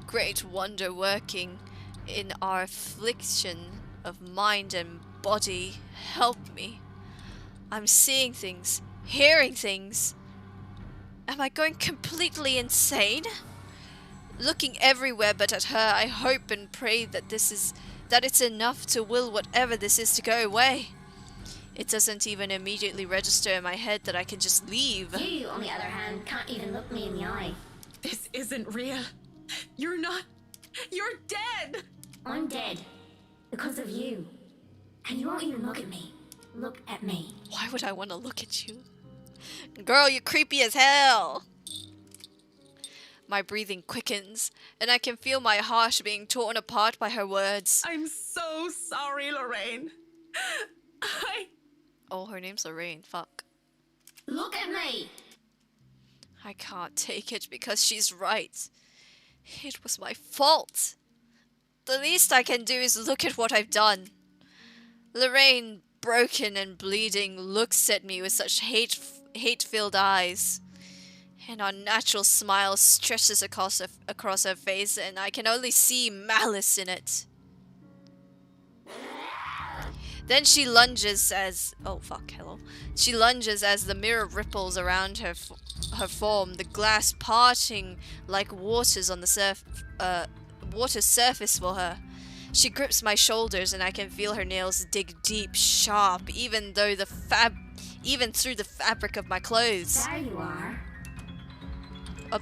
Great wonder working in our affliction of mind and body, help me. I'm seeing things, hearing things. Am I going completely insane? Looking everywhere but at her, I hope and pray that it's enough to will whatever this is to go away. It doesn't even immediately register in my head that I can just leave. You, on the other hand, can't even look me in the eye. This isn't real. You're not. You're dead! I'm dead. Because of you. And you won't even look at me. Look at me. Why would I want to look at you? Girl, you're creepy as hell! My breathing quickens, and I can feel my heart being torn apart by her words. I'm so sorry, Lorraine. Oh, her name's Lorraine. Fuck. Look at me! I can't take it because she's right. It was my fault. The least I can do is look at what I've done. Lorraine, broken and bleeding, looks at me with such hate-filled eyes. An unnatural smile stretches across her face, and I can only see malice in it. Then she lunges as... Oh, fuck, hello. She lunges as the mirror ripples around her form, the glass parting like waters on the water's surface for her. She grips my shoulders, and I can feel her nails dig deep, sharp, even through the fabric of my clothes. There you are. Oh,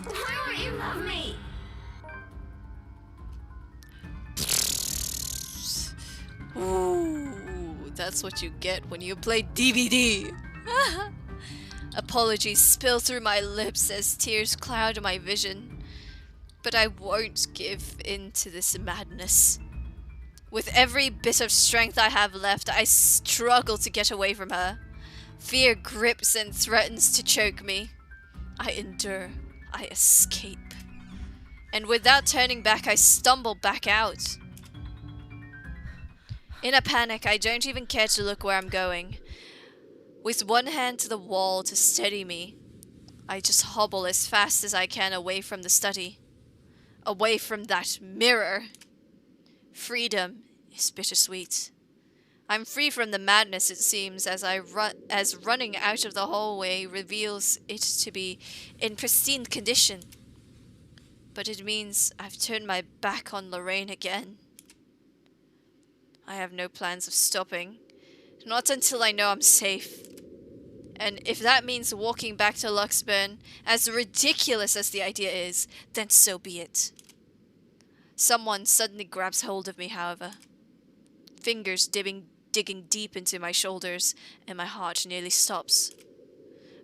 Why won't you love me? Ooh, that's what you get when you play DVD. Apologies spill through my lips as tears cloud my vision. But I won't give in to this madness. With every bit of strength I have left, I struggle to get away from her. Fear grips and threatens to choke me. I endure. I escape. And without turning back, I stumble back out. In a panic, I don't even care to look where I'm going. With one hand to the wall to steady me, I just hobble as fast as I can away from the study. Away from that mirror. Freedom is bittersweet. I'm free from the madness, it seems, as running out of the hallway reveals it to be in pristine condition. But it means I've turned my back on Lorraine again. I have no plans of stopping. Not until I know I'm safe. And if that means walking back to Luxburn, as ridiculous as the idea is, then so be it. Someone suddenly grabs hold of me, however. Fingers digging deep into my shoulders, and my heart nearly stops.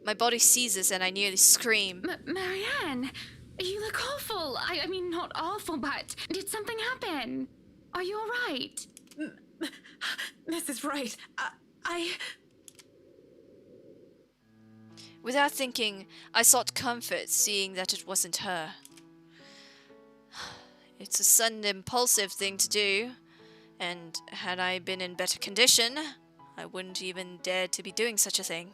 My body seizes and I nearly scream. Marianne, you look awful. I mean, not awful, but did something happen? Are you all right? This is right. Without thinking, I sought comfort, seeing that it wasn't her. It's a sudden impulsive thing to do, And had I been in better condition, I wouldn't even dare to be doing such a thing.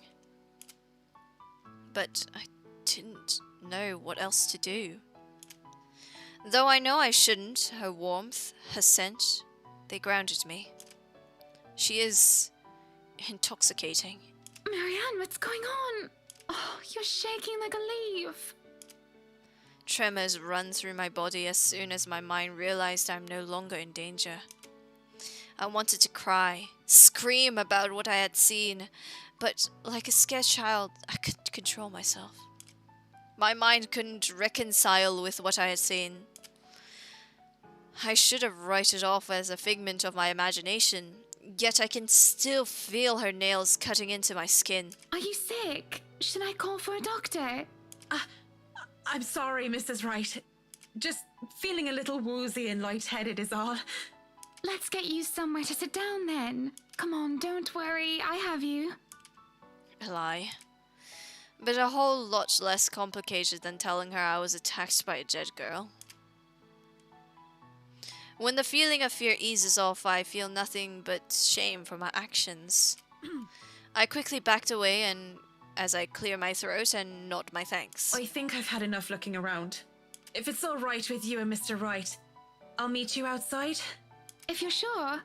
But I didn't know what else to do. Though I know I shouldn't, her warmth, her scent, they grounded me. She is intoxicating. Marianne, what's going on? Oh, you're shaking like a leaf. Tremors run through my body as soon as my mind realized I'm no longer in danger. I wanted to cry, scream about what I had seen, but like a scared child, I couldn't control myself. My mind couldn't reconcile with what I had seen. I should have written it off as a figment of my imagination, yet I can still feel her nails cutting into my skin. Are you sick? Should I call for a doctor? I'm sorry, Mrs. Wright. Just feeling a little woozy and lightheaded is all. Let's get you somewhere to sit down then. Come on, don't worry, I have you. A lie. But a whole lot less complicated than telling her I was attacked by a dead girl. When the feeling of fear eases off, I feel nothing but shame for my actions. I quickly backed away and as I clear my throat and nod my thanks. I think I've had enough looking around. If it's all right with you and Mr. Wright, I'll meet you outside. If you're sure,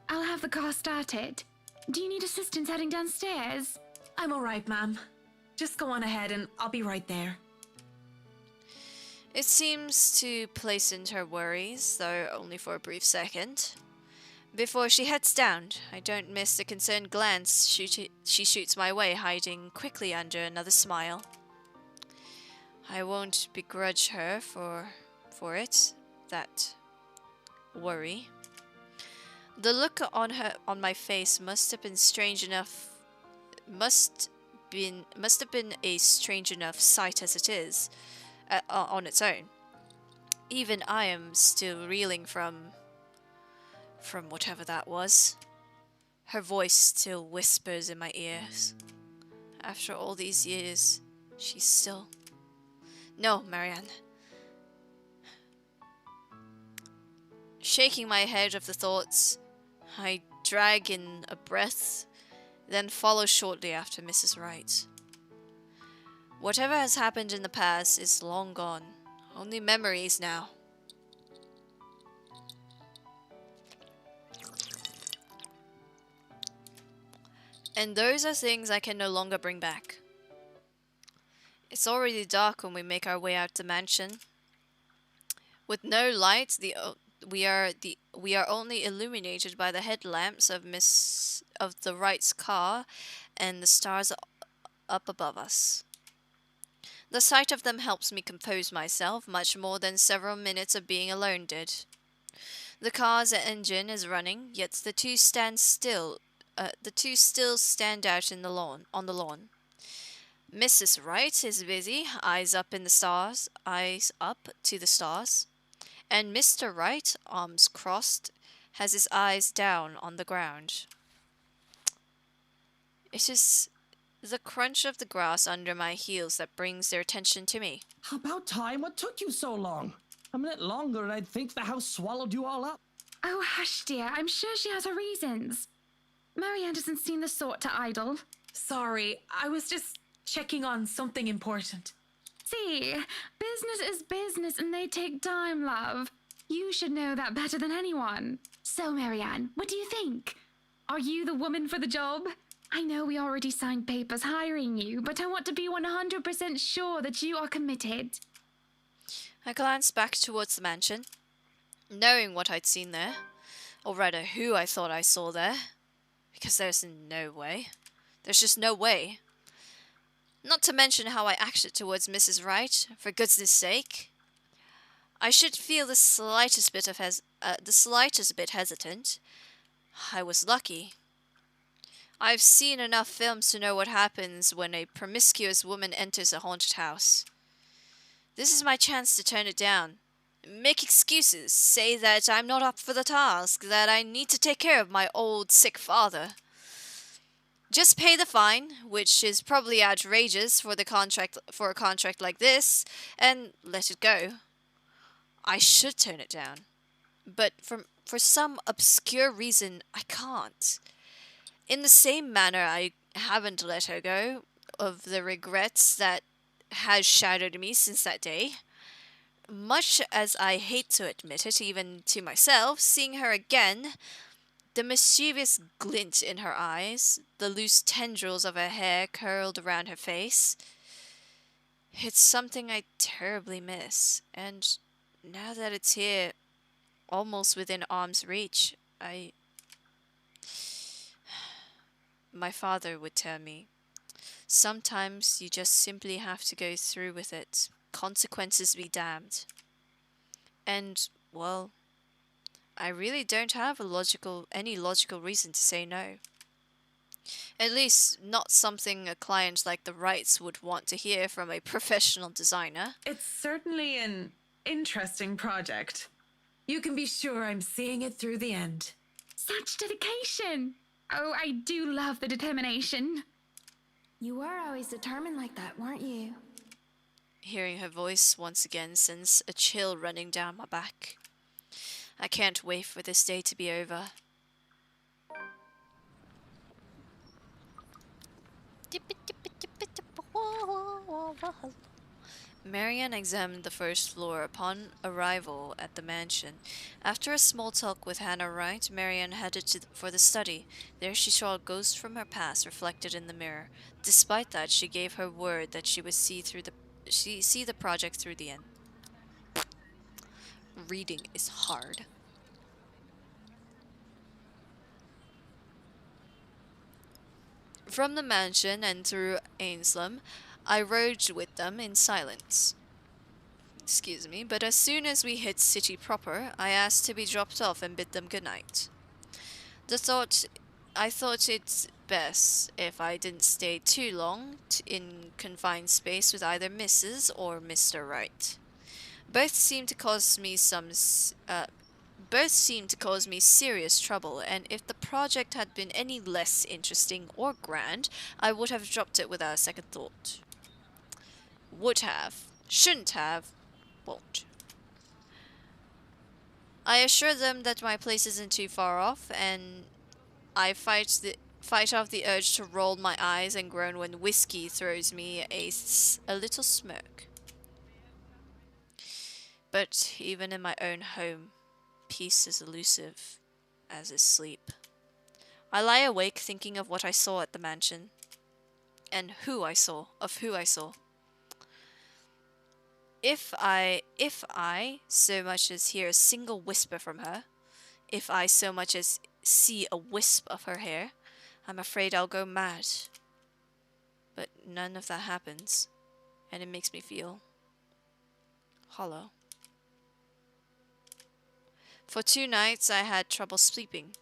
I'll have the car started. Do you need assistance heading downstairs? I'm all right, ma'am. Just go on ahead and I'll be right there. It seems to pleasant her worries, though only for a brief second. Before she heads down, I don't miss the concerned glance she shoots my way, hiding quickly under another smile. I won't begrudge her for it, that worry. The look on my face must have been a strange enough sight as it is, on its own. Even I am still reeling from whatever that was. Her voice still whispers in my ears. After all these years, she's still... No, Marianne. Shaking my head of the thoughts, I drag in a breath, then follow shortly after Mrs. Wright. Whatever has happened in the past is long gone. Only memories now. And those are things I can no longer bring back. It's already dark when we make our way out the mansion. With no light, we are only illuminated by the headlamps of the Wright's car and the stars up above us. The sight of them helps me compose myself much more than several minutes of being alone did. The car's engine is running, yet the two still stand out on the lawn. Mrs. Wright is busy, eyes up to the stars, and Mr. Wright, arms crossed, has his eyes down on the ground. It is the crunch of the grass under my heels that brings their attention to me. About time. What took you so long? A minute longer and I'd think the house swallowed you all up. Oh, hush, dear. I'm sure she has her reasons. Marianne doesn't seem the sort to idle. Sorry, I was just checking on something important. See, business is business and they take time, love. You should know that better than anyone. So, Marianne, what do you think? Are you the woman for the job? I know we already signed papers hiring you, but I want to be 100% sure that you are committed. I glanced back towards the mansion, knowing what I'd seen there, or rather who I thought I saw there, because there's no way. There's just no way. Not to mention how I acted towards Mrs. Wright, for goodness sake. I should feel the slightest bit hesitant. I was lucky. I've seen enough films to know what happens when a promiscuous woman enters a haunted house. This is my chance to turn it down. Make excuses, say that I'm not up for the task, that I need to take care of my old sick father. Just pay the fine, which is probably outrageous for a contract like this, and let it go. I should turn it down. But For some obscure reason, I can't. In the same manner, I haven't let her go of the regrets that has shadowed me since that day. Much as I hate to admit it, even to myself, seeing her again, the mischievous glint in her eyes, the loose tendrils of her hair curled around her face, it's something I terribly miss. And now that it's here, almost within arm's reach, my father would tell me, sometimes you just simply have to go through with it. Consequences be damned. And, well, I really don't have any logical reason to say no. At least not something a client like the Wrights would want to hear from a professional designer. It's certainly an interesting project. You can be sure I'm seeing it through the end. Such dedication! Oh, I do love the determination. You were always determined like that, weren't you? Hearing her voice once again sends a chill running down my back. I can't wait for this day to be over. Marianne examined the first floor upon arrival at the mansion. After a small talk with Hannah Wright, Marianne headed for the study. There she saw a ghost from her past reflected in the mirror. Despite that, she gave her word that she would see the project through the end. Reading is hard. From the mansion and through Ainslam, I rode with them in silence. Excuse me, but as soon as we hit city proper, I asked to be dropped off and bid them good night. I thought it best if I didn't stay too long in confined space with either Mrs. or Mr. Wright. Both seemed to cause me serious trouble, and if the project had been any less interesting or grand, I would have dropped it without a second thought. Would have, shouldn't have, won't. I assure them that my place isn't too far off, and I fight off the urge to roll my eyes and groan when whiskey throws me a little smirk. But even in my own home, peace is elusive, as is sleep. I lie awake thinking of what I saw at the mansion, and of who I saw. If I so much as hear a single whisper from her, if I so much as see a wisp of her hair, I'm afraid I'll go mad. But none of that happens, and it makes me feel hollow. For 2 nights I had trouble sleeping.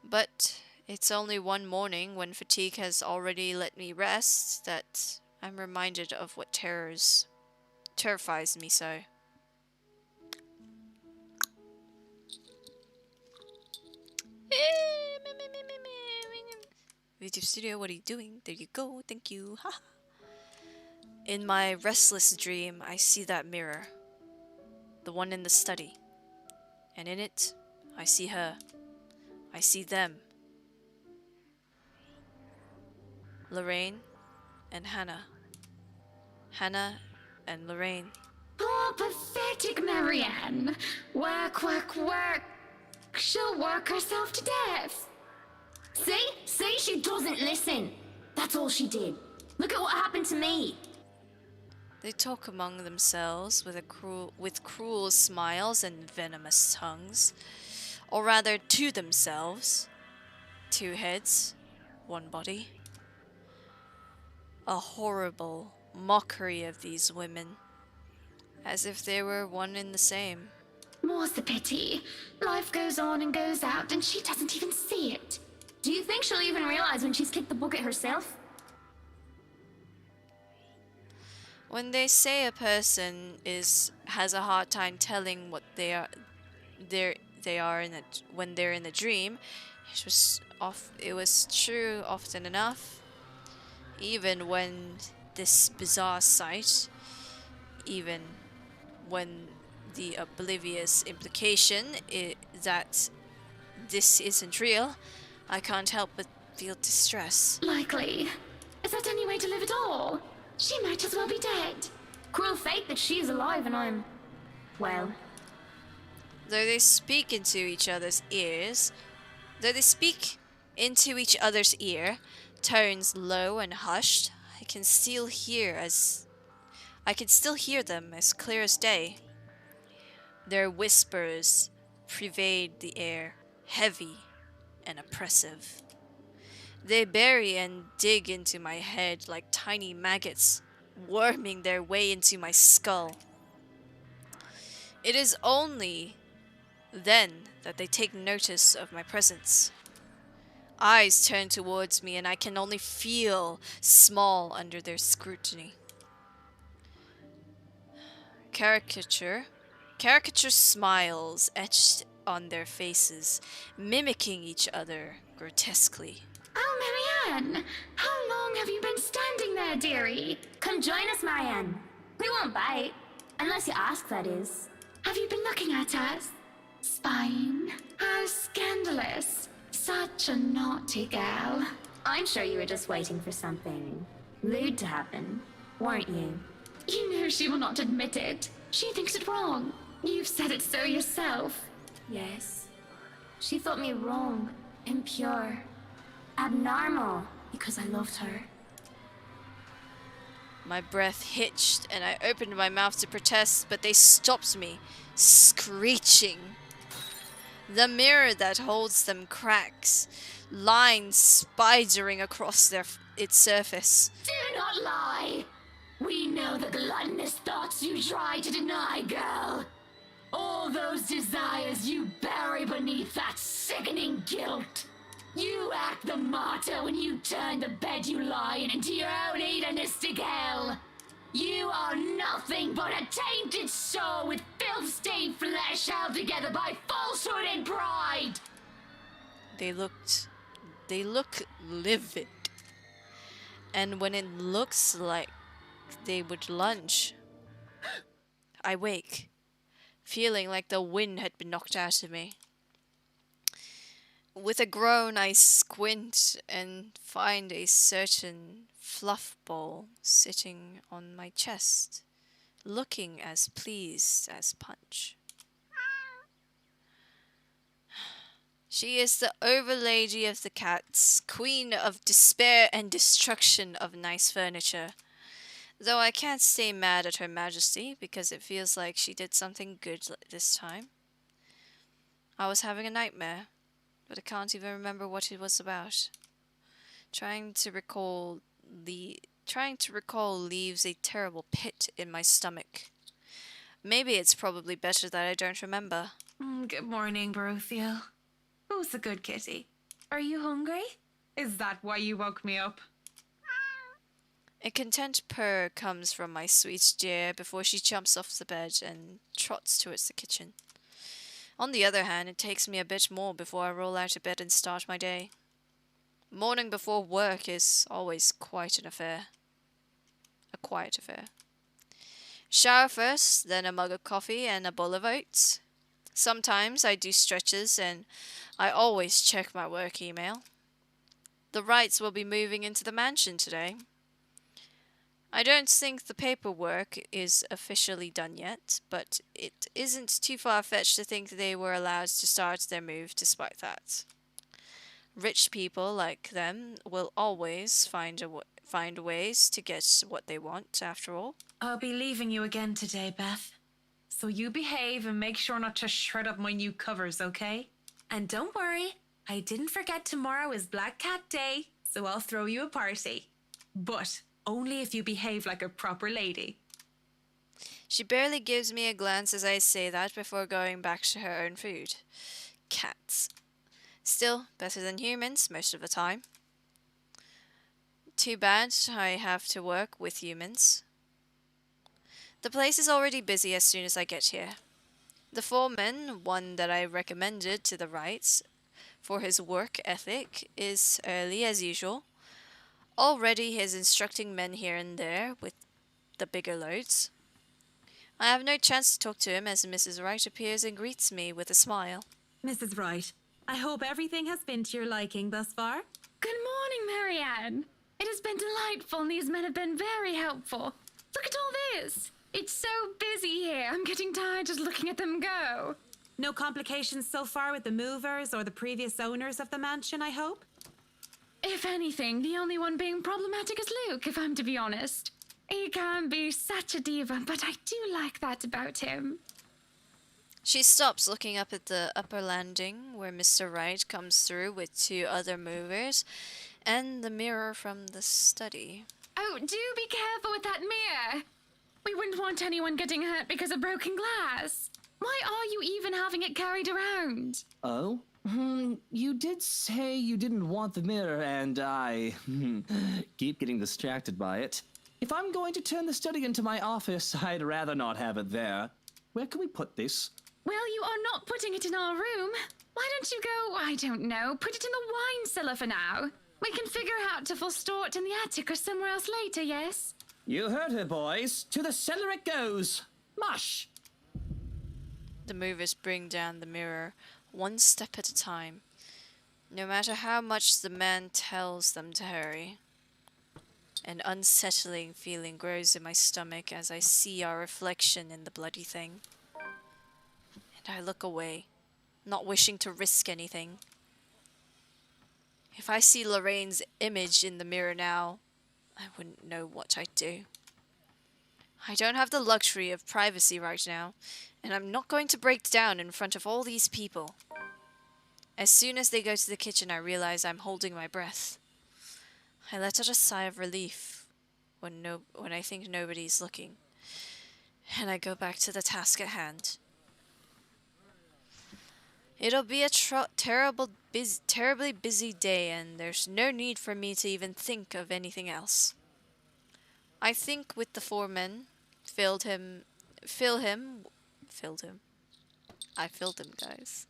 But it's only one morning, when fatigue has already let me rest, that I'm reminded of what terrifies me so. YouTube Studio, what are you doing? There you go, thank you. In my restless dream, I see that mirror. The one in the study. And in it, I see her. I see them. Lorraine and Hannah. Hannah and Lorraine. Poor pathetic Marianne. Work, work, work. She'll work herself to death. See, she doesn't listen. That's all she did. Look at what happened to me. They talk among themselves with cruel smiles and venomous tongues, or rather to themselves. 2 heads, 1 body. A horrible mockery of these women, as if they were one and the same. More's the pity. Life goes on and goes out, and she doesn't even see it. Do you think she'll even realize when she's kicked the bucket herself? When they say a person has a hard time telling what they are when they're in a dream, it was true often enough. Even when this bizarre sight, even when the oblivious implication that this isn't real, I can't help but feel distress. Likely. Is that any way to live at all? She might as well be dead. Cruel fate that she's alive and I'm, well, Though they speak into each other's ear, tones low and hushed, I can still hear them as clear as day. Their whispers pervade the air, heavy and oppressive. They bury and dig into my head like tiny maggots, worming their way into my skull. It is only then that they take notice of my presence. Eyes turn towards me and I can only feel small under their scrutiny. Caricature smiles etched on their faces, mimicking each other grotesquely. Oh, Marianne! How long have you been standing there, dearie? come join us, Marianne. We won't bite. Unless you ask, that is. Have you been looking at us? Spying? How scandalous. Such a naughty girl. I'm sure you were just waiting for something lewd to happen, weren't you? You know she will not admit it. She thinks it wrong. You've said it so yourself. Yes. She thought me wrong, impure, abnormal, because I loved her. My breath hitched and I opened my mouth to protest, but they stopped me, screeching. The mirror that holds them cracks, lines spidering across its surface. Do not lie. We know the gluttonous thoughts you try to deny, girl. All those desires you bury beneath that sickening guilt. You act the martyr when you turn the bed you lie in into your own hedonistic hell. You are nothing but a tainted soul with filth-stained flesh held together by falsehood and pride. They look livid. And when it looks like they would lunge, I wake, feeling like the wind had been knocked out of me. With a groan, I squint and find a certain fluff ball sitting on my chest, looking as pleased as Punch. She is the overlady of the cats, queen of despair and destruction of nice furniture. Though I can't stay mad at Her Majesty because it feels like she did something good this time. I was having a nightmare, but I can't even remember what it was about. Trying to recall leaves a terrible pit in my stomach. Maybe it's probably better that I don't remember. Good morning, Baruthiel. Who's the good kitty? Are you hungry? Is that why you woke me up? A content purr comes from my sweet dear before she jumps off the bed and trots towards the kitchen. On the other hand, it takes me a bit more before I roll out of bed and start my day. Morning before work is always quite an affair. A quiet affair. Shower first, then a mug of coffee and a bowl of oats. Sometimes I do stretches and I always check my work email. The Wrights will be moving into the mansion today. I don't think the paperwork is officially done yet, but it isn't too far-fetched to think they were allowed to start their move despite that. Rich people like them will always find ways to get what they want, after all. I'll be leaving you again today, Beth. So you behave and make sure not to shred up my new covers, okay? And don't worry, I didn't forget tomorrow is Black Cat Day, so I'll throw you a party. But only if you behave like a proper lady. She barely gives me a glance as I say that before going back to her own food. Cats. Still, better than humans most of the time. Too bad I have to work with humans. The place is already busy as soon as I get here. The foreman, one that I recommended to the Wrights for his work ethic, is early as usual. Already he's instructing men here and there with the bigger loads. I have no chance to talk to him as Mrs. Wright appears and greets me with a smile. Mrs. Wright, I hope everything has been to your liking thus far. Good morning, Marianne. It has been delightful, and these men have been very helpful. Look at all this. It's so busy here. I'm getting tired just looking at them go. No complications so far with the movers or the previous owners of the mansion, I hope? If anything, the only one being problematic is Luke, if I'm to be honest. He can be such a diva, but I do like that about him. She stops looking up at the upper landing where Mr. Wright comes through with 2 other movers and the mirror from the study. Oh, do be careful with that mirror. We wouldn't want anyone getting hurt because of broken glass. Why are you even having it carried around? Oh? You did say you didn't want the mirror, and I keep getting distracted by it. If I'm going to turn the study into my office, I'd rather not have it there. Where can we put this? Well, you are not putting it in our room. Why don't you go, I don't know, put it in the wine cellar for now? We can figure out if we'll store it in the attic or somewhere else later, yes? You heard her, boys. To the cellar it goes. Mush! The movers bring down the mirror, one step at a time, no matter how much the man tells them to hurry. An unsettling feeling grows in my stomach as I see our reflection in the bloody thing. And I look away, not wishing to risk anything. If I see Lorraine's image in the mirror now, I wouldn't know what I'd do. I don't have the luxury of privacy right now, and I'm not going to break down in front of all these people. As soon as they go to the kitchen, I realize I'm holding my breath. I let out a sigh of relief when I think nobody's looking, and I go back to the task at hand. It'll be a terribly busy day, and there's no need for me to even think of anything else. I think with the 4 men, filled him, guys.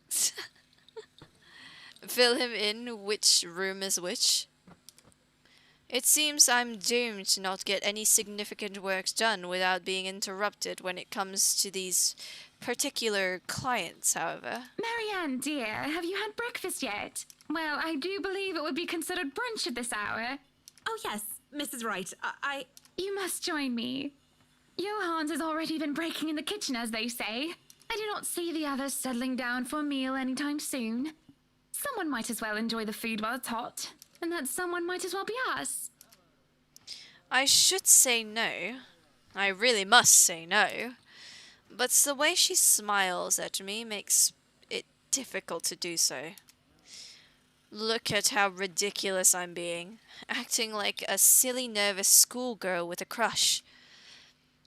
Fill him in which room is which. It seems I'm doomed to not get any significant work done without being interrupted when it comes to these particular clients, however. Marianne, dear, have you had breakfast yet? Well, I do believe it would be considered brunch at this hour. Oh, yes, Mrs. Wright, You must join me. Johans has already been breaking in the kitchen, as they say. I do not see the others settling down for a meal anytime soon. Someone might as well enjoy the food while it's hot, and that someone might as well be us. I should say no. I really must say no. But the way she smiles at me makes it difficult to do so. Look at how ridiculous I'm being, acting like a silly nervous schoolgirl with a crush.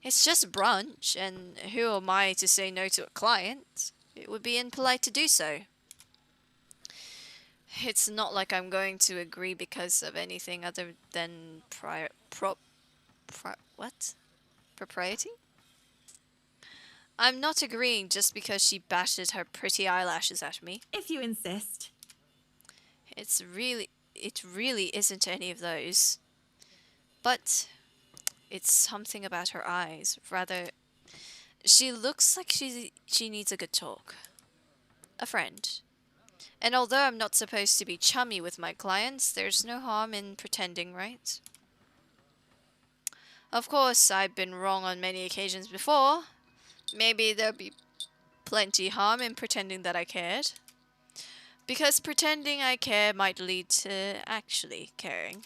It's just brunch, and who am I to say no to a client? It would be impolite to do so. It's not like I'm going to agree because of anything other than propriety? I'm not agreeing just because she batted her pretty eyelashes at me. if you insist. It really isn't any of those. But it's something about her eyes. Rather, she looks like she needs a good talk. A friend. And although I'm not supposed to be chummy with my clients, there's no harm in pretending, right? Of course, I've been wrong on many occasions before. Maybe there'll be plenty harm in pretending that I cared. Because pretending I care might lead to actually caring.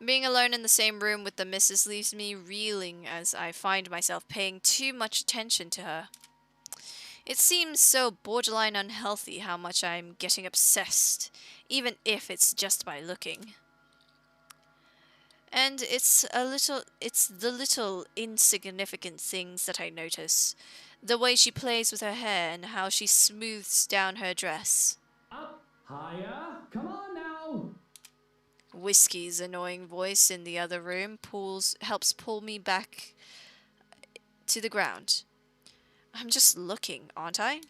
Being alone in the same room with the missus leaves me reeling as I find myself paying too much attention to her. It seems so borderline unhealthy how much I'm getting obsessed, even if it's just by looking. And it's the little insignificant things that I notice. The way she plays with her hair and how she smooths down her dress. Up, higher, come on now. Whiskey's annoying voice in the other room helps pull me back to the ground. I'm just looking, aren't I?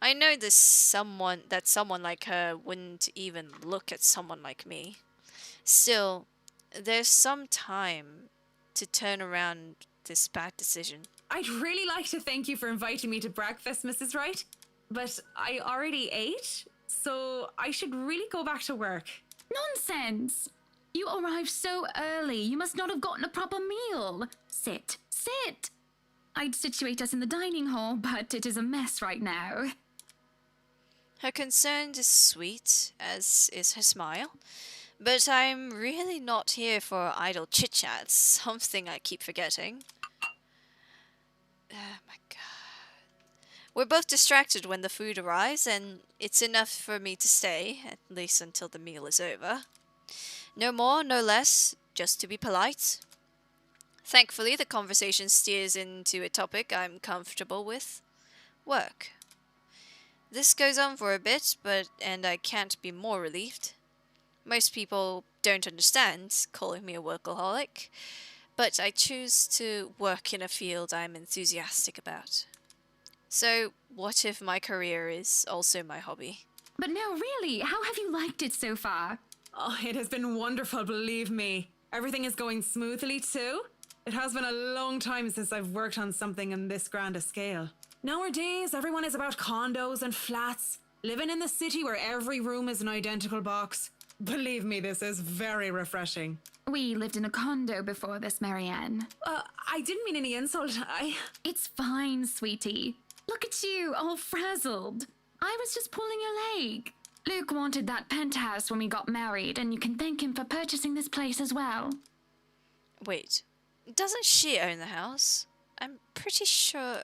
I know that someone like her wouldn't even look at someone like me. Still, there's some time to turn around this bad decision. I'd really like to thank you for inviting me to breakfast, Mrs. Wright, but I already ate, so I should really go back to work. Nonsense! You arrived so early. You must not have gotten a proper meal. Sit, sit. I'd situate us in the dining hall, but it is a mess right now. Her concern is sweet, as is her smile. But I'm really not here for idle chit-chats, something I keep forgetting. Oh my god. We're both distracted when the food arrives, and it's enough for me to stay, at least until the meal is over. No more, no less, just to be polite. Thankfully, the conversation steers into a topic I'm comfortable with. Work. This goes on for a bit, and I can't be more relieved. Most people don't understand calling me a workaholic, but I choose to work in a field I'm enthusiastic about. So, what if my career is also my hobby? But no, really, how have you liked it so far? Oh, it has been wonderful, believe me. Everything is going smoothly too. It has been a long time since I've worked on something on this grand a scale. Nowadays, everyone is about condos and flats, living in the city where every room is an identical box. Believe me, this is very refreshing. We lived in a condo before this, Marianne. I didn't mean any insult. It's fine, sweetie. Look at you, all frazzled. I was just pulling your leg. Luke wanted that penthouse when we got married, and you can thank him for purchasing this place as well. Wait, doesn't she own the house? I'm pretty sure...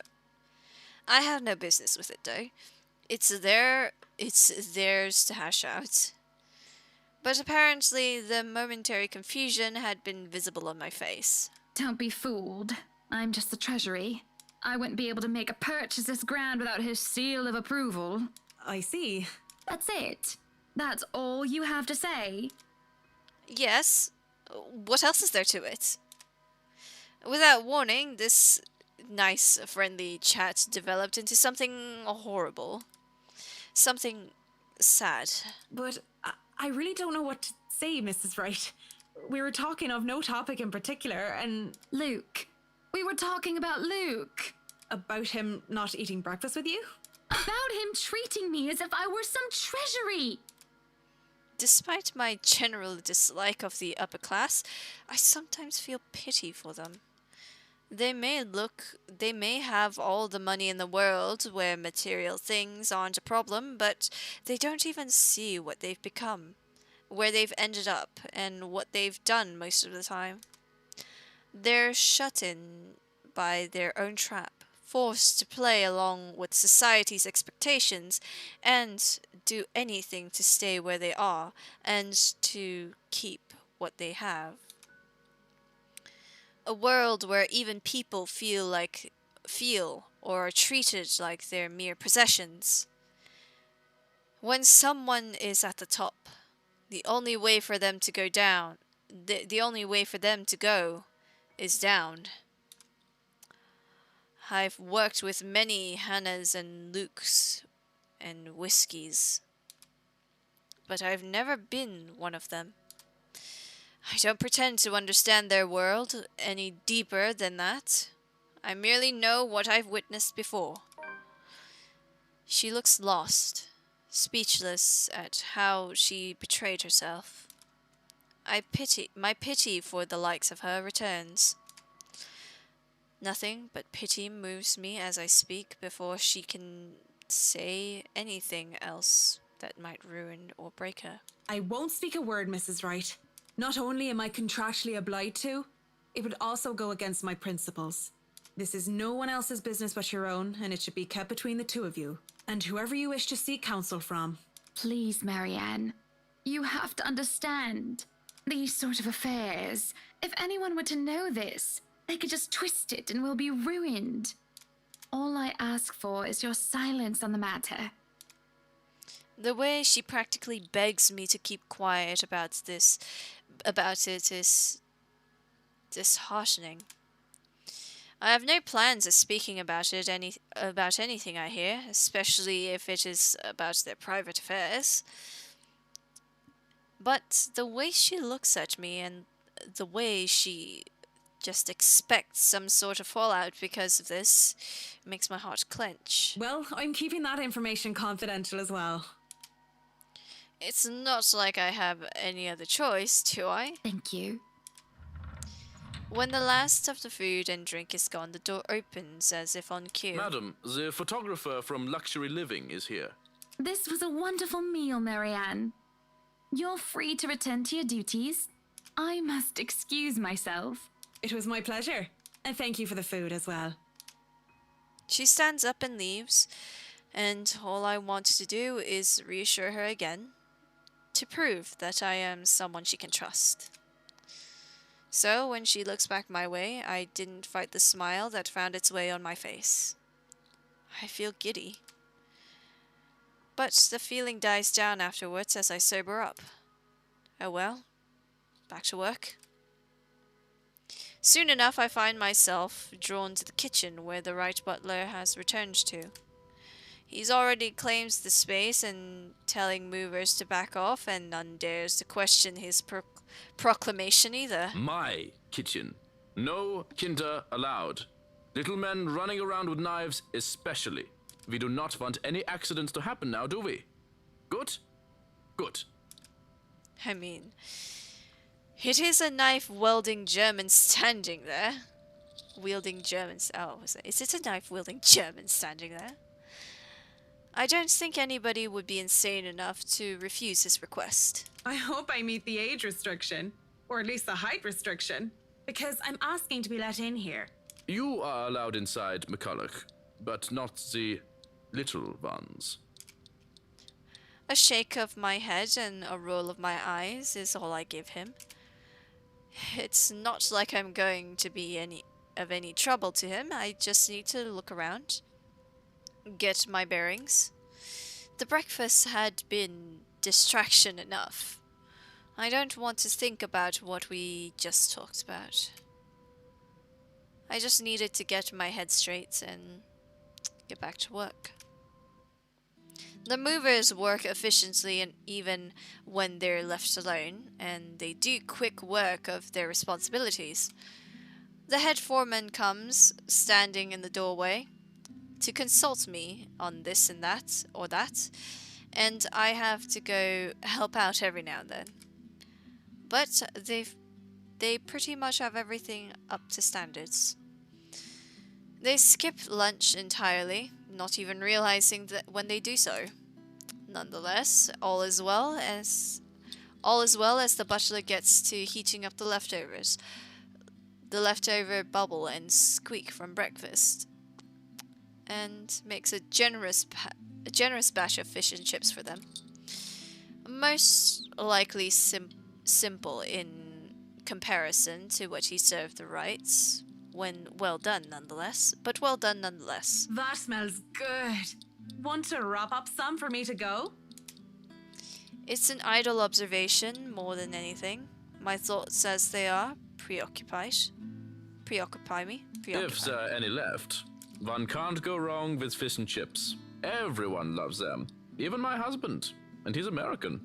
I have no business with it, though. It's theirs to hash out. But apparently the momentary confusion had been visible on my face. Don't be fooled. I'm just the treasury. I wouldn't be able to make a purchase this grand without his seal of approval. I see. That's it. That's all you have to say. Yes. What else is there to it? Without warning, this nice, friendly chat developed into something horrible. Something sad. But I really don't know what to say, Mrs. Wright. We were talking of no topic in particular, and... Luke. We were talking about Luke. About him not eating breakfast with you? About him treating me as if I were some treasury. Despite my general dislike of the upper class, I sometimes feel pity for them. They may have all the money in the world where material things aren't a problem, but they don't even see what they've become, where they've ended up, and what they've done most of the time. They're shut in by their own trap, forced to play along with society's expectations and do anything to stay where they are and to keep what they have. A world where even people feel or are treated like they're mere possessions. When someone is at the top, the only way for them to go down, the only way for them to go is down. I've worked with many Hannahs and Lukes and Whiskies, but I've never been one of them. I don't pretend to understand their world any deeper than that. I merely know what I've witnessed before. She looks lost, speechless at how she betrayed herself. My pity for the likes of her returns. Nothing but pity moves me as I speak before she can say anything else that might ruin or break her. I won't speak a word, Mrs. Wright. Not only am I contractually obliged to, it would also go against my principles. This is no one else's business but your own, and it should be kept between the two of you, and whoever you wish to seek counsel from. Please, Marianne. You have to understand. These sort of affairs, if anyone were to know this, they could just twist it and we'll be ruined. All I ask for is your silence on the matter. The way she practically begs me to keep quiet about it is disheartening. I have no plans of speaking about anything I hear, especially if it is about their private affairs. But the way she looks at me and the way she just expect some sort of fallout because of this. It makes my heart clench. Well, I'm keeping that information confidential as well. It's not like I have any other choice, do I? Thank you. When the last of the food and drink is gone, the door opens as if on cue. Madam, the photographer from Luxury Living is here. This was a wonderful meal, Marianne. You're free to return to your duties. I must excuse myself. It was my pleasure. And thank you for the food as well. She stands up and leaves, and all I want to do is reassure her again, to prove that I am someone she can trust. So, when she looks back my way, I didn't fight the smile that found its way on my face. I feel giddy. But the feeling dies down afterwards as I sober up. Oh well, back to work. Soon enough, I find myself drawn to the kitchen where the right butler has returned to. He's already claims the space and telling movers to back off, and none dares to question his proclamation either. My kitchen. No kinder allowed. Little men running around with knives especially. We do not want any accidents to happen now, do we? Good? Good. I mean, it is a knife-wielding German standing there. Wielding Germans. Oh, is it a knife-wielding German standing there? I don't think anybody would be insane enough to refuse his request. I hope I meet the age restriction, or at least the height restriction, because I'm asking to be let in here. You are allowed inside, McCulloch, but not the little ones. A shake of my head and a roll of my eyes is all I give him. It's not like I'm going to be any trouble to him. I just need to look around, get my bearings. The breakfast had been distraction enough. I don't want to think about what we just talked about. I just needed to get my head straight and get back to work. The movers work efficiently and even when they're left alone, and they do quick work of their responsibilities. The head foreman comes, standing in the doorway, to consult me on this and that, or that, and I have to go help out every now and then. But they pretty much have everything up to standards. They skip lunch entirely, not even realizing that when they do so. Nonetheless, all is well as the butler gets to heating up the leftovers. The leftover bubble and squeak from breakfast, and makes a generous batch of fish and chips for them. Most likely simple in comparison to what he served the Wrights, when well done nonetheless, but well done nonetheless. That smells good. Want to wrap up some for me to go? It's an idle observation more than anything. My thoughts as they are preoccupy me. If there are any left, one can't go wrong with fish and chips. Everyone loves them. Even my husband. And he's American.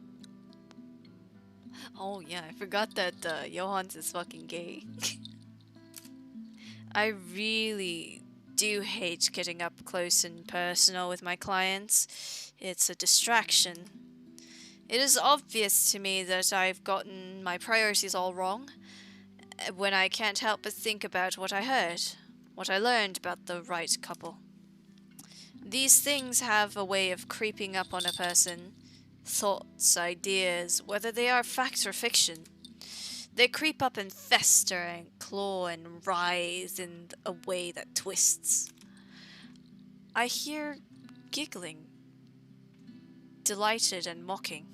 Oh yeah, I forgot that Johans is fucking gay. I really do hate getting up close and personal with my clients. It's a distraction. It is obvious to me that I've gotten my priorities all wrong when I can't help but think about what I heard, what I learned about the right couple. These things have a way of creeping up on a person. Thoughts, ideas, whether they are fact or fiction. They creep up and fester and claw and writhe in a way that twists. I hear giggling, delighted and mocking.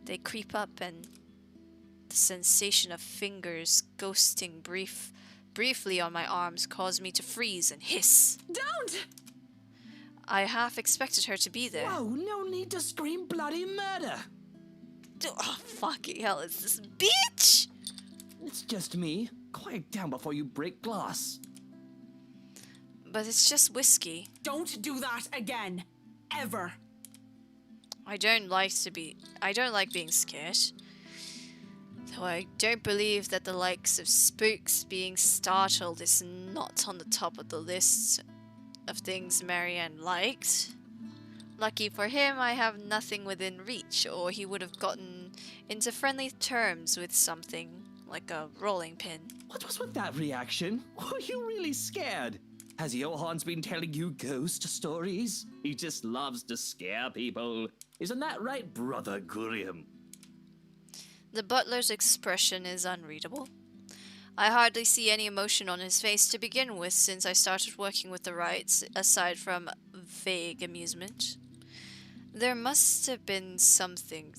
They creep up, and the sensation of fingers ghosting briefly on my arms caused me to freeze and hiss. Don't! I half expected her to be there. Whoa, no need to scream bloody murder. Oh, fucking hell, is this bitch? It's just me. Quiet down before you break glass. But it's just whiskey. Don't do that again. Ever. I don't like being scared. Though I don't believe that the likes of spooks being startled is not on the top of the list of things Marianne liked. Lucky for him, I have nothing within reach, or he would have gotten into friendly terms with something like a rolling pin. What was with that reaction? Were you really scared? Has Johan's been telling you ghost stories? He just loves to scare people. Isn't that right, Brother Gurium? The butler's expression is unreadable. I hardly see any emotion on his face to begin with since I started working with the Wrights, aside from vague amusement. There must have been something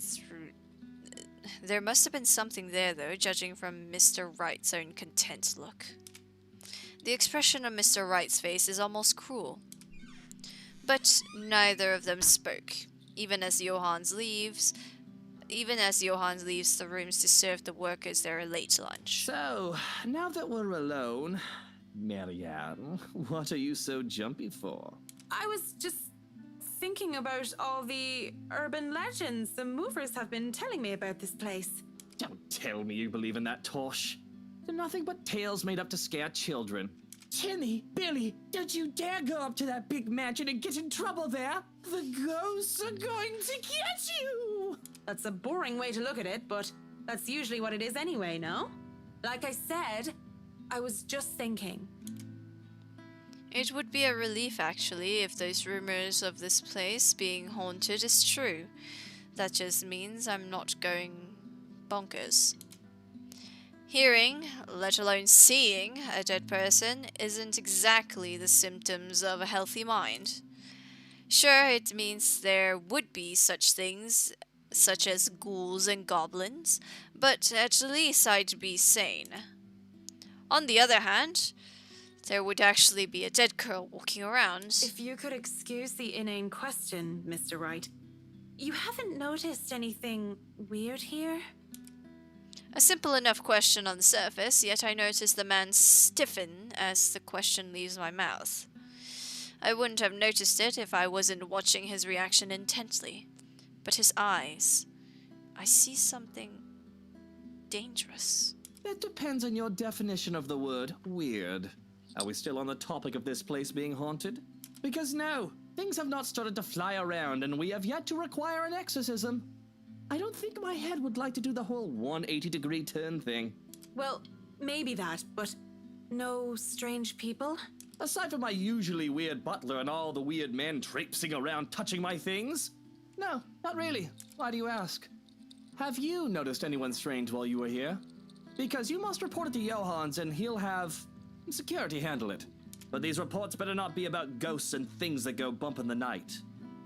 there, though, judging from Mr. Wright's own content look. The expression on Mr. Wright's face is almost cruel. But neither of them spoke, even as Johann leaves the rooms to serve the workers their late lunch. So, now that we're alone, Marianne, what are you so jumpy for? I was just thinking about all the urban legends the movers have been telling me about this place. Don't tell me you believe in that tosh. They're nothing but tales made up to scare children. Timmy, Billy, don't you dare go up to that big mansion and get in trouble there. The ghosts are going to get you. That's a boring way to look at it, but that's usually what it is anyway, no? Like I said, I was just thinking. It would be a relief, actually, if those rumors of this place being haunted is true. That just means I'm not going bonkers. Hearing, let alone seeing, a dead person isn't exactly the symptoms of a healthy mind. Sure, it means there would be such things, such as ghouls and goblins, but at least I'd be sane. On the other hand, there would actually be a dead girl walking around. If you could excuse the inane question, Mr. Wright, you haven't noticed anything weird here? A simple enough question on the surface, yet I notice the man stiffen as the question leaves my mouth. I wouldn't have noticed it if I wasn't watching his reaction intently. But his eyes, I see something dangerous. That depends on your definition of the word weird. Are we still on the topic of this place being haunted? Because no, things have not started to fly around and we have yet to require an exorcism. I don't think my head would like to do the whole 180-degree turn thing. Well, maybe that, but no strange people? Aside from my usually weird butler and all the weird men traipsing around touching my things? No, not really. Why do you ask? Have you noticed anyone strange while you were here? Because you must report it to Johans and he'll have security handle it. But these reports better not be about ghosts and things that go bump in the night.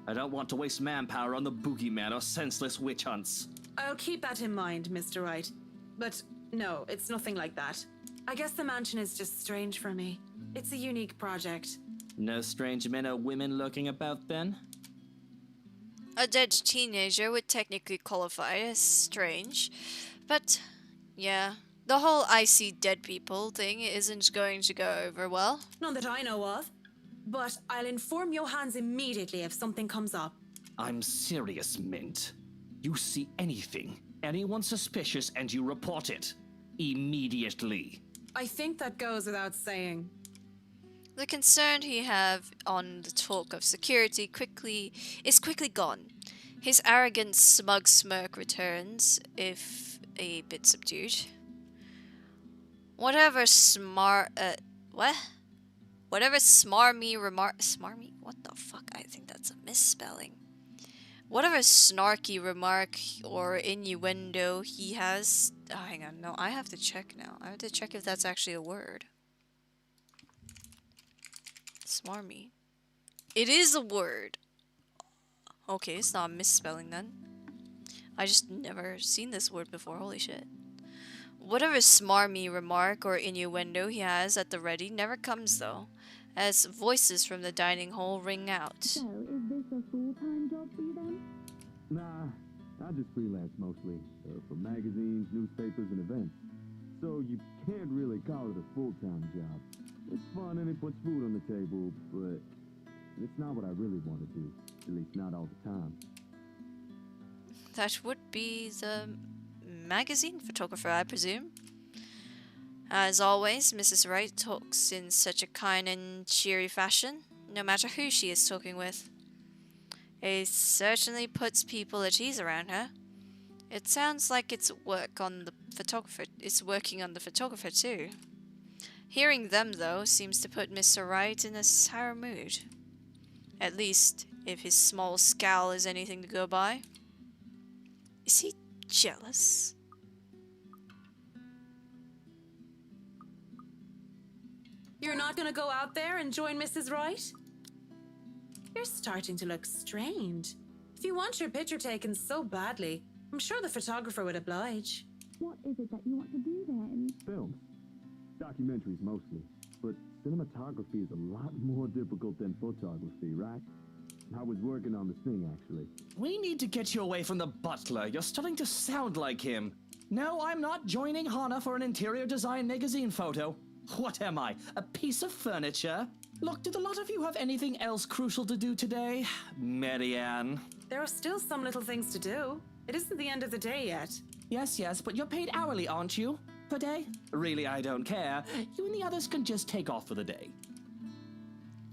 I don't want to waste manpower on the boogeyman or senseless witch hunts. I'll keep that in mind, Mr. Wright. But no, it's nothing like that. I guess the mansion is just strange for me. It's a unique project. No strange men or women lurking about then? A dead teenager would technically qualify as strange, but yeah, the whole I see dead people thing isn't going to go over well. None that I know of. But I'll inform Johans immediately if something comes up. I'm serious, Mint. You see anything, anyone suspicious, and you report it. Immediately. I think that goes without saying. The concern he have on the talk of security is quickly gone. His arrogant, smug smirk returns, if a bit subdued. Whatever smarmy remark... Smarmy? What the fuck? I think that's a misspelling. Whatever snarky remark or innuendo he has... Oh, hang on, no, I have to check now. I have to check if that's actually a word. Smarmy. It is a word. Okay, it's not a misspelling then. I just never seen this word before, holy shit. Whatever smarmy remark or innuendo he has at the ready never comes though, as voices from the dining hall ring out. So, is this a full-time job for you then? Nah, I just freelance mostly, for magazines, newspapers, and events. So you can't really call it a full-time job. It's fun and it puts food on the table, but it's not what I really want to do, at least not all the time. That would be the magazine photographer, I presume. As always, Mrs. Wright talks in such a kind and cheery fashion, no matter who she is talking with. It certainly puts people at ease around her. It sounds like it's working on the photographer too. Hearing them, though, seems to put Mr. Wright in a sour mood. At least, if his small scowl is anything to go by. Is he jealous? You're not gonna go out there and join Mrs. Wright? You're starting to look strained. If you want your picture taken so badly, I'm sure the photographer would oblige. What is it that you want to do then? Films. Documentaries mostly. But cinematography is a lot more difficult than photography, right? I was working on this thing, actually. We need to get you away from the butler. You're starting to sound like him. No, I'm not joining Hana for an interior design magazine photo. What am I, a piece of furniture? Look, did a lot of you have anything else crucial to do today? Marianne. There are still some little things to do. It isn't the end of the day yet. Yes, but you're paid hourly, aren't you? Per day? Really, I don't care. You and the others can just take off for the day.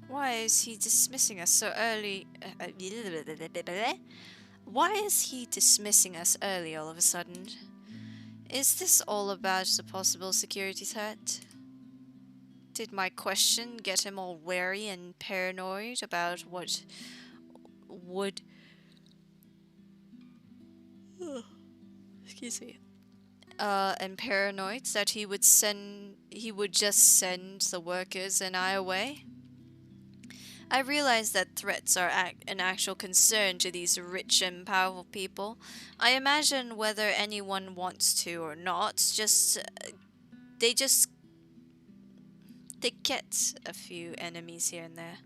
Why is he dismissing us so early? Why is he dismissing us early all of a sudden? Is this all about the possible security threat? Did my question get him all wary and paranoid about what would... Excuse me. And paranoid that he would just send the workers and I away? I realize that threats are an actual concern to these rich and powerful people. I imagine whether anyone wants to or not, they get a few enemies here and there.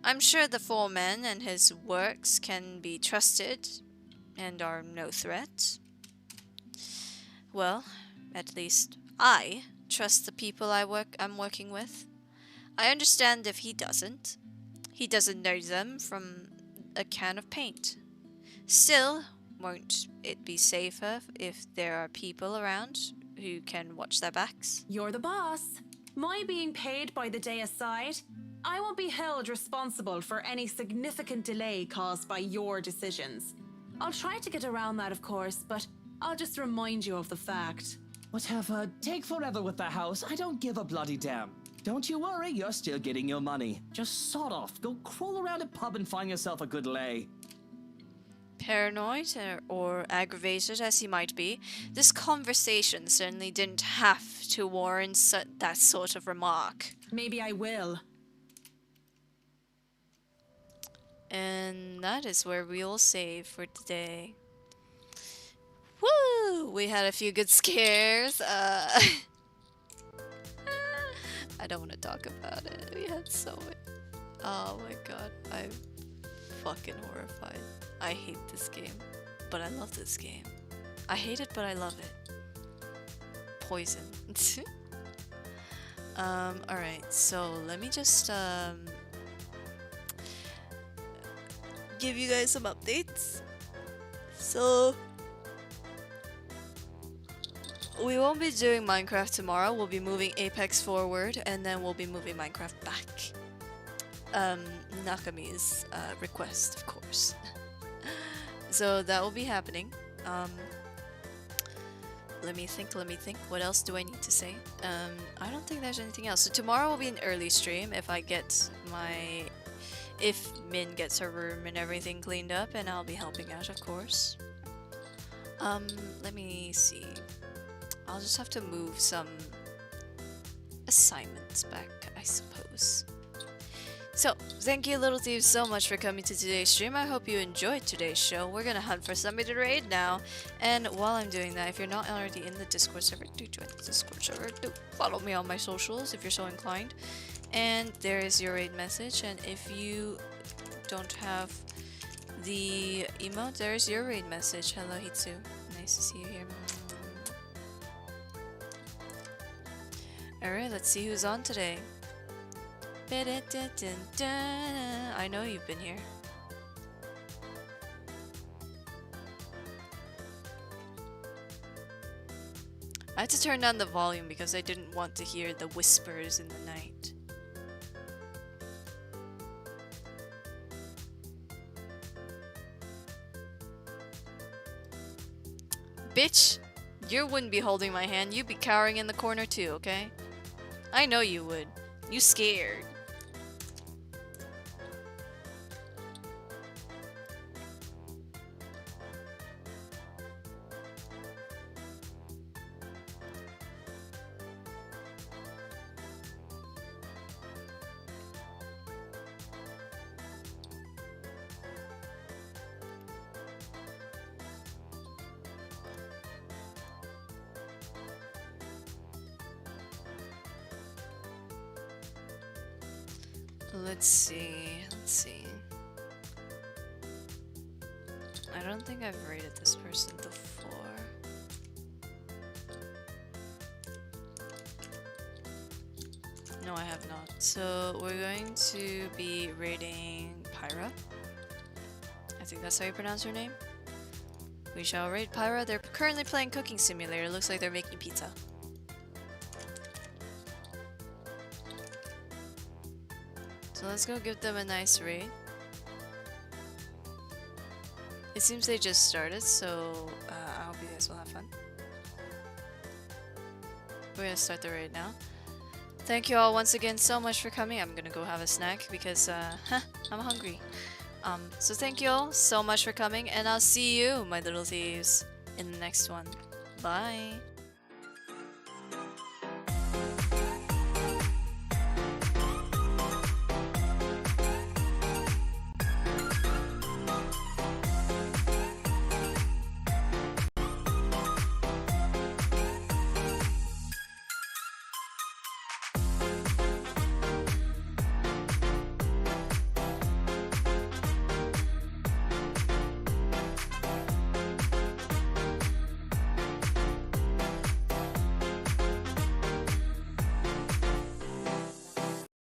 I'm sure the foreman and his works can be trusted and are no threat. Well, at least I trust the people I'm working with. I understand if he doesn't. He doesn't know them from a can of paint. Still, won't it be safer if there are people around who can watch their backs? You're the boss. My being paid by the day aside, I won't be held responsible for any significant delay caused by your decisions. I'll try to get around that, of course, but I'll just remind you of the fact. Whatever, take forever with the house. I don't give a bloody damn. Don't you worry, you're still getting your money. Just sod off, go crawl around a pub and find yourself a good lay. Paranoid or aggravated as he might be, this conversation certainly didn't have to warrant that sort of remark. Maybe I will. And that is where we'll save for today. Woo! We had a few good scares. I don't want to talk about it. We had so many. Oh my god, I'm fucking horrified. I hate this game, but I love this game. I hate it, but I love it. Poison. Alright, so let me just give you guys some updates. So we won't be doing Minecraft tomorrow. We'll be moving Apex forward, and then we'll be moving Minecraft back. Nakami's request, of course. So that will be happening. Let me think. What else do I need to say? I don't think there's anything else. So tomorrow will be an early stream if Min gets her room and everything cleaned up, and I'll be helping out, of course. Let me see. I'll just have to move some assignments back, I suppose. So, thank you Little Thieves so much for coming to today's stream. I hope you enjoyed today's show. We're gonna hunt for somebody to raid now. And while I'm doing that, if you're not already in the Discord server, do join the Discord server. Do follow me on my socials if you're so inclined. And there is your raid message. And if you don't have the emote, there's your raid message. Hello Hitsu. Nice to see you here. Alright, let's see who's on today. I know you've been here. had to turn down the volume because I didn't want to hear the whispers in the night. Bitch, you wouldn't be holding my hand. You'd be cowering in the corner too, okay? I know you would. You scared. Let's see. I don't think I've rated this person before. No, I have not. So we're going to be rating Pyra. I think that's how you pronounce her name. We shall rate Pyra. They're currently playing Cooking Simulator. Looks like they're making pizza. So let's go give them a nice rate. It seems they just started, so I hope you guys will have fun. We're gonna start the raid now. Thank you all once again so much for coming. I'm gonna go have a snack because I'm hungry. So thank you all so much for coming, and I'll see you, my little thieves, in the next one. Bye!